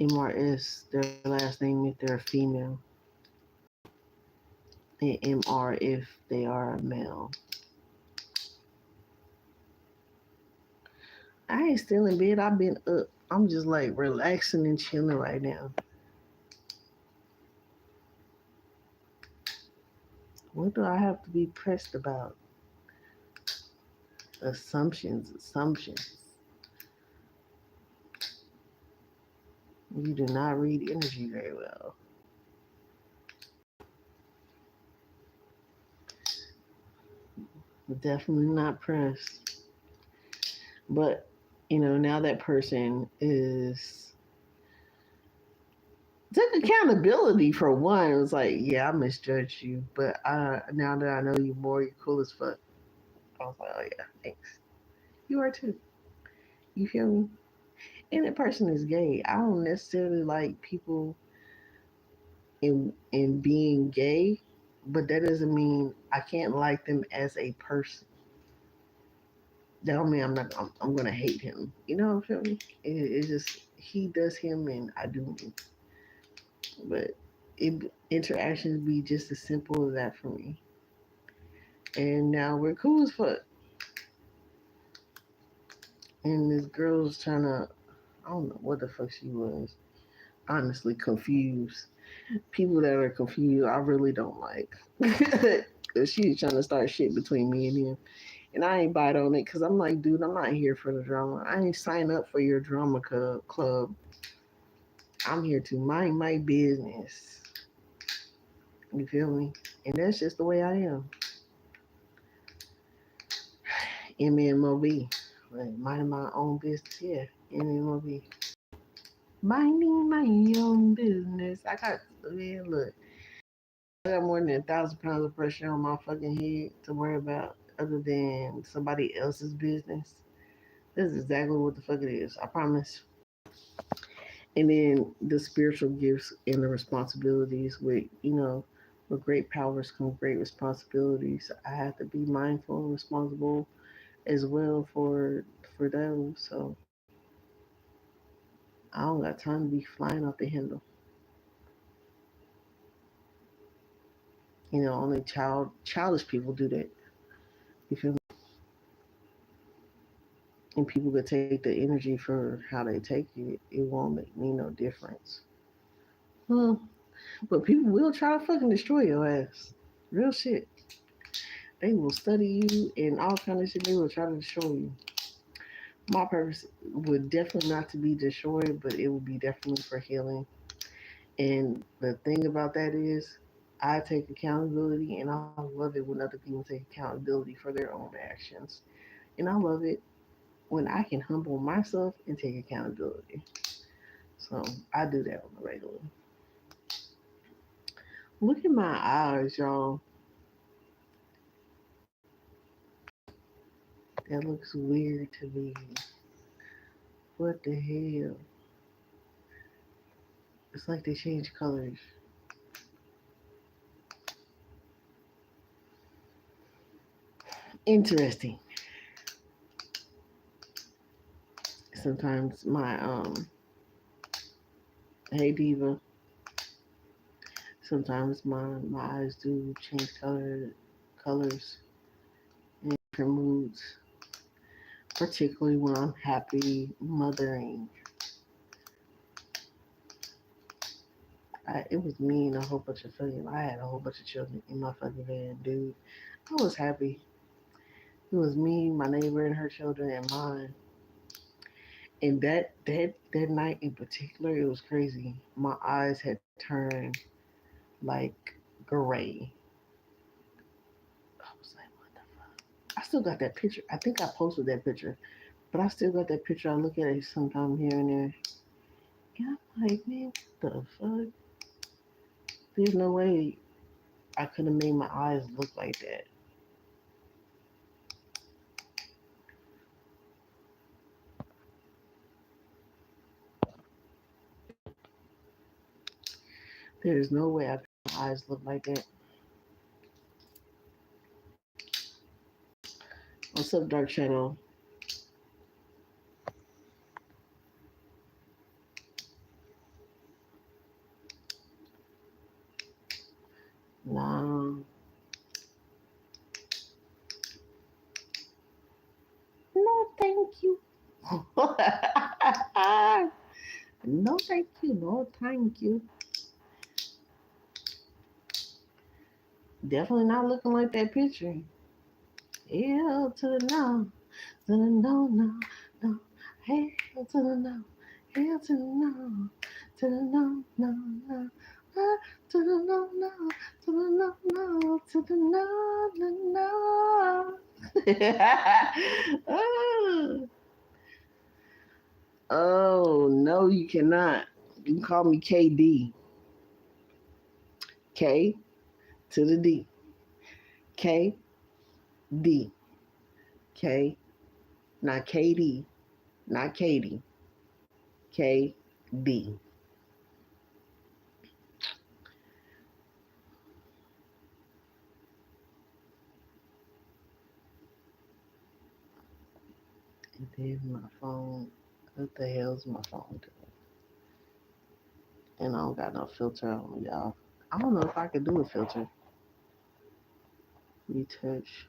MRS, their last name if they're a female, and MR if they are a male. I ain't still in bed. I've been up. I'm just like relaxing and chilling right now. What do I have to be pressed about? Assumptions, assumptions. You do not read energy very well. Definitely not pressed. But, now that person is took accountability for one. It was like, yeah, I misjudged you. But now that I know you more, you're cool as fuck. I was like, oh yeah, thanks. You are too. You feel me? And that person is gay. I don't necessarily like people in being gay, but that doesn't mean I can't like them as a person. That don't mean I'm gonna hate him. You know what I'm feeling? It's just he does him and I do me. But interactions be just as simple as that for me. And now we're cool as fuck. And this girl's trying to, I don't know what the fuck she was. Honestly, confused. People that are confused, I really don't like. Because she's trying to start shit between me and him. And I ain't bite on it because I'm like, dude, I'm not here for the drama. I ain't sign up for your drama club. I'm here to mind my business. You feel me? And that's just the way I am. MMOB. Like, minding my own business. Yeah, MMOB. Minding my own business. Man, look, I got more than 1,000 pounds of pressure on my fucking head to worry about other than somebody else's business. This is exactly what the fuck it is. I promise. And then the spiritual gifts and the responsibilities with great powers come great responsibilities. I have to be mindful and responsible as well for those. So I don't got time to be flying off the handle. Only childish people do that. You feel me? And people could take the energy for how they take it. It won't make me no difference. Hmm. But people will try to fucking destroy your ass. Real shit. They will study you and all kind of shit. They will try to destroy you. My purpose would definitely not to be destroyed, but it would be definitely for healing. And the thing about that is, I take accountability, and I love it when other people take accountability for their own actions. And I love it when I can humble myself and take accountability. So I do that on the regular. Look at my eyes, y'all. That looks weird to me. What the hell? It's like they change colors. Interesting. Sometimes my hey diva. Sometimes my eyes do change colors in different moods, particularly when I'm happy mothering. It was me and a whole bunch of fucking. I had a whole bunch of children in my fucking van, dude. I was happy. It was me, my neighbor, and her children, and mine. And that night in particular, it was crazy. My eyes had turned like gray. I was like, what the fuck? I still got that picture. I think I posted that picture, but I still got that picture. I look at it sometime here and there. And I'm like, man, what the fuck? There's no way I could have made my eyes look like that. There's no way I could make my eyes look like that. What's up, Dark Shadow? No, no, thank you. No, thank you. No, thank you. Definitely not looking like that picture. Hell to the no, to the no, no, no. Hell to the no, hell to the no, to the no, no, no. Ah, to the no, no, to the no, no, to the no, no, no. Oh, oh, no, you cannot. You can call me KD. K to the D. K D. K, not KD, not Katie. K D. And then my phone. What the hell's my phone doing? And I don't got no filter on me, y'all. I don't know if I could do a filter. Retouch.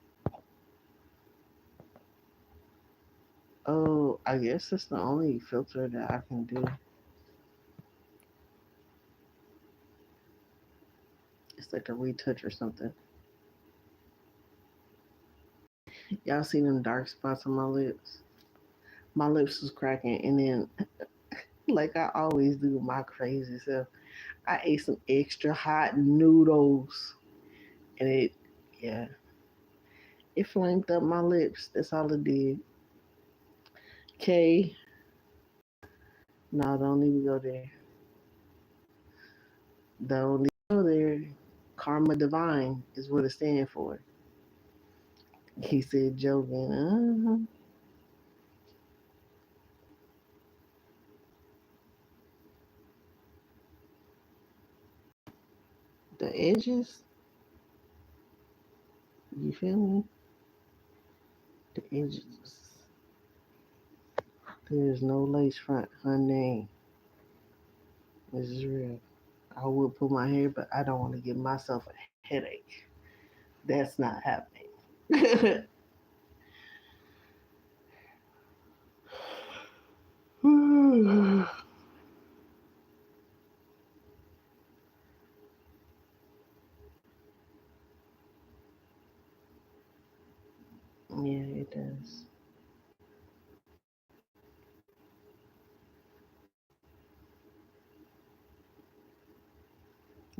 Oh, I guess it's the only filter that I can do. It's like a retouch or something. Y'all see them dark spots on my lips? My lips was cracking, and then, like I always do, my crazy self, I ate some extra hot noodles, and yeah, it flamed up my lips. That's all it did. K, no, don't even go there. Don't even go there. Karma Divine is what it stands for. He said, joking. The edges, you feel me? The edges. There's no lace front, honey. This is real. I would put my hair, but I don't want to give myself a headache. That's not happening. Yeah, it does.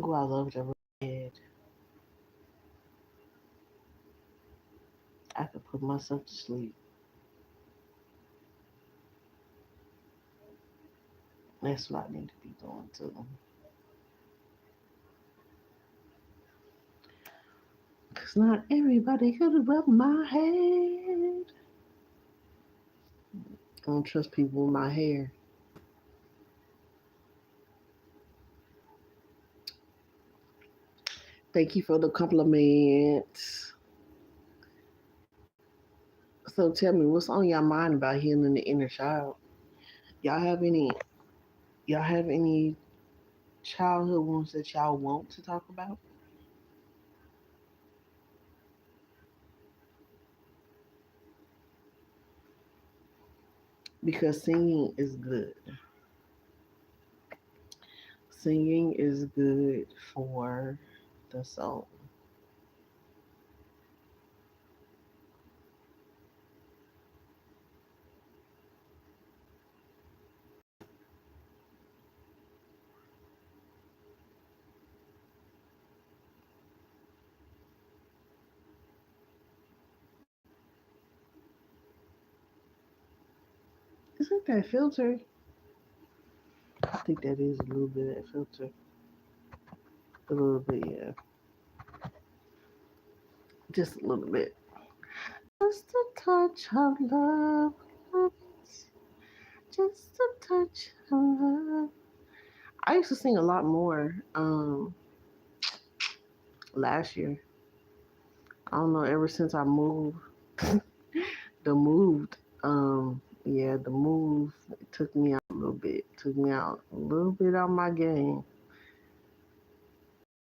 Oh, I love the red. I could put myself to sleep. That's what I need to be doing too. Cause not everybody could rub my head. I don't trust people with my hair. Thank you for the compliment. So tell me, what's on your mind about healing the inner child? Y'all have any? Y'all have any childhood wounds that y'all want to talk about? Because singing is good. Singing is good for the soul. Isn't that filter? I think that is a little bit of filter. A little bit, yeah. Just a little bit. Just a touch of love. Just a touch of love. I used to sing a lot more last year. I don't know, ever since I moved. The moved, yeah, the move took me out a little bit. Took me out a little bit out my game.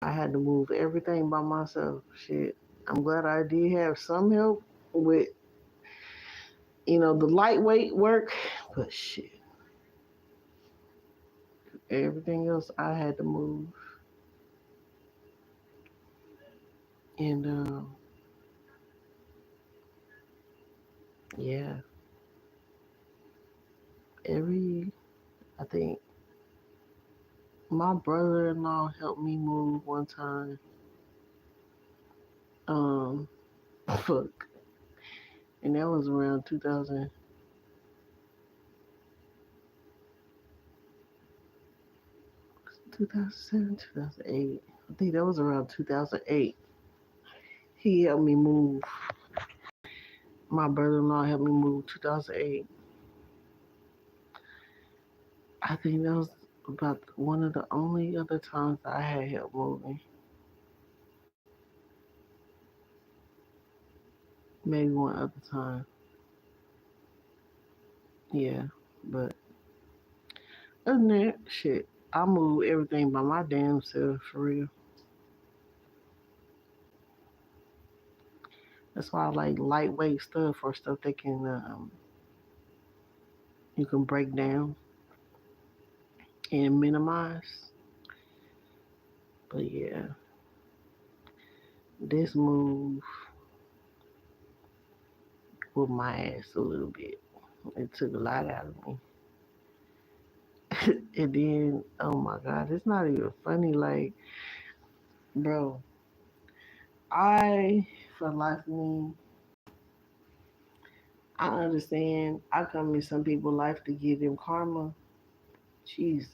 I had to move everything by myself. Shit. I'm glad I did have some help with, the lightweight work, but shit, everything else I had to move. And yeah, every I think my brother-in-law helped me move one time. Um, fuck, and that was around 2007, 2008. I think that was around 2008. He helped me move. My brother-in-law helped me move 2008. I think that was about one of the only other times I had help moving. Maybe one other time. Yeah, but other than that, shit, I move everything by my damn self for real. That's why I like lightweight stuff or stuff that can you can break down and minimize. But yeah, this move whooped my ass a little bit. It took a lot out of me. And then, oh my God, it's not even funny. Like, bro, I, for life of me, I understand I come in some people's life to give them karma. Jesus.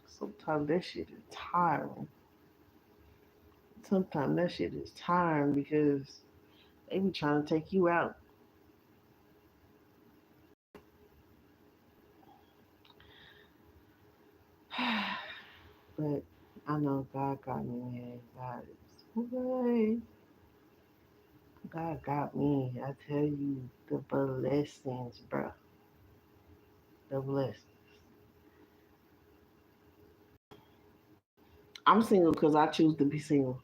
Sometimes that shit is tiring. Sometimes that shit is tiring because they be trying to take you out. But I know God got me, man. God is good. God got me. I tell you, the blessings, bro. The blessings. I'm single because I choose to be single.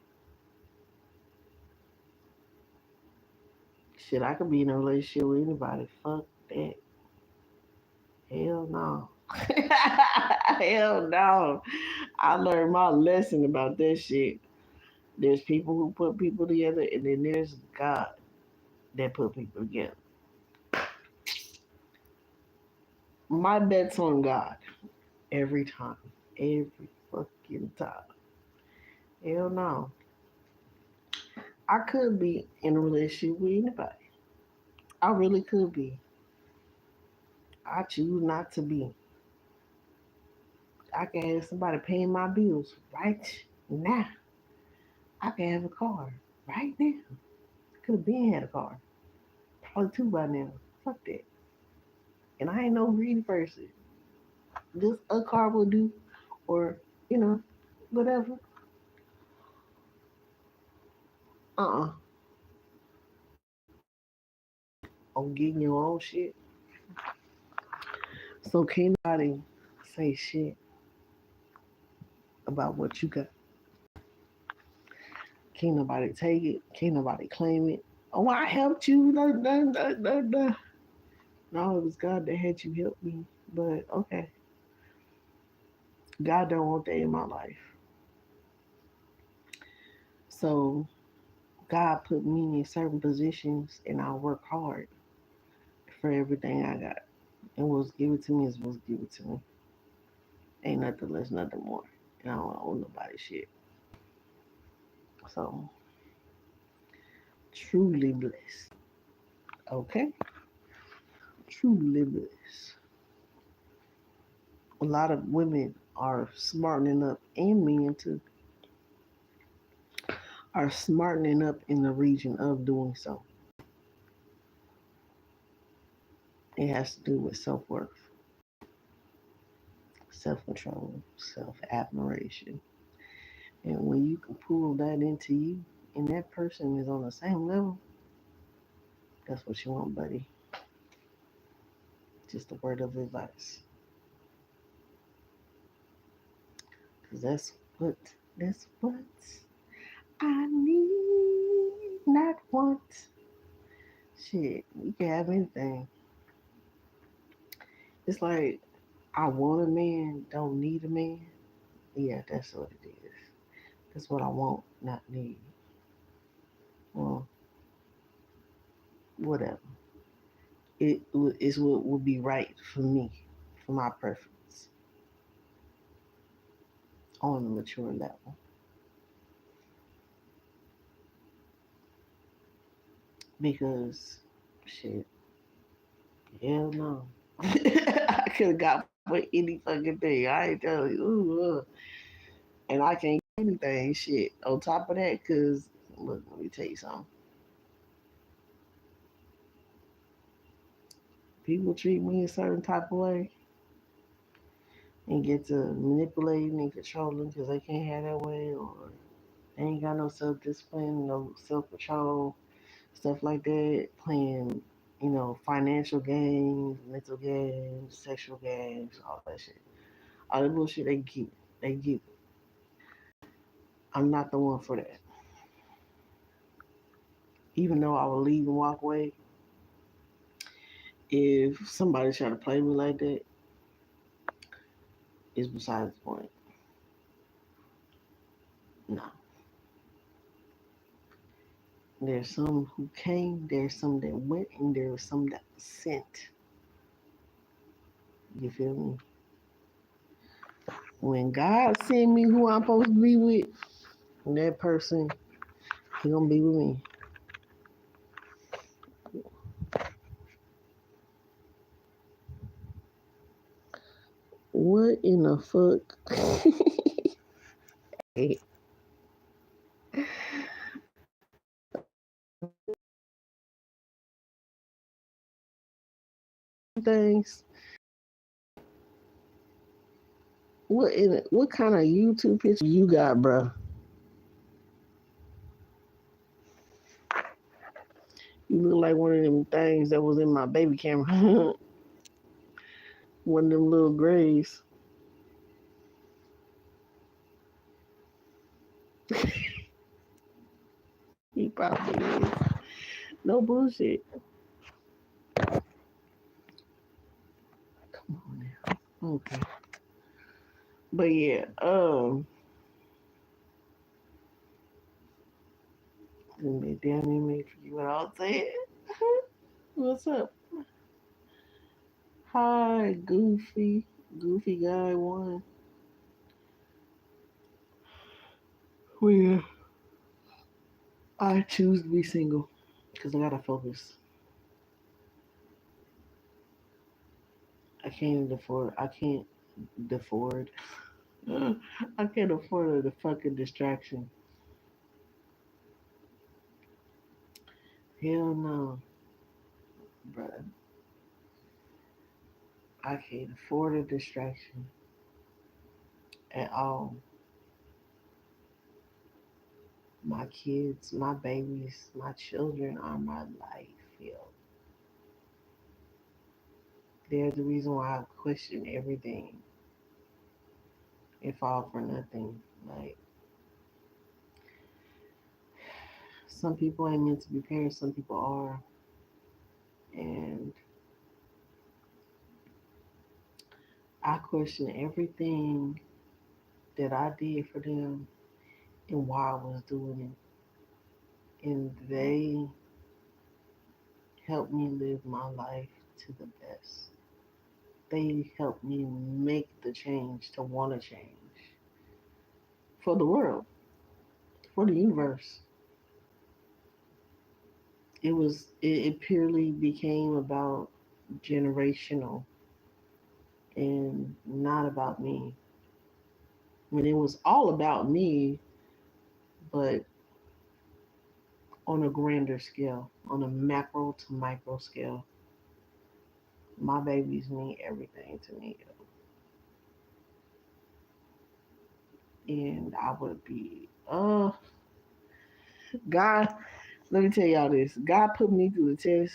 Shit, I could be in a relationship with anybody. Fuck that. Hell no. Hell no. I learned my lesson about that shit. There's people who put people together, and then there's God that put people together. My bet's on God every time. Every fucking time. Hell no. I could be in a relationship with anybody. I really could be. I choose not to be. I can have somebody paying my bills right now. I can have a car right now. Could have been had a car. Probably two by now. Fuck that. And I ain't no greedy person. Just a car will do, or you know, whatever. Uh-uh. On getting your own shit. So can't nobody say shit about what you got. Can't nobody take it. Can't nobody claim it. Oh, I helped you. Nah, nah, nah, nah, nah. No, it was God that had you help me. But okay, God don't want that in my life. So God put me in certain positions, and I work hard for everything I got. And what's given to me is what's given to me. Ain't nothing less, nothing more. And I don't owe nobody shit. So truly blessed. Okay, truly blessed. A lot of women are smartening up, and men too, are smartening up in the region of doing so. It has to do with self worth, self control, self admiration. And when you can pull that into you and that person is on the same level, that's what you want, buddy. Just a word of advice. Cause that's what I need, not want. Shit, you can have anything. It's like I want a man, don't need a man. Yeah, that's what it is. That's what I want, not need. Well, whatever. Is what would be right for me, for my preference, on a mature level. Because, shit, hell no. I could have got for any fucking thing. I ain't telling you. And I can't get anything. Shit. On top of that, because, look, let me tell you something. People treat me a certain type of way and get to manipulating and controlling because they can't have that way, or they ain't got no self discipline, no self control, stuff like that, playing, financial games, mental games, sexual games, all that shit. All that bullshit they keep. They keep. I'm not the one for that. Even though I will leave and walk away, if somebody try to play me like that, it's besides the point. No. There's some who came, there's some that went, and there's some that was sent. You feel me? When God send me who I'm supposed to be with, that person, he gonna be with me. What in the fuck? Things. What kind of YouTube picture you got, bro? You look like one of them things that was in my baby camera. One of them little grays. He probably is. No bullshit. Come on now. Okay. But yeah, damn near made for you what I was saying. What's up? Hi, Goofy. Goofy guy one. Well, I choose to be single because I gotta focus. I can't afford. I can't afford. I can't afford the fucking distraction. Hell no, bruh. I can't afford a distraction at all. My kids, my babies, my children are my life. Yo. They're the reason why I question everything. If all for nothing. Like, some people ain't meant to be parents, some people are. And I question everything that I did for them and why I was doing it. And they helped me live my life to the best. They helped me make the change to want to change for the world, for the universe. It purely became about generational and not about me. I mean, it was all about me, but on a grander scale, on a macro to micro scale. My babies mean everything to me. And I would be, God, let me tell y'all this. God put me through the test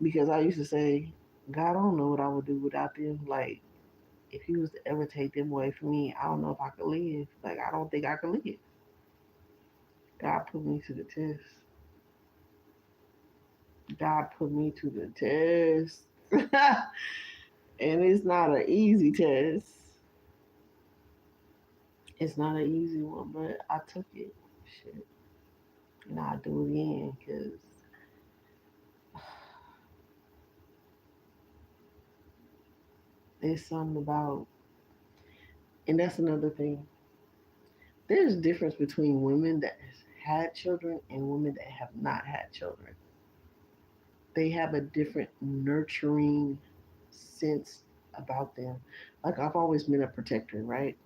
because I used to say, God, I don't know what I would do without them. Like, if he was to ever take them away from me, I don't know if I could live. Like I don't think I could live. God put me to the test. God put me to the test. And it's not an easy test. It's not an easy one, but I took it. Shit. And I'll do it again because there's something about, and that's another thing. There's a difference between women that has had children and women that have not had children. They have a different nurturing sense about them. Like I've always been a protector, right?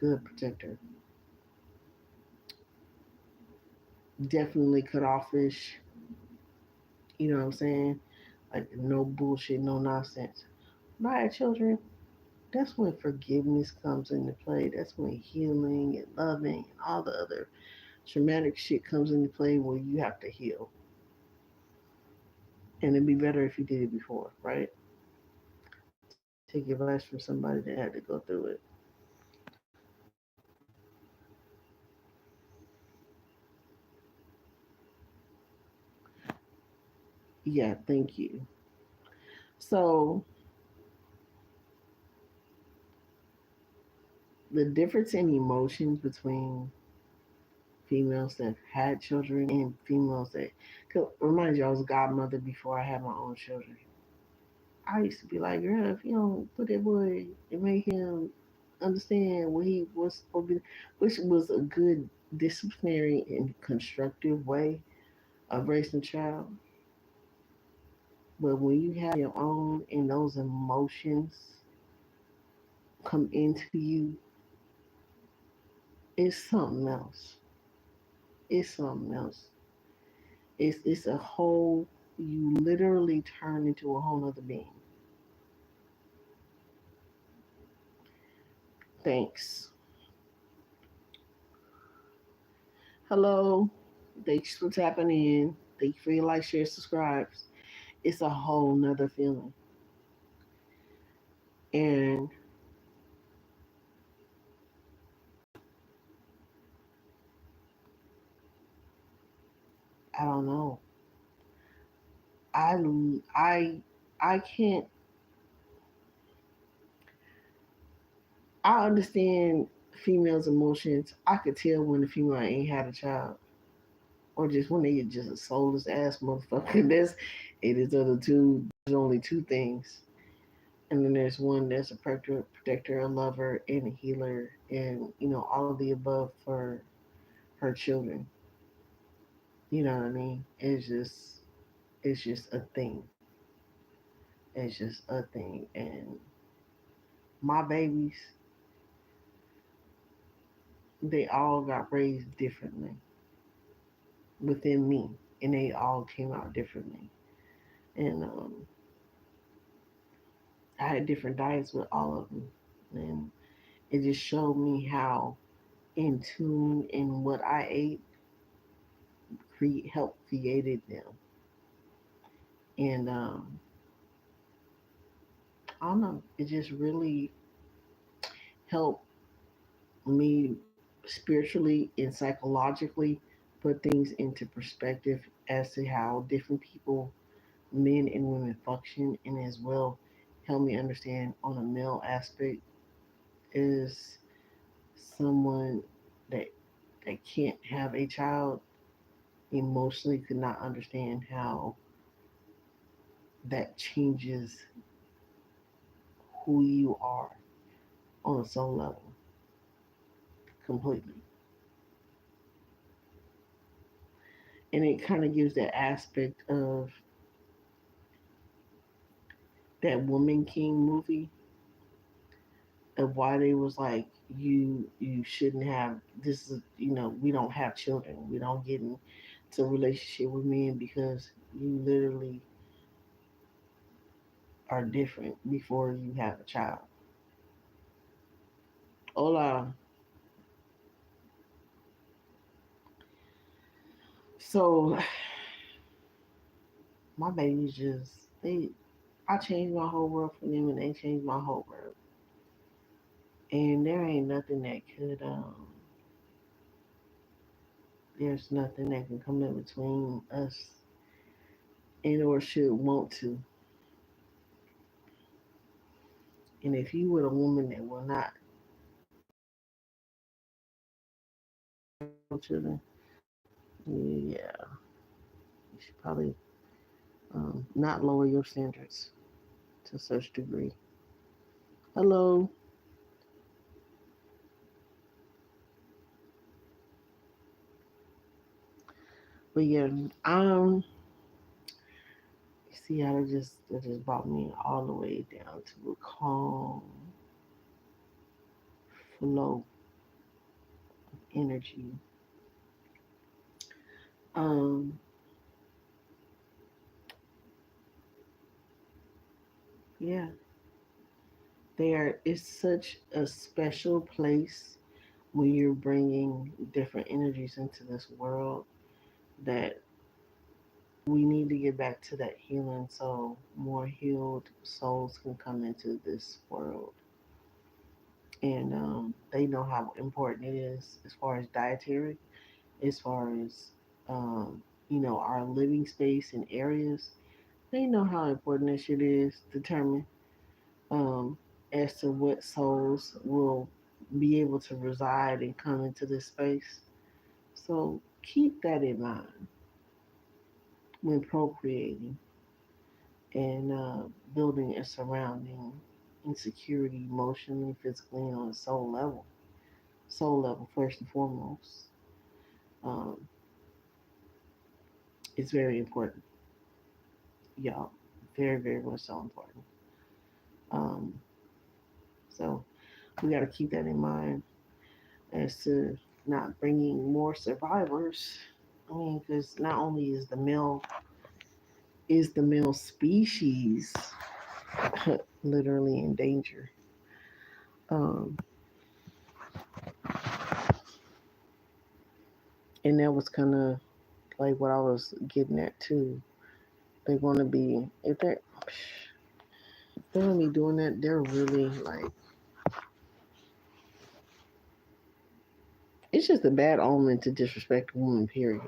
Good protector. Definitely cut off fish. You know what I'm saying? Like no bullshit, no nonsense. When I had children, that's when forgiveness comes into play. That's when healing and loving and all the other traumatic shit comes into play where you have to heal. And it'd be better if you did it before, right? Take advice from somebody that had to go through it. Yeah, thank you. So the difference in emotions between females that had children and females that, cause remind you, I was a godmother before I had my own children. I used to be like, girl, if you don't put that boy and make him understand what he was supposed to be, which was a good disciplinary and constructive way of raising a child. But when you have your own and those emotions come into you, it's something else. It's something else. It's a whole. You literally turn into a whole other being. Thanks. Hello. Thanks for tapping in. Thank you for your like, share, subscribes. It's a whole nother feeling. And I don't know. I I I can't. I understand females' emotions. I could tell when the female ain't had a child, or just when they just a soulless ass motherfucker. That's it is other two. There's only two things, and then there's one that's a protector, a lover, and a healer, and all of the above for her children. You know what I mean? It's just a thing. It's just a thing, and my babies, they all got raised differently within me, and they all came out differently. And I had different diets with all of them, and it just showed me how in tune in what I ate helped created them. And I don't know, it just really helped me spiritually and psychologically put things into perspective as to how different people, men and women, function, and as well help me understand on a male aspect is someone that can't have a child emotionally could not understand how that changes who you are on a soul level completely. And it kind of gives that aspect of that Woman King movie of why they was like you shouldn't have this is we don't have children, we don't get into a relationship with men because you literally are different before you have a child. Hola. So my babies just they I changed my whole world for them and they changed my whole world. And there ain't nothing that could, there's nothing that can come in between us and or should want to. And if you were a woman that will not children, yeah, you should probably not lower your standards to such degree. Hello, but yeah, um, see how it just brought me all the way down to a calm flow energy. Um, yeah, there is such a special place when you're bringing different energies into this world that we need to get back to that healing so more healed souls can come into this world. And they know how important it is as far as dietary, as far as, um, our living space and areas. They know how important this shit is determined um, as to what souls will be able to reside and come into this space. So keep that in mind when procreating and building and surrounding insecurity emotionally, physically, and on a soul level. Soul level, first and foremost. Um, it's very important, y'all. Very, very much so important. Um, so we got to keep that in mind as to not bringing more survivors. I mean, because not only is the male species literally in danger, um, and that was kind of like what I was getting at too. They're going to be if they're going to be doing that. They're really like it's just a bad omen to disrespect a woman. Period.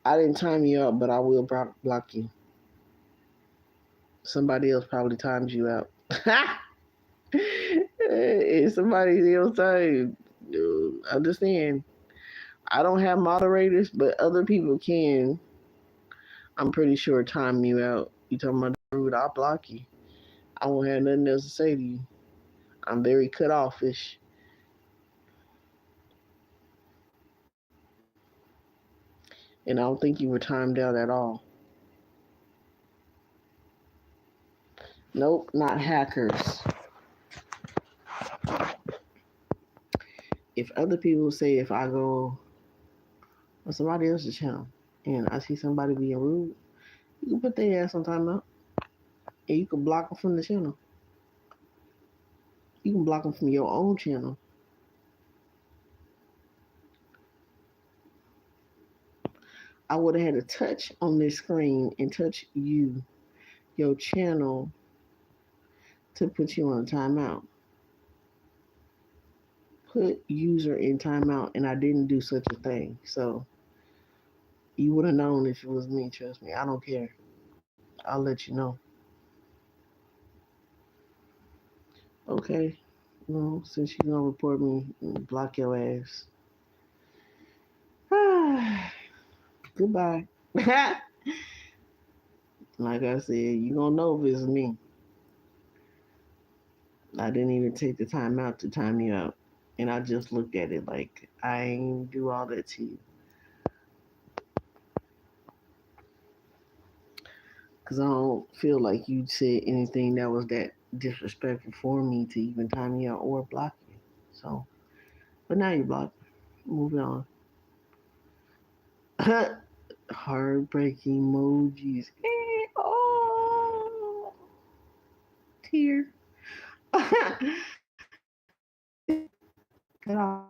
I didn't time you out, but I will block you. Somebody else probably times you out. If somebody else time, understand. I don't have moderators, but other people can. I'm pretty sure time you out. You talking about rude? I'll block you. I won't have nothing else to say to you. I'm very cut offish. And I don't think you were timed out at all. Nope, not hackers. If other people say if I go on somebody else's channel and I see somebody being rude, you can put their ass on timeout and you can block them from the channel. You can block them from your own channel. I would have had to touch on this screen and touch you, your channel, to put you on timeout. Put user in timeout, and I didn't do such a thing. So you would have known if it was me. Trust me, I don't care. I'll let you know. Okay. Well, since you're gonna report me, block your ass. Goodbye. Like I said, you gonna know if it's me. I didn't even take the time out to time you out. And I just looked at it like I ain't do all that to you. Because I don't feel like you said anything that was that disrespectful for me to even time you out or block you. So, but now you blocked. Moving on. Heartbreaking emojis. Oh, tear. Cut off.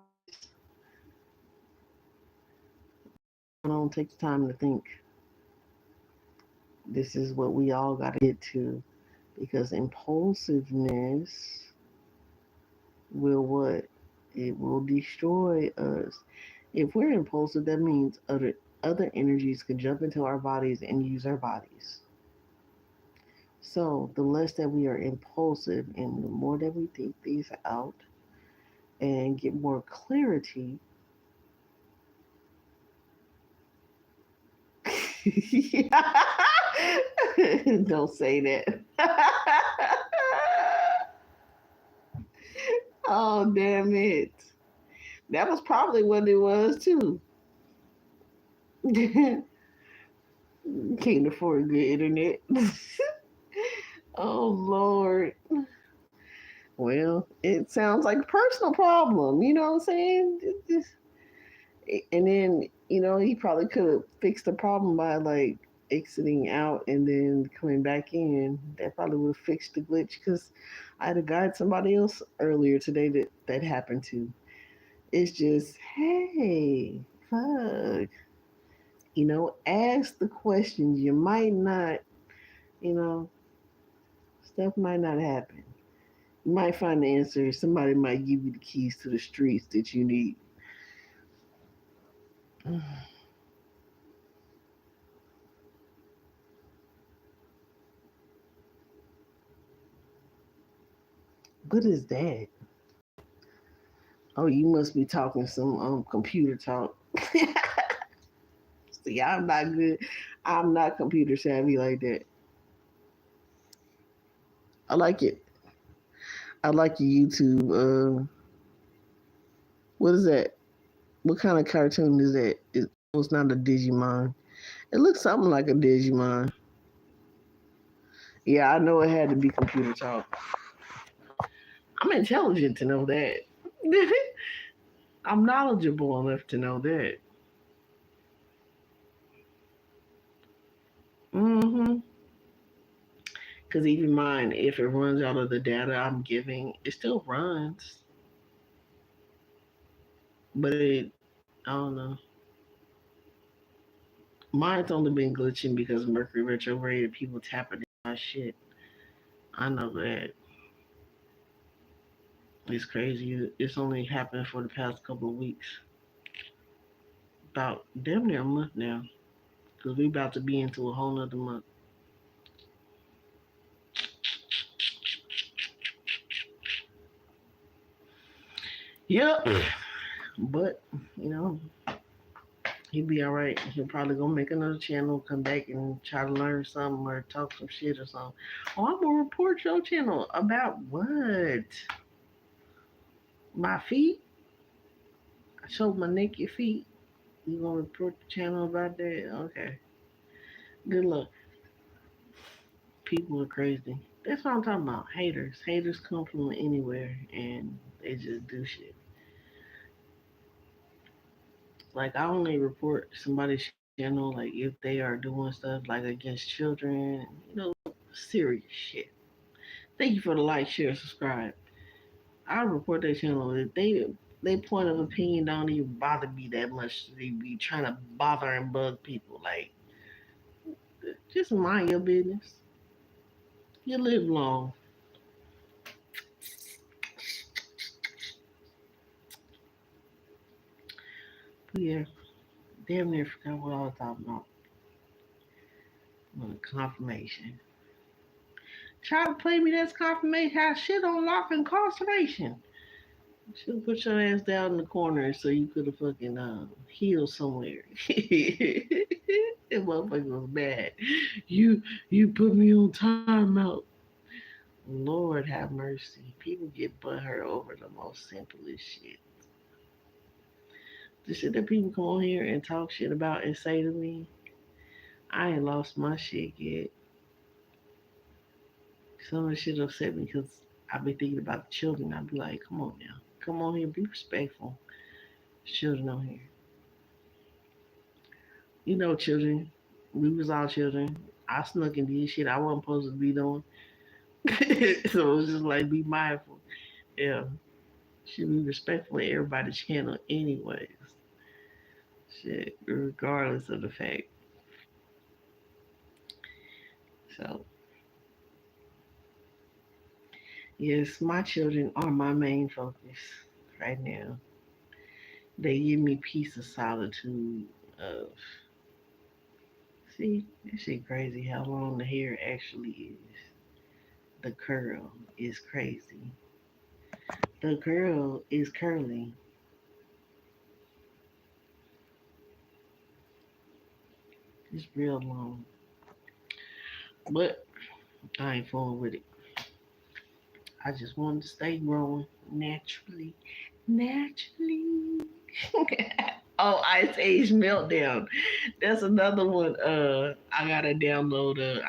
I don't take the time to think. This is what we all got to get to, because impulsiveness will what? It will destroy us. If we're impulsive, that means other energies can jump into our bodies and use our bodies. So the less that we are impulsive and the more that we think these out and get more clarity. Don't say that. Oh, damn it. That was probably what it was, too. Can't afford good internet. Oh, Lord. Well, it sounds like a personal problem. You know what I'm saying? And then, he probably could have fixed the problem by like exiting out and then coming back in. That probably would have fixed the glitch, because I had a guide somebody else earlier today that happened to. It's just, hey, fuck. Ask the questions. You might not, you know, stuff might not happen. You might find the answer. Somebody might give you the keys to the streets that you need. What is that? Oh, you must be talking some computer talk. See, I'm not good. I'm not computer savvy like that. I like it. I like your YouTube. What is that? What kind of cartoon is that? It's not a Digimon. It looks something like a Digimon. Yeah, I know it had to be computer talk. I'm intelligent to know that. I'm knowledgeable enough to know that. Mm-hmm. Because even mine, if it runs out of the data I'm giving, it still runs. But I don't know. Mine's only been glitching because Mercury retrograde and people tapping my shit. I know that. It's crazy. It's only happened for the past couple of weeks. About damn near a month now. Because we about to be into a whole nother month. Yep. But, you know, he'll be alright. He'll probably go make another channel, come back and try to learn something or talk some shit or something. Oh, I'm gonna report your channel. About what? My feet? I showed my naked feet. You gonna report the channel about that? Okay. Good luck. People are crazy. That's what I'm talking about. Haters. Haters come from anywhere and they just do shit. Like I only report somebody's channel like if they are doing stuff like against children, serious shit. Thank you for the like, share, subscribe. I report their channel. If they point of opinion don't even bother me that much. They be trying to bother and bug people. Like, just mind your business. You live long. But yeah, damn near forgot what I was talking about. Confirmation. Try to play me that's confirmation. Have shit on lock incarceration. Should put your ass down in the corner so you could have fucking healed somewhere. That motherfucker was bad. You put me on timeout. Lord have mercy. People get butthurt over the most simplest shit. The shit that people come on here and talk shit about and say to me, I ain't lost my shit yet. Some of the shit upset me because I be thinking about the children. I be like, come on now. Come on here, be respectful. There's children on here. Children. We was all children. I snuck and did shit I wasn't supposed to be doing. So it was just like, be mindful. Yeah. Should be respectful of everybody's channel anyways. Shit, regardless of the fact. So, yes, my children are my main focus right now. They give me peace of solitude. Of see, that shit crazy how long the hair actually is. The curl is crazy. The curl is curly. It's real long. But I ain't fooling with it. I just want to stay growing naturally. Naturally. Oh, Ice Age Meltdown. That's another one. I gotta download.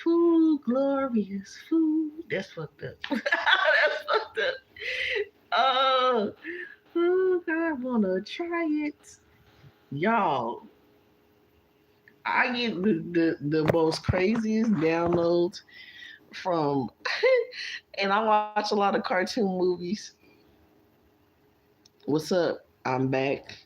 Food, glorious food. That's fucked up. That's fucked up. Oh, oh, I wanna try it, y'all. I get the most craziest downloads from, and I watch a lot of cartoon movies. What's up? I'm back.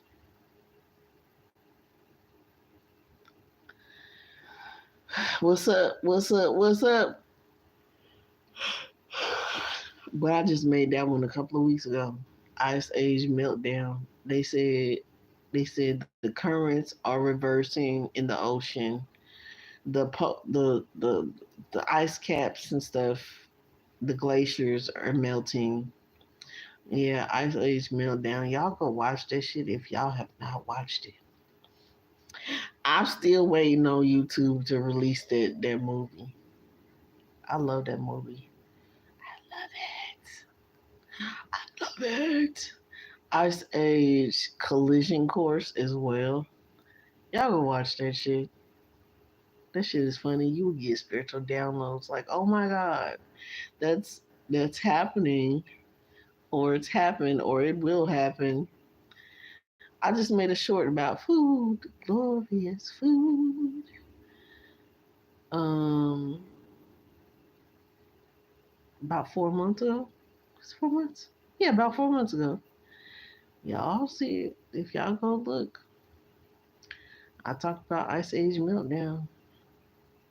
What's up? What's up? What's up? But I just made that one a couple of weeks ago. Ice Age Meltdown. They said the currents are reversing in the ocean. The ice caps and stuff. The glaciers are melting. Yeah, Ice Age Meltdown. Y'all go watch that shit if y'all have not watched it. I'm still waiting on YouTube to release that movie. I love that movie. I love it. Ice Age Collision Course as well. Y'all go watch that shit. That shit is funny. You will get spiritual downloads like, oh my god, that's that's happening, or it's happened, or it will happen. I just made a short about food, glorious food. Um, about 4 months ago. It's 4 months. Yeah, about 4 months ago. Y'all see it if y'all go look. I talked about Ice Age Meltdown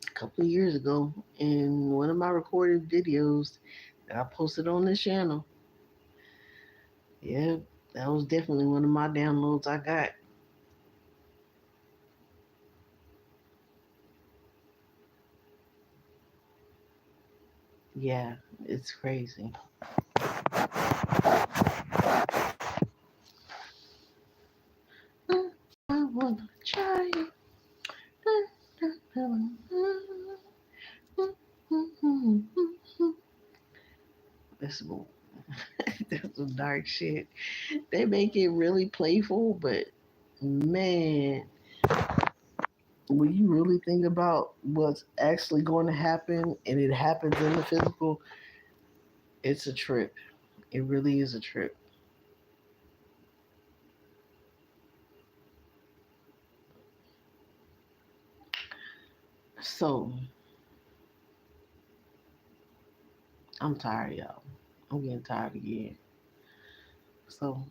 a couple of years ago in one of my recorded videos that I posted on this channel. Yeah, that was definitely one of my downloads I got. Yeah, it's crazy. I wanna try it. That's some, that's some dark shit. They make it really playful, but man, when you really think about what's actually going to happen and it happens in the physical, it's a trip. It really is a trip. So I'm tired, y'all. I'm getting tired again. So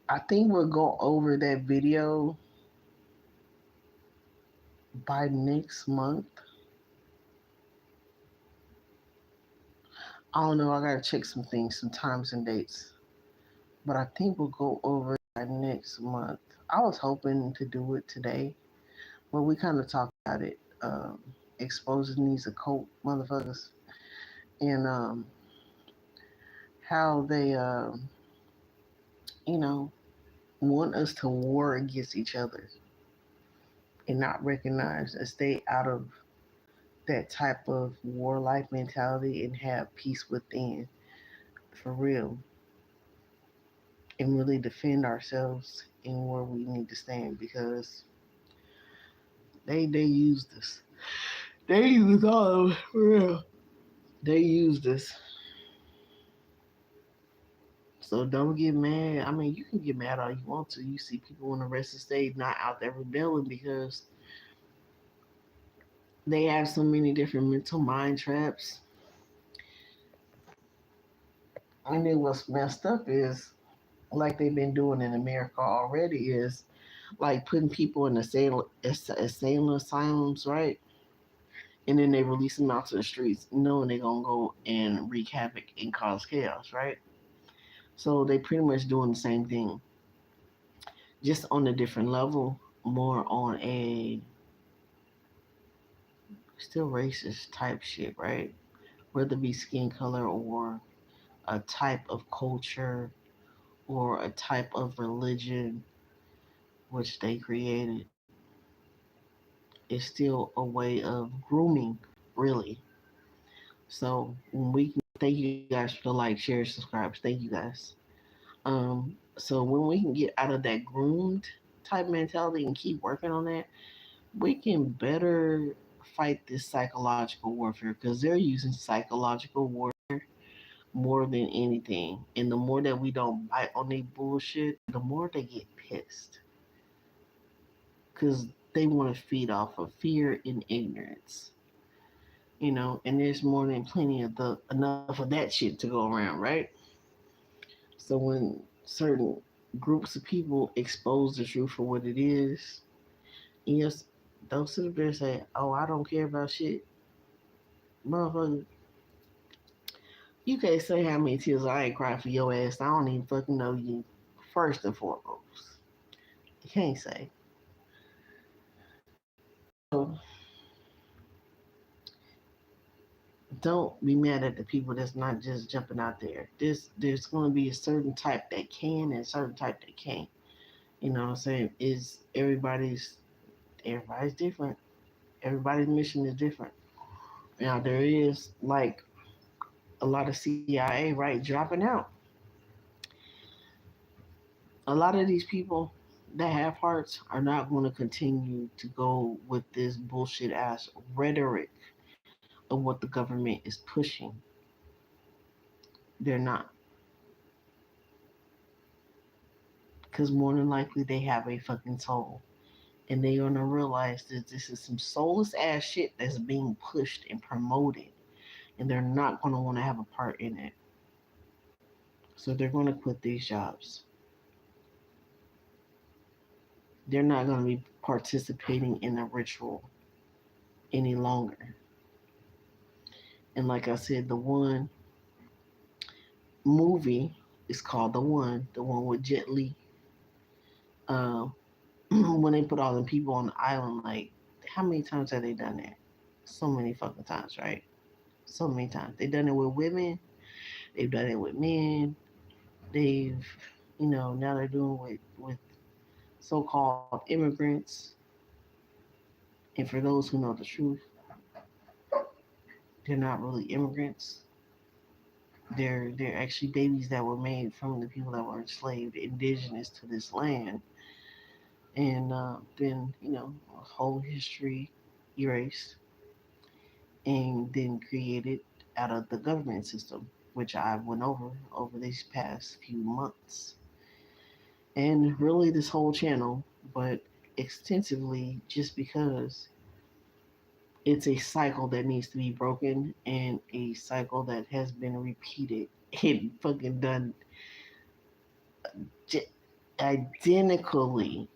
I think we'll go over that video by next month. I don't know. I gotta check some things, some times and dates. But I think we'll go over by next month. I was hoping to do it today, but we kind of talked about it, exposing these occult motherfuckers and how they, you know, want us to war against each other and not recognize and stay out of that type of war life mentality and have peace within for real and really defend ourselves in where we need to stand because they used us. They used all of us for real. They used us. So don't get mad. I mean, you can get mad all you want to. You see people on the rest of the stage not out there rebelling because they have so many different mental mind traps. And then what's messed up is, like they've been doing in America already, is like putting people in insane asylums, right? And then they release them out to the streets, knowing they're gonna go and wreak havoc and cause chaos, right? So they pretty much doing the same thing, just on a different level, more on a still racist type shit, right? Whether it be skin color or a type of culture or a type of religion which they created, it's still a way of grooming, really. So when we can, thank you guys for the like, share, subscribes. Thank you guys. So when we can get out of that groomed type mentality and keep working on that, we can better fight this psychological warfare because they're using psychological warfare more than anything. And the more that we don't bite on their bullshit, the more they get pissed because they want to feed off of fear and ignorance. And there's more than plenty of the enough of that shit to go around, right? So when certain groups of people expose the truth for what it is, yes, they'll sit up there and say, "Oh, I don't care about shit." Motherfucker, you can't say how many tears I ain't cried for your ass. I don't even fucking know you, first and foremost. You can't say. So don't be mad at the people that's not just jumping out there. There's going to be a certain type that can and a certain type that can't. You know what I'm saying? Is everybody's different. Everybody's mission is different. Now there is like a lot of CIA right dropping out. A lot of these people that have hearts are not going to continue to go with this bullshit ass rhetoric of what the government is pushing. They're not, because more than likely they have a fucking soul, and they're gonna realize that this is some soulless ass shit that's being pushed and promoted, and they're not gonna want to have a part in it. So they're gonna quit these jobs. They're not gonna be participating in a ritual any longer. And like I said, the one movie is called the one with Jet Li. Uh, when they put all the people on the island, like how many times have they done that? So many fucking times, right? So many times. They've done it with women. They've done it with men. They've, now they're doing with so-called immigrants. And for those who know the truth, they're not really immigrants. They're actually babies that were made from the people that were enslaved, indigenous to this land, and then whole history erased and then created out of the government system, which I went over these past few months, and really this whole channel, but extensively just because it's a cycle that needs to be broken and a cycle that has been repeated and fucking done identically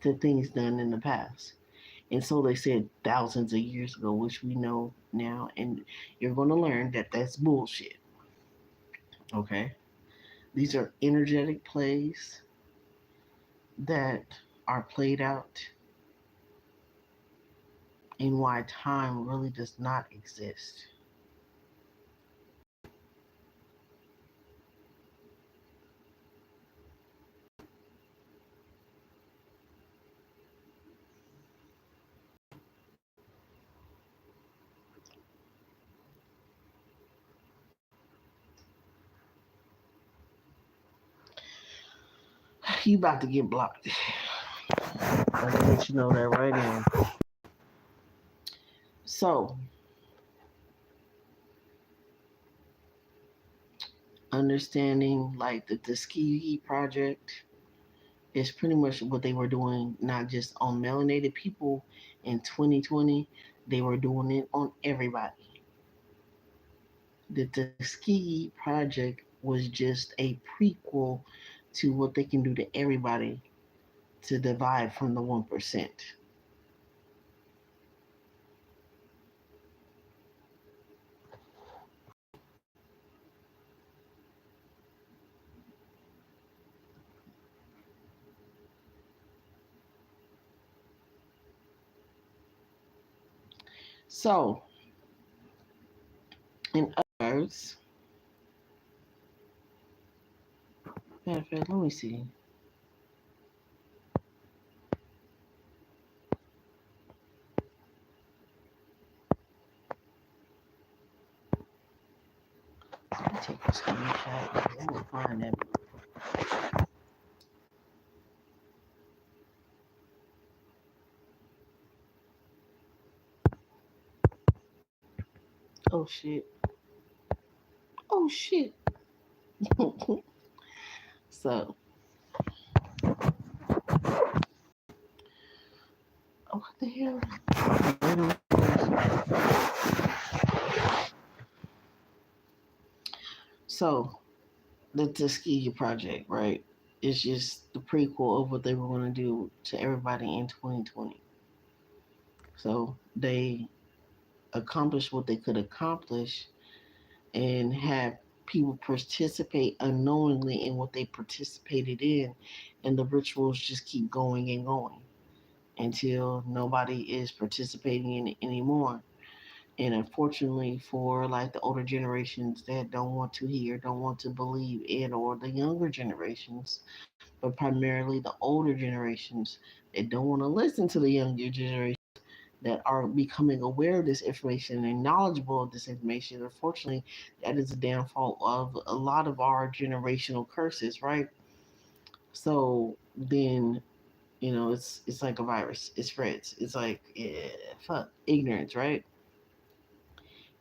to things done in the past. And so they said thousands of years ago, which we know now. And you're going to learn that that's bullshit. Okay? These are energetic plays that are played out and why time really does not exist. You about to get blocked. I can let you know that right now. So, understanding like the Tuskegee Project is pretty much what they were doing, not just on melanated people in 2020, they were doing it on everybody. The Tuskegee Project was just a prequel to what they can do to everybody to divide from the 1%. So, in other words, matter of fact, let me see. Let me take a screenshot. I'm gonna find that. Oh shit. Oh shit. So, oh, what the hell? So, the Tuskegee Project, right? It's just the prequel of what they were going to do to everybody in 2020. So, they accomplished what they could accomplish and have people participate unknowingly in what they participated in, and the rituals just keep going and going until nobody is participating in it anymore. And unfortunately, for like the older generations that don't want to hear, don't want to believe in, or the younger generations, but primarily the older generations that don't want to listen to the younger generations that are becoming aware of this information and knowledgeable of this information. Unfortunately, that is a downfall of a lot of our generational curses, right? So then, it's like a virus. It spreads. It's like, yeah, fuck ignorance, right?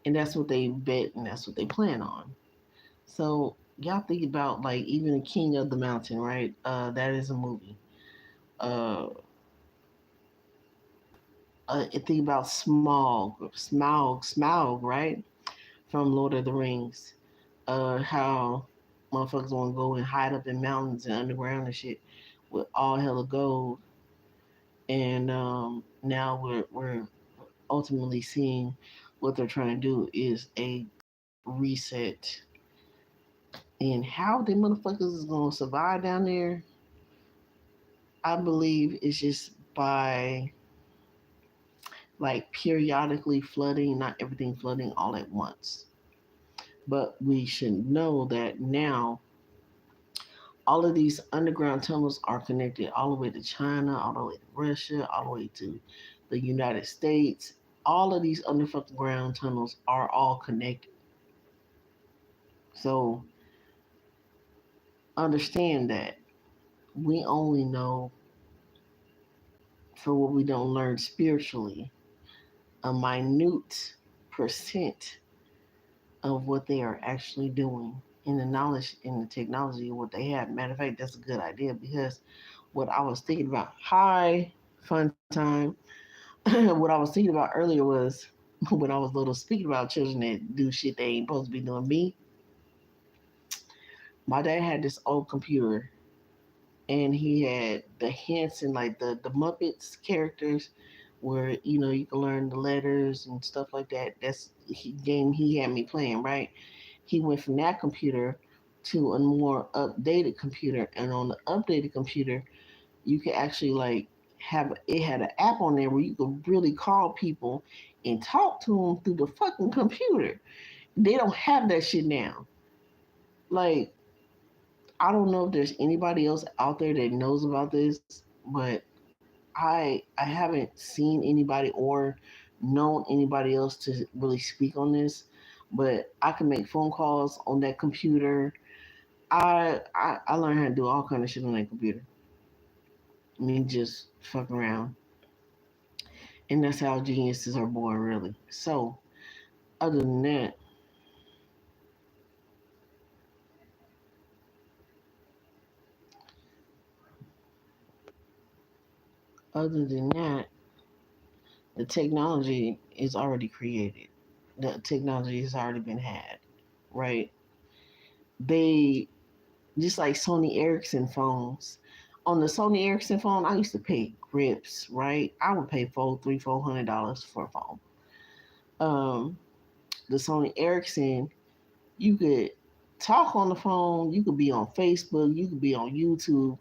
And that's what they bet and that's what they plan on. So y'all think about like even the King of the Mountain, right? That is a movie. Uh, think about Smaug, right? From Lord of the Rings. How motherfuckers want to go and hide up in mountains and underground and shit with all hella gold. And now we're ultimately seeing what they're trying to do is a reset. And how the motherfuckers is gonna survive down there, I believe it's just by like periodically flooding, not everything flooding all at once. But we should know that now all of these underground tunnels are connected all the way to China, all the way to Russia, all the way to the United States. All of these underground tunnels are all connected. So understand that we only know for what we don't learn spiritually a minute percent of what they are actually doing in the knowledge and the technology of what they have. Matter of fact, that's a good idea because what I was thinking about, hi, fun time. What I was thinking about earlier was when I was little, speaking about children that do shit they ain't supposed to be doing. Me, my dad had this old computer and he had the hints and like the Muppets characters where you can learn the letters and stuff like that. That's the game he had me playing, right? He went from that computer to a more updated computer, and on the updated computer, you could actually like have it had an app on there where you could really call people and talk to them through the fucking computer. They don't have that shit now. Like, I don't know if there's anybody else out there that knows about this, but I haven't seen anybody or known anybody else to really speak on this. But I can make phone calls on that computer. I learned how to do all kind of shit on that computer. I mean, just fuck around, and that's how geniuses are born, really. So, other than that, other than that, the technology is already created. The technology has already been had, right? They just like Sony Ericsson phones. On the Sony Ericsson phone, I used to pay grips, right? I would pay $400 for a phone. Um, the Sony Ericsson, you could talk on the phone, you could be on Facebook, you could be on YouTube,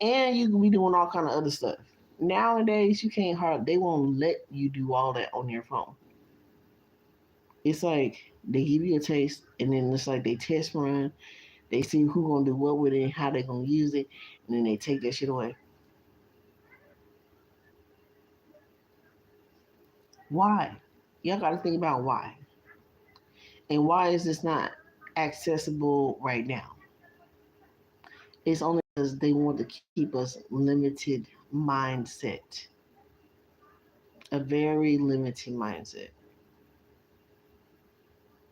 and you could be doing all kind of other stuff. Nowadays, you can't hard. They won't let you do all that on your phone. It's like they give you a taste, and then it's like they test run. They see who gonna do what with it, how they gonna use it, and then they take that shit away. Why? Y'all got to think about why, and why is this not accessible right now? It's only because they want to keep us limited mindset, a very limited mindset.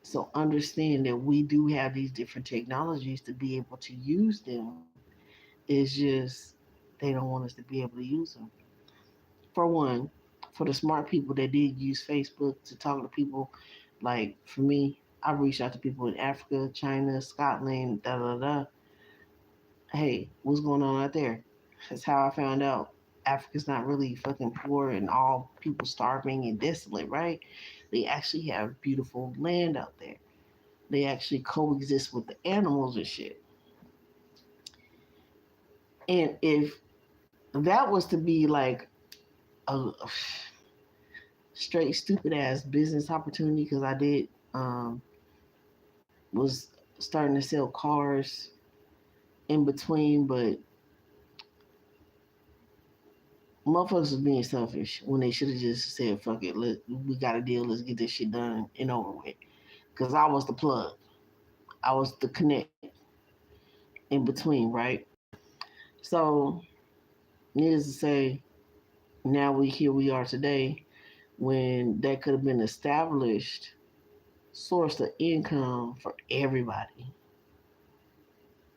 So understand that we do have these different technologies to be able to use them. It's just they don't want us to be able to use them. For one, for the smart people that did use Facebook to talk to people, like for me, I reached out to people in Africa, China, Scotland, da da da. Hey, what's going on out there? That's how I found out Africa's not really fucking poor and all people starving and desolate, right? They actually have beautiful land out there. They actually coexist with the animals and shit. And if that was to be like a straight stupid ass business opportunity, because I did was starting to sell cars in between, but motherfuckers was being selfish when they should have just said, fuck it, we got a deal, let's get this shit done and over with. Because I was the plug, I was the connect in between, right? So, needless to say, now here we are today when that could have been established source of income for everybody.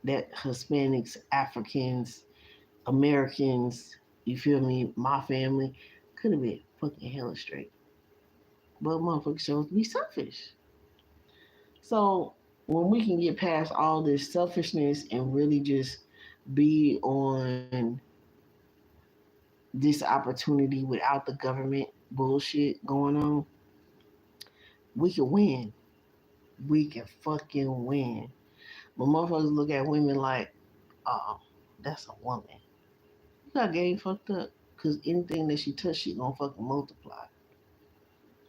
That Hispanics, Africans, Americans, you feel me, my family, could have been fucking hella straight. But motherfuckers chose to be selfish. So when we can get past all this selfishness and really just be on this opportunity without the government bullshit going on, we can win. We can fucking win. But motherfuckers look at women like, oh, that's a woman. You got game fucked up. Because anything that she touch, she gonna fucking multiply.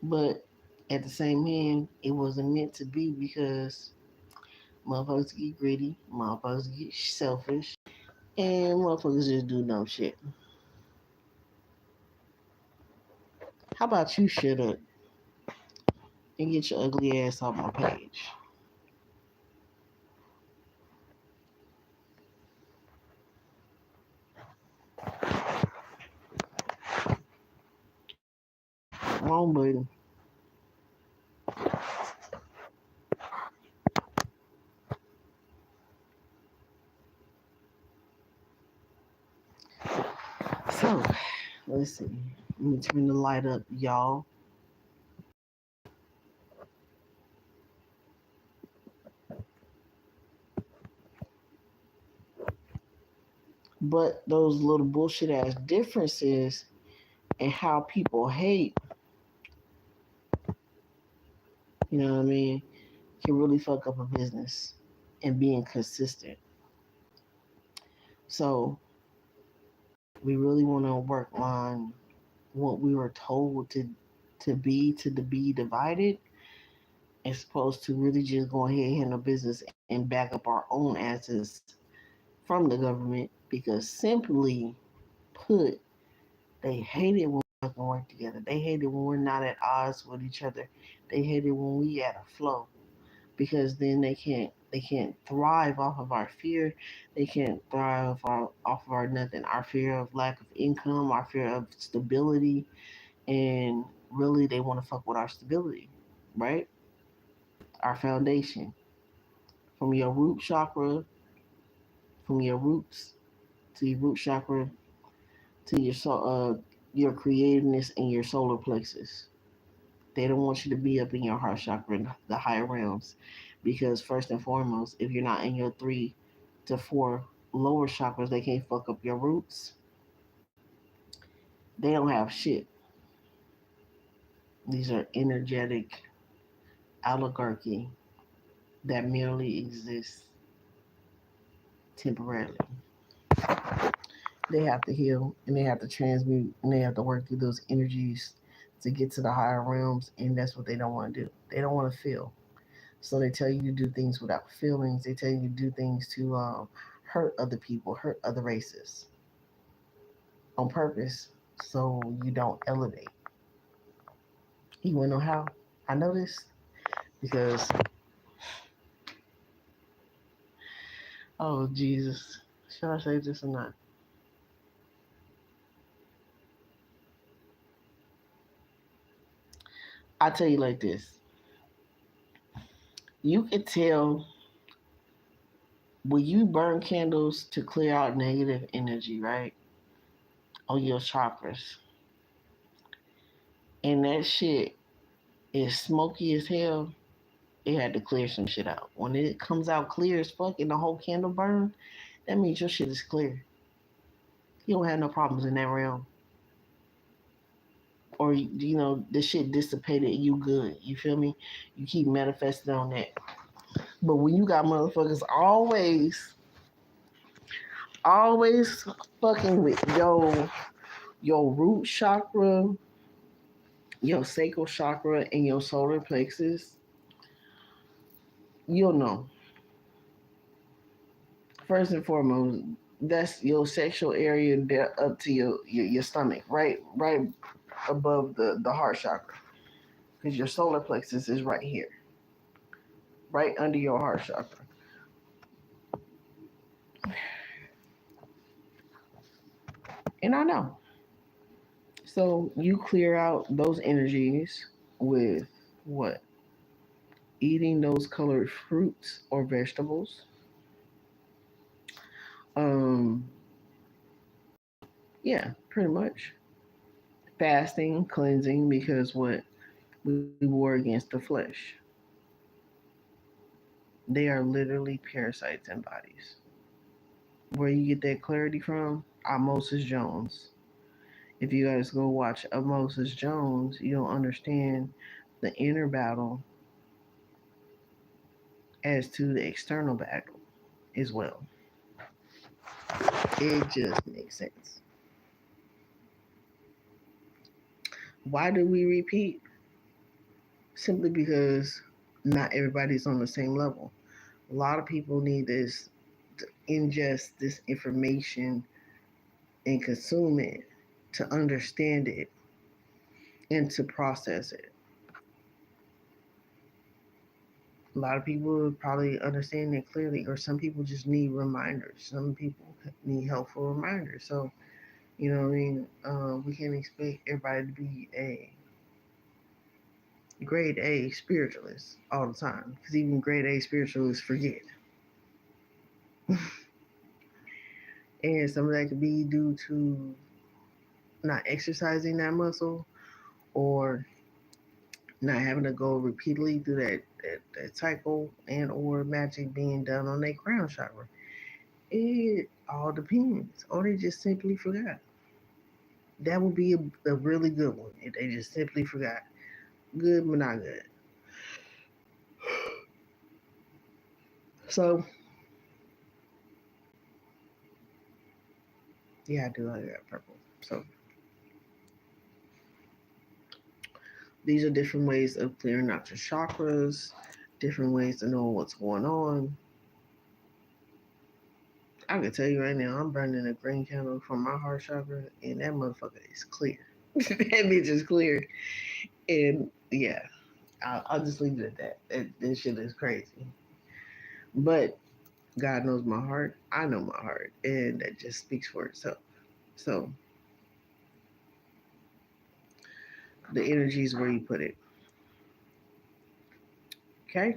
But at the same hand, it wasn't meant to be because motherfuckers get greedy, motherfuckers get selfish, and motherfuckers just do dumb shit. How about you shut up and get your ugly ass off my page? Wrong button. So, let's see. Let me turn the light up, y'all. But those little bullshit ass differences and how people hate, you know what I mean, can really fuck up a business and being consistent. So we really want to work on what we were told to be divided, as opposed to really just go ahead and handle business and back up our own asses from the government, because simply put, they hate it when we fucking work together. They hate it when we're not at odds with each other. They hate it when we at a flow, because then they can't thrive off of our fear. They can't thrive off of our nothing. Our fear of lack of income, our fear of stability, and really they want to fuck with our stability, right? Our foundation, from your root chakra, from your roots to your root chakra to your creativeness and your solar plexus. They don't want you to be up in your heart chakra in the higher realms, because first and foremost, if you're not in your 3 to 4 lower chakras, they can't fuck up your roots. They don't have shit. These are energetic oligarchy that merely exists temporarily. They have to heal and they have to transmute and they have to work through those energies to get to the higher realms, and that's what they don't want to do. They don't want to feel. So they tell you to do things without feelings. They tell you to do things to hurt other people, hurt other races on purpose so you don't elevate. You want to know how I know this? Because, oh, Jesus. Should I say this or not? I tell you like this. You could tell when you burn candles to clear out negative energy, right? On your chakras. And that shit is smoky as hell. It had to clear some shit out. When it comes out clear as fuck and the whole candle burn, that means your shit is clear. You don't have no problems in that realm. Or the shit dissipated, you good. You feel me? You keep manifesting on that. But when you got motherfuckers always fucking with your root chakra, your sacral chakra, and your solar plexus, you'll know. First and foremost, that's your sexual area there up to your stomach, right above the heart chakra. Because your solar plexus is right here, right under your heart chakra. And I know. So you clear out those energies with what? Eating those colored fruits or vegetables. Um, yeah, pretty much. Fasting, cleansing, because what? We war against the flesh. They are literally parasites in bodies. Where you get that clarity from? Osmosis Jones. If you guys go watch Osmosis Jones, you'll understand the inner battle as to the external battle as well. It just makes sense. Why do we repeat? Simply because not everybody's on the same level. A lot of people need this to ingest this information and consume it to understand it and to process it. A lot of people probably understand it clearly, or some people just need reminders. Some people need helpful reminders. So, you know what I mean? We can't expect everybody to be a grade A spiritualist all the time, because even grade A spiritualists forget. And some of that could be due to not exercising that muscle or not having to go repeatedly through that cycle and or magic being done on their crown chakra. It all depends. Or they just simply forgot. That would be a really good one if they just simply forgot. Good but not good. So yeah, I do like that purple. So these are different ways of clearing out your chakras, different ways to know what's going on. I can tell you right now, I'm burning a green candle from my heart chakra, and that motherfucker is clear. That bitch is clear. And yeah, I'll just leave it at that. This shit is crazy. But God knows my heart. I know my heart. And that just speaks for itself. So the energy is where you put it. Okay?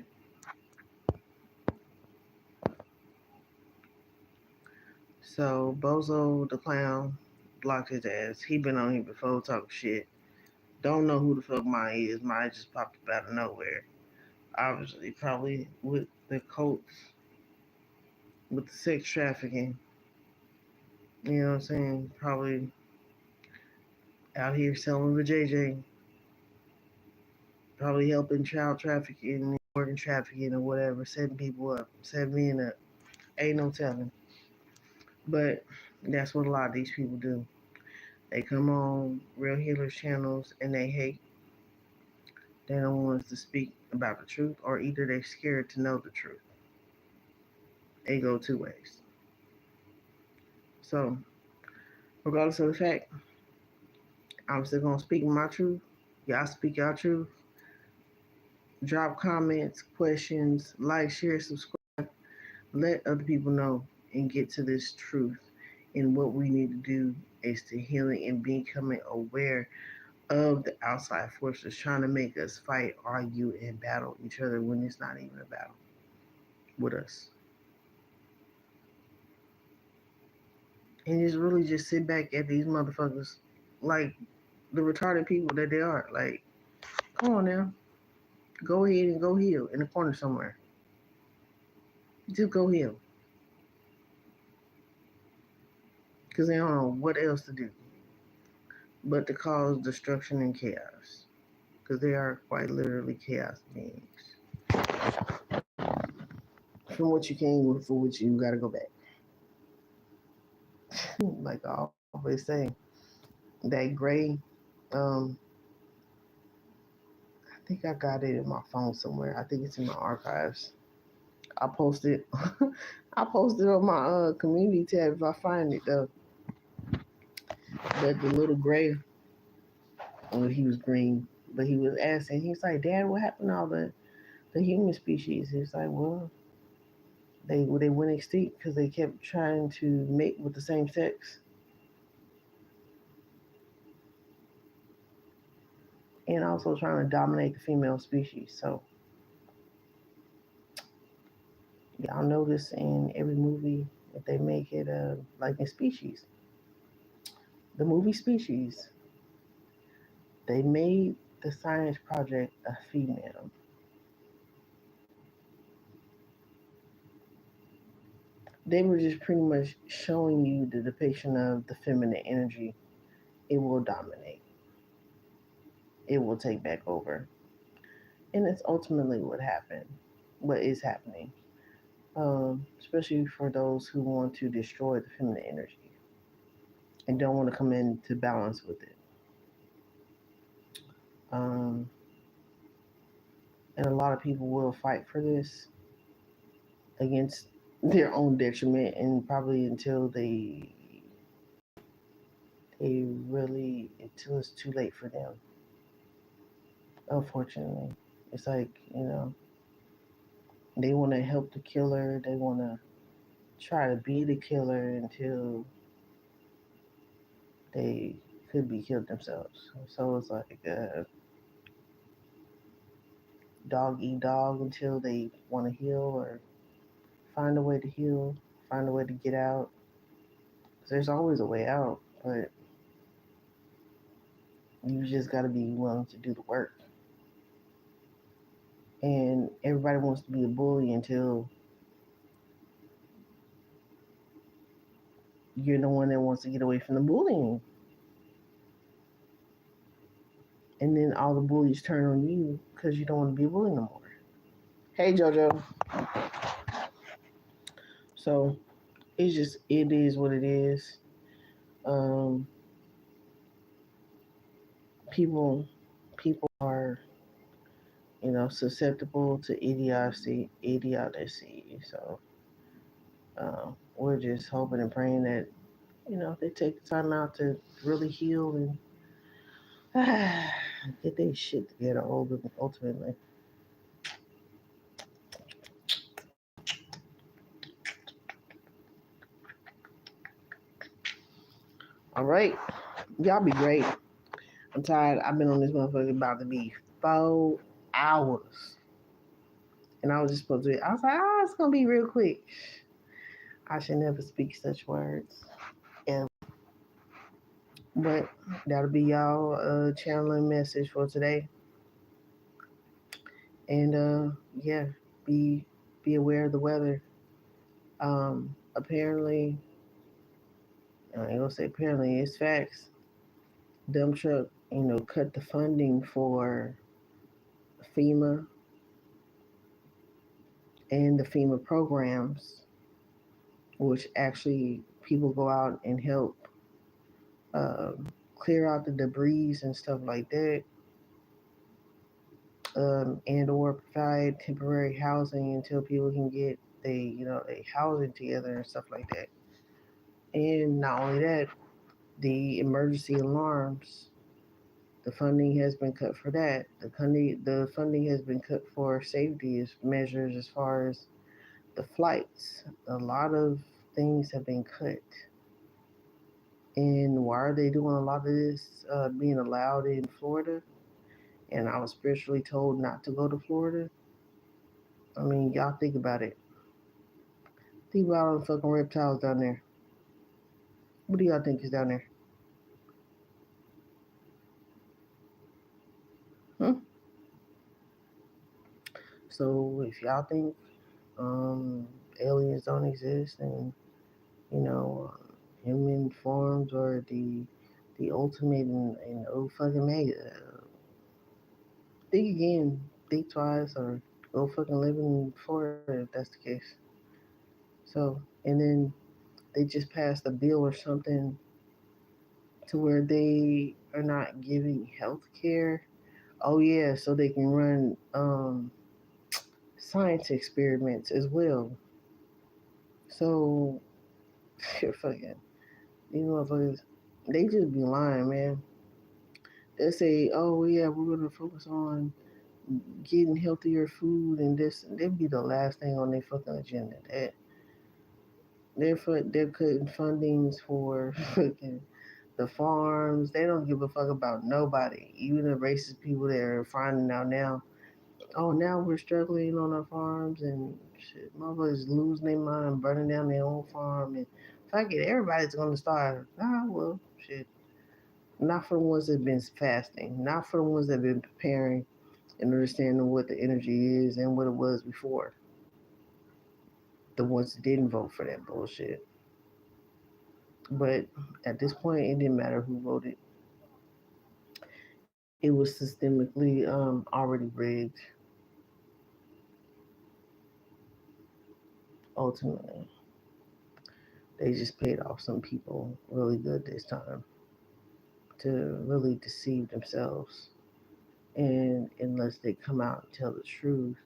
So Bozo the clown blocked his ass. He been on here before talking shit. Don't know who the fuck Maya is. Maya just popped up out of nowhere. Obviously, probably with the cults, with the sex trafficking. You know what I'm saying? Probably out here selling the JJ, probably helping child trafficking, organ trafficking, or whatever, setting people up, setting men up. Ain't no telling. But that's what a lot of these people do. They come on real healers channels and they hate. They don't want us to speak about the truth, or either they're scared to know the truth. They go two ways. So, regardless of the fact, I'm still gonna speak my truth. Y'all speak your truth. Drop comments, questions, like, share, subscribe. Let other people know and get to this truth. And what we need to do is to healing and becoming aware of the outside forces trying to make us fight, argue, and battle each other when it's not even a battle with us. And just really just sit back at these motherfuckers like the retarded people that they are. Like, come on now. Go ahead and go heal in the corner somewhere. Just go heal. Because they don't know what else to do but to cause destruction and chaos. Because they are quite literally chaos beings. From what you came, for which you gotta go back. Like I always say, that gray, um, I think I got it in my phone somewhere. I think it's in my archives. I posted I posted on my community tab if I find it though. But the little gray, well, he was green, but he was asking. He's like, "Dad, what happened to all the human species?" He's like, "Well, they went extinct because they kept trying to mate with the same sex and also trying to dominate the female species." So y'all notice in every movie that they make it like in Species, the movie Species, they made the science project a female. They were just pretty much showing you the depiction of the feminine energy. It will dominate. It will take back over. And it's ultimately what happened, what is happening. Especially for those who want to destroy the feminine energy and don't want to come into balance with it. Um, and a lot of people will fight for this against their own detriment, and probably until they really until it's too late for them. Unfortunately, it's like they want to help the killer. They want to try to be the killer until they could be killed themselves. So it's like dog eat dog until they want to heal or find a way to heal, find a way to get out. 'Cause there's always a way out, but you just got to be willing to do the work. And everybody wants to be a bully until you're the one that wants to get away from the bullying. And then all the bullies turn on you because you don't want to be a bully no more. Hey, JoJo. So it is what it is. Um, people people are susceptible to idiocy. So we're just hoping and praying that they take the time out to really heal and get their shit together ultimately. All right. Y'all be great. I'm tired. I've been on this motherfucker about to be 4 hours. And I was just supposed to, I was like, it's going to be real quick. I should never speak such words. And, but that'll be y'all channeling message for today. And yeah, be be aware of the weather. Apparently, I ain't gonna say apparently, it's facts. Dump truck, cut the funding for FEMA and the FEMA programs, which actually people go out and help clear out the debris and stuff like that, and or provide temporary housing until people can get they housing together and stuff like that. And not only that, the emergency alarms, the funding has been cut for that. The funding has been cut for safety measures as far as the flights. A lot of things have been cut. And why are they doing a lot of this being allowed in Florida? And I was spiritually told not to go to Florida. I mean, y'all think about it. Think about all the fucking reptiles down there. What do y'all think is down there? Hmm? So if y'all think aliens don't exist and human forms are the ultimate and oh fucking mega, think again, think twice, or go fucking live in Florida if that's the case. So, and then they just passed a bill or something to where they are not giving health care. Oh yeah, so they can run science experiments as well. So fucking these motherfuckers, they just be lying, man. They say, oh yeah, we're gonna focus on getting healthier food and this. That'd be the last thing on their fucking agenda. They're cutting fundings for fucking the farms. They don't give a fuck about nobody, even the racist people that are finding out now. Oh, now we're struggling on our farms and shit. Motherfuckers losing their mind, burning down their own farm, and fuck it, everybody's gonna starve. Ah, well, shit. Not for the ones that have been fasting, not for the ones that have been preparing and understanding what the energy is and what it was before. The ones that didn't vote for that bullshit. But at this point, it didn't matter who voted. It was systemically already rigged. Ultimately, they just paid off some people really good this time to really deceive themselves. And unless they come out and tell the truth,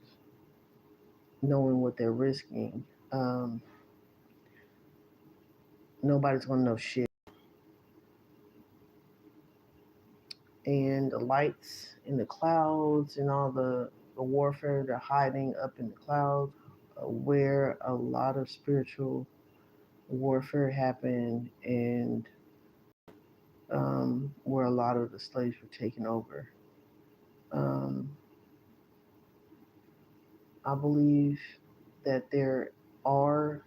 knowing what they're risking, um, nobody's gonna know shit. And the lights in the clouds and all the warfare they're hiding up in the clouds, where a lot of spiritual warfare happened and where a lot of the slaves were taken over. Um, I believe that there are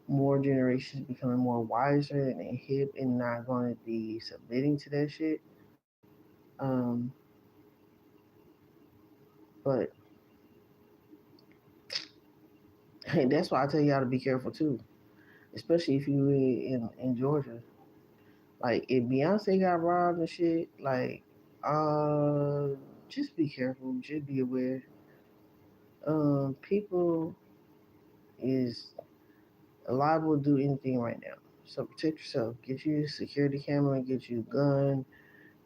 more generations becoming more wiser and hip and not going to be submitting to that shit. Um, but hey, that's why I tell y'all to be careful too, especially if you in Georgia. Like if Beyonce got robbed and shit, like uh, just be careful, just be aware. People is liable to do anything right now. So protect yourself. Get you a security camera, get you a gun,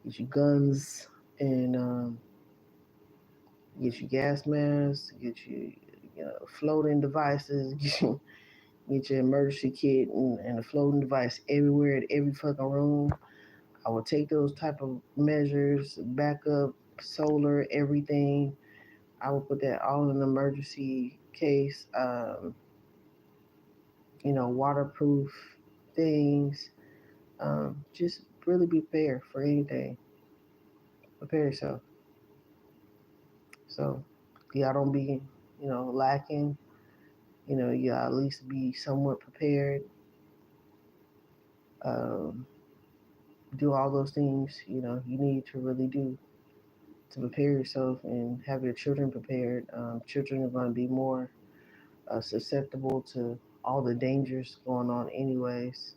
get you guns, and get you gas masks, get you, floating devices, get your emergency kit and a floating device everywhere in every fucking room. I will take those type of measures, backup, solar, everything. I will put that all in an emergency case. Waterproof things. Just really be prepared for anything. Prepare yourself. So y'all don't be, lacking. You at least be somewhat prepared. Um, do all those things, you need to really do to prepare yourself and have your children prepared. Children are going to be more susceptible to all the dangers going on anyways.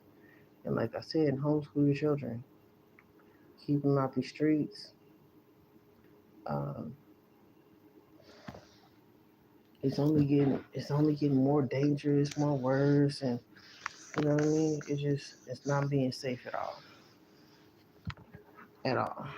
And like I said, homeschool your children. Keep them out the streets. Um, it's only getting more dangerous, more worse, and you know what I mean. It's not being safe at all.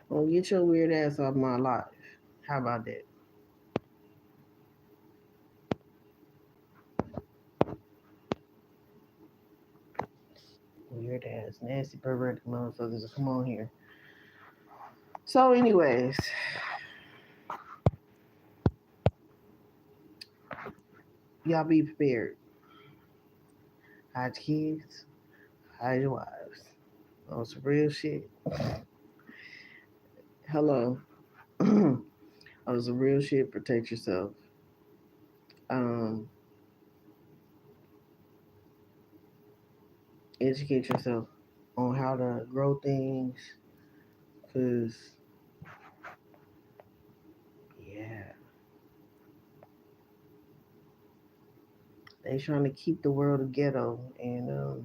Well, get your weird ass off my life. How about that? Weird ass, nasty, perverted motherfuckers. Come on here. So, anyways, y'all be prepared. Hide your kids, hide your wives. On some real shit. Hello. On some real shit, protect yourself. Um, educate yourself on how to grow things. Cause yeah, they trying to keep the world a ghetto, and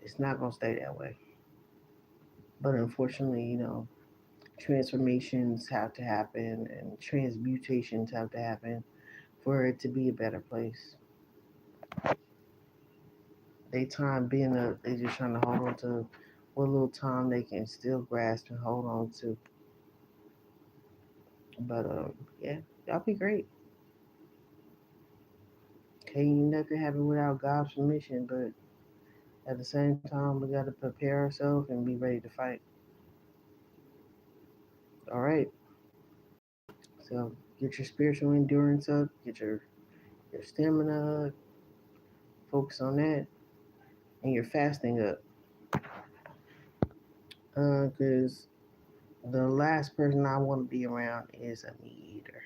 it's not gonna stay that way. But unfortunately, transformations have to happen and transmutations have to happen for it to be a better place. They time being they just trying to hold on to what little time they can still grasp and hold on to. But yeah, y'all be great. Can't nothing happen without God's permission, but at the same time, we gotta prepare ourselves and be ready to fight. All right. So get your spiritual endurance up, get your stamina up, focus on that, and your fasting up. Because the last person I want to be around is a meat eater.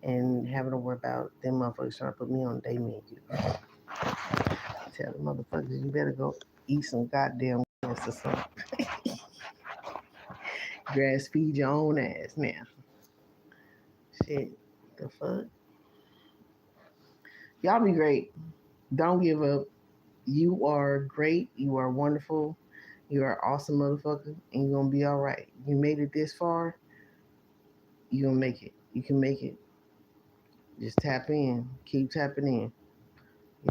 And having to worry about them motherfuckers trying to put me on their menu. Tell the motherfuckers you better go eat some goddamn grass or something. Grass feed your own ass now. Shit. The fuck? Y'all be great. Don't give up. You are great. You are wonderful. You are awesome motherfucker. And you're gonna be alright. You made it this far, you're gonna make it. You can make it. Just tap in. Keep tapping in.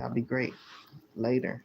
Y'all be great. Later.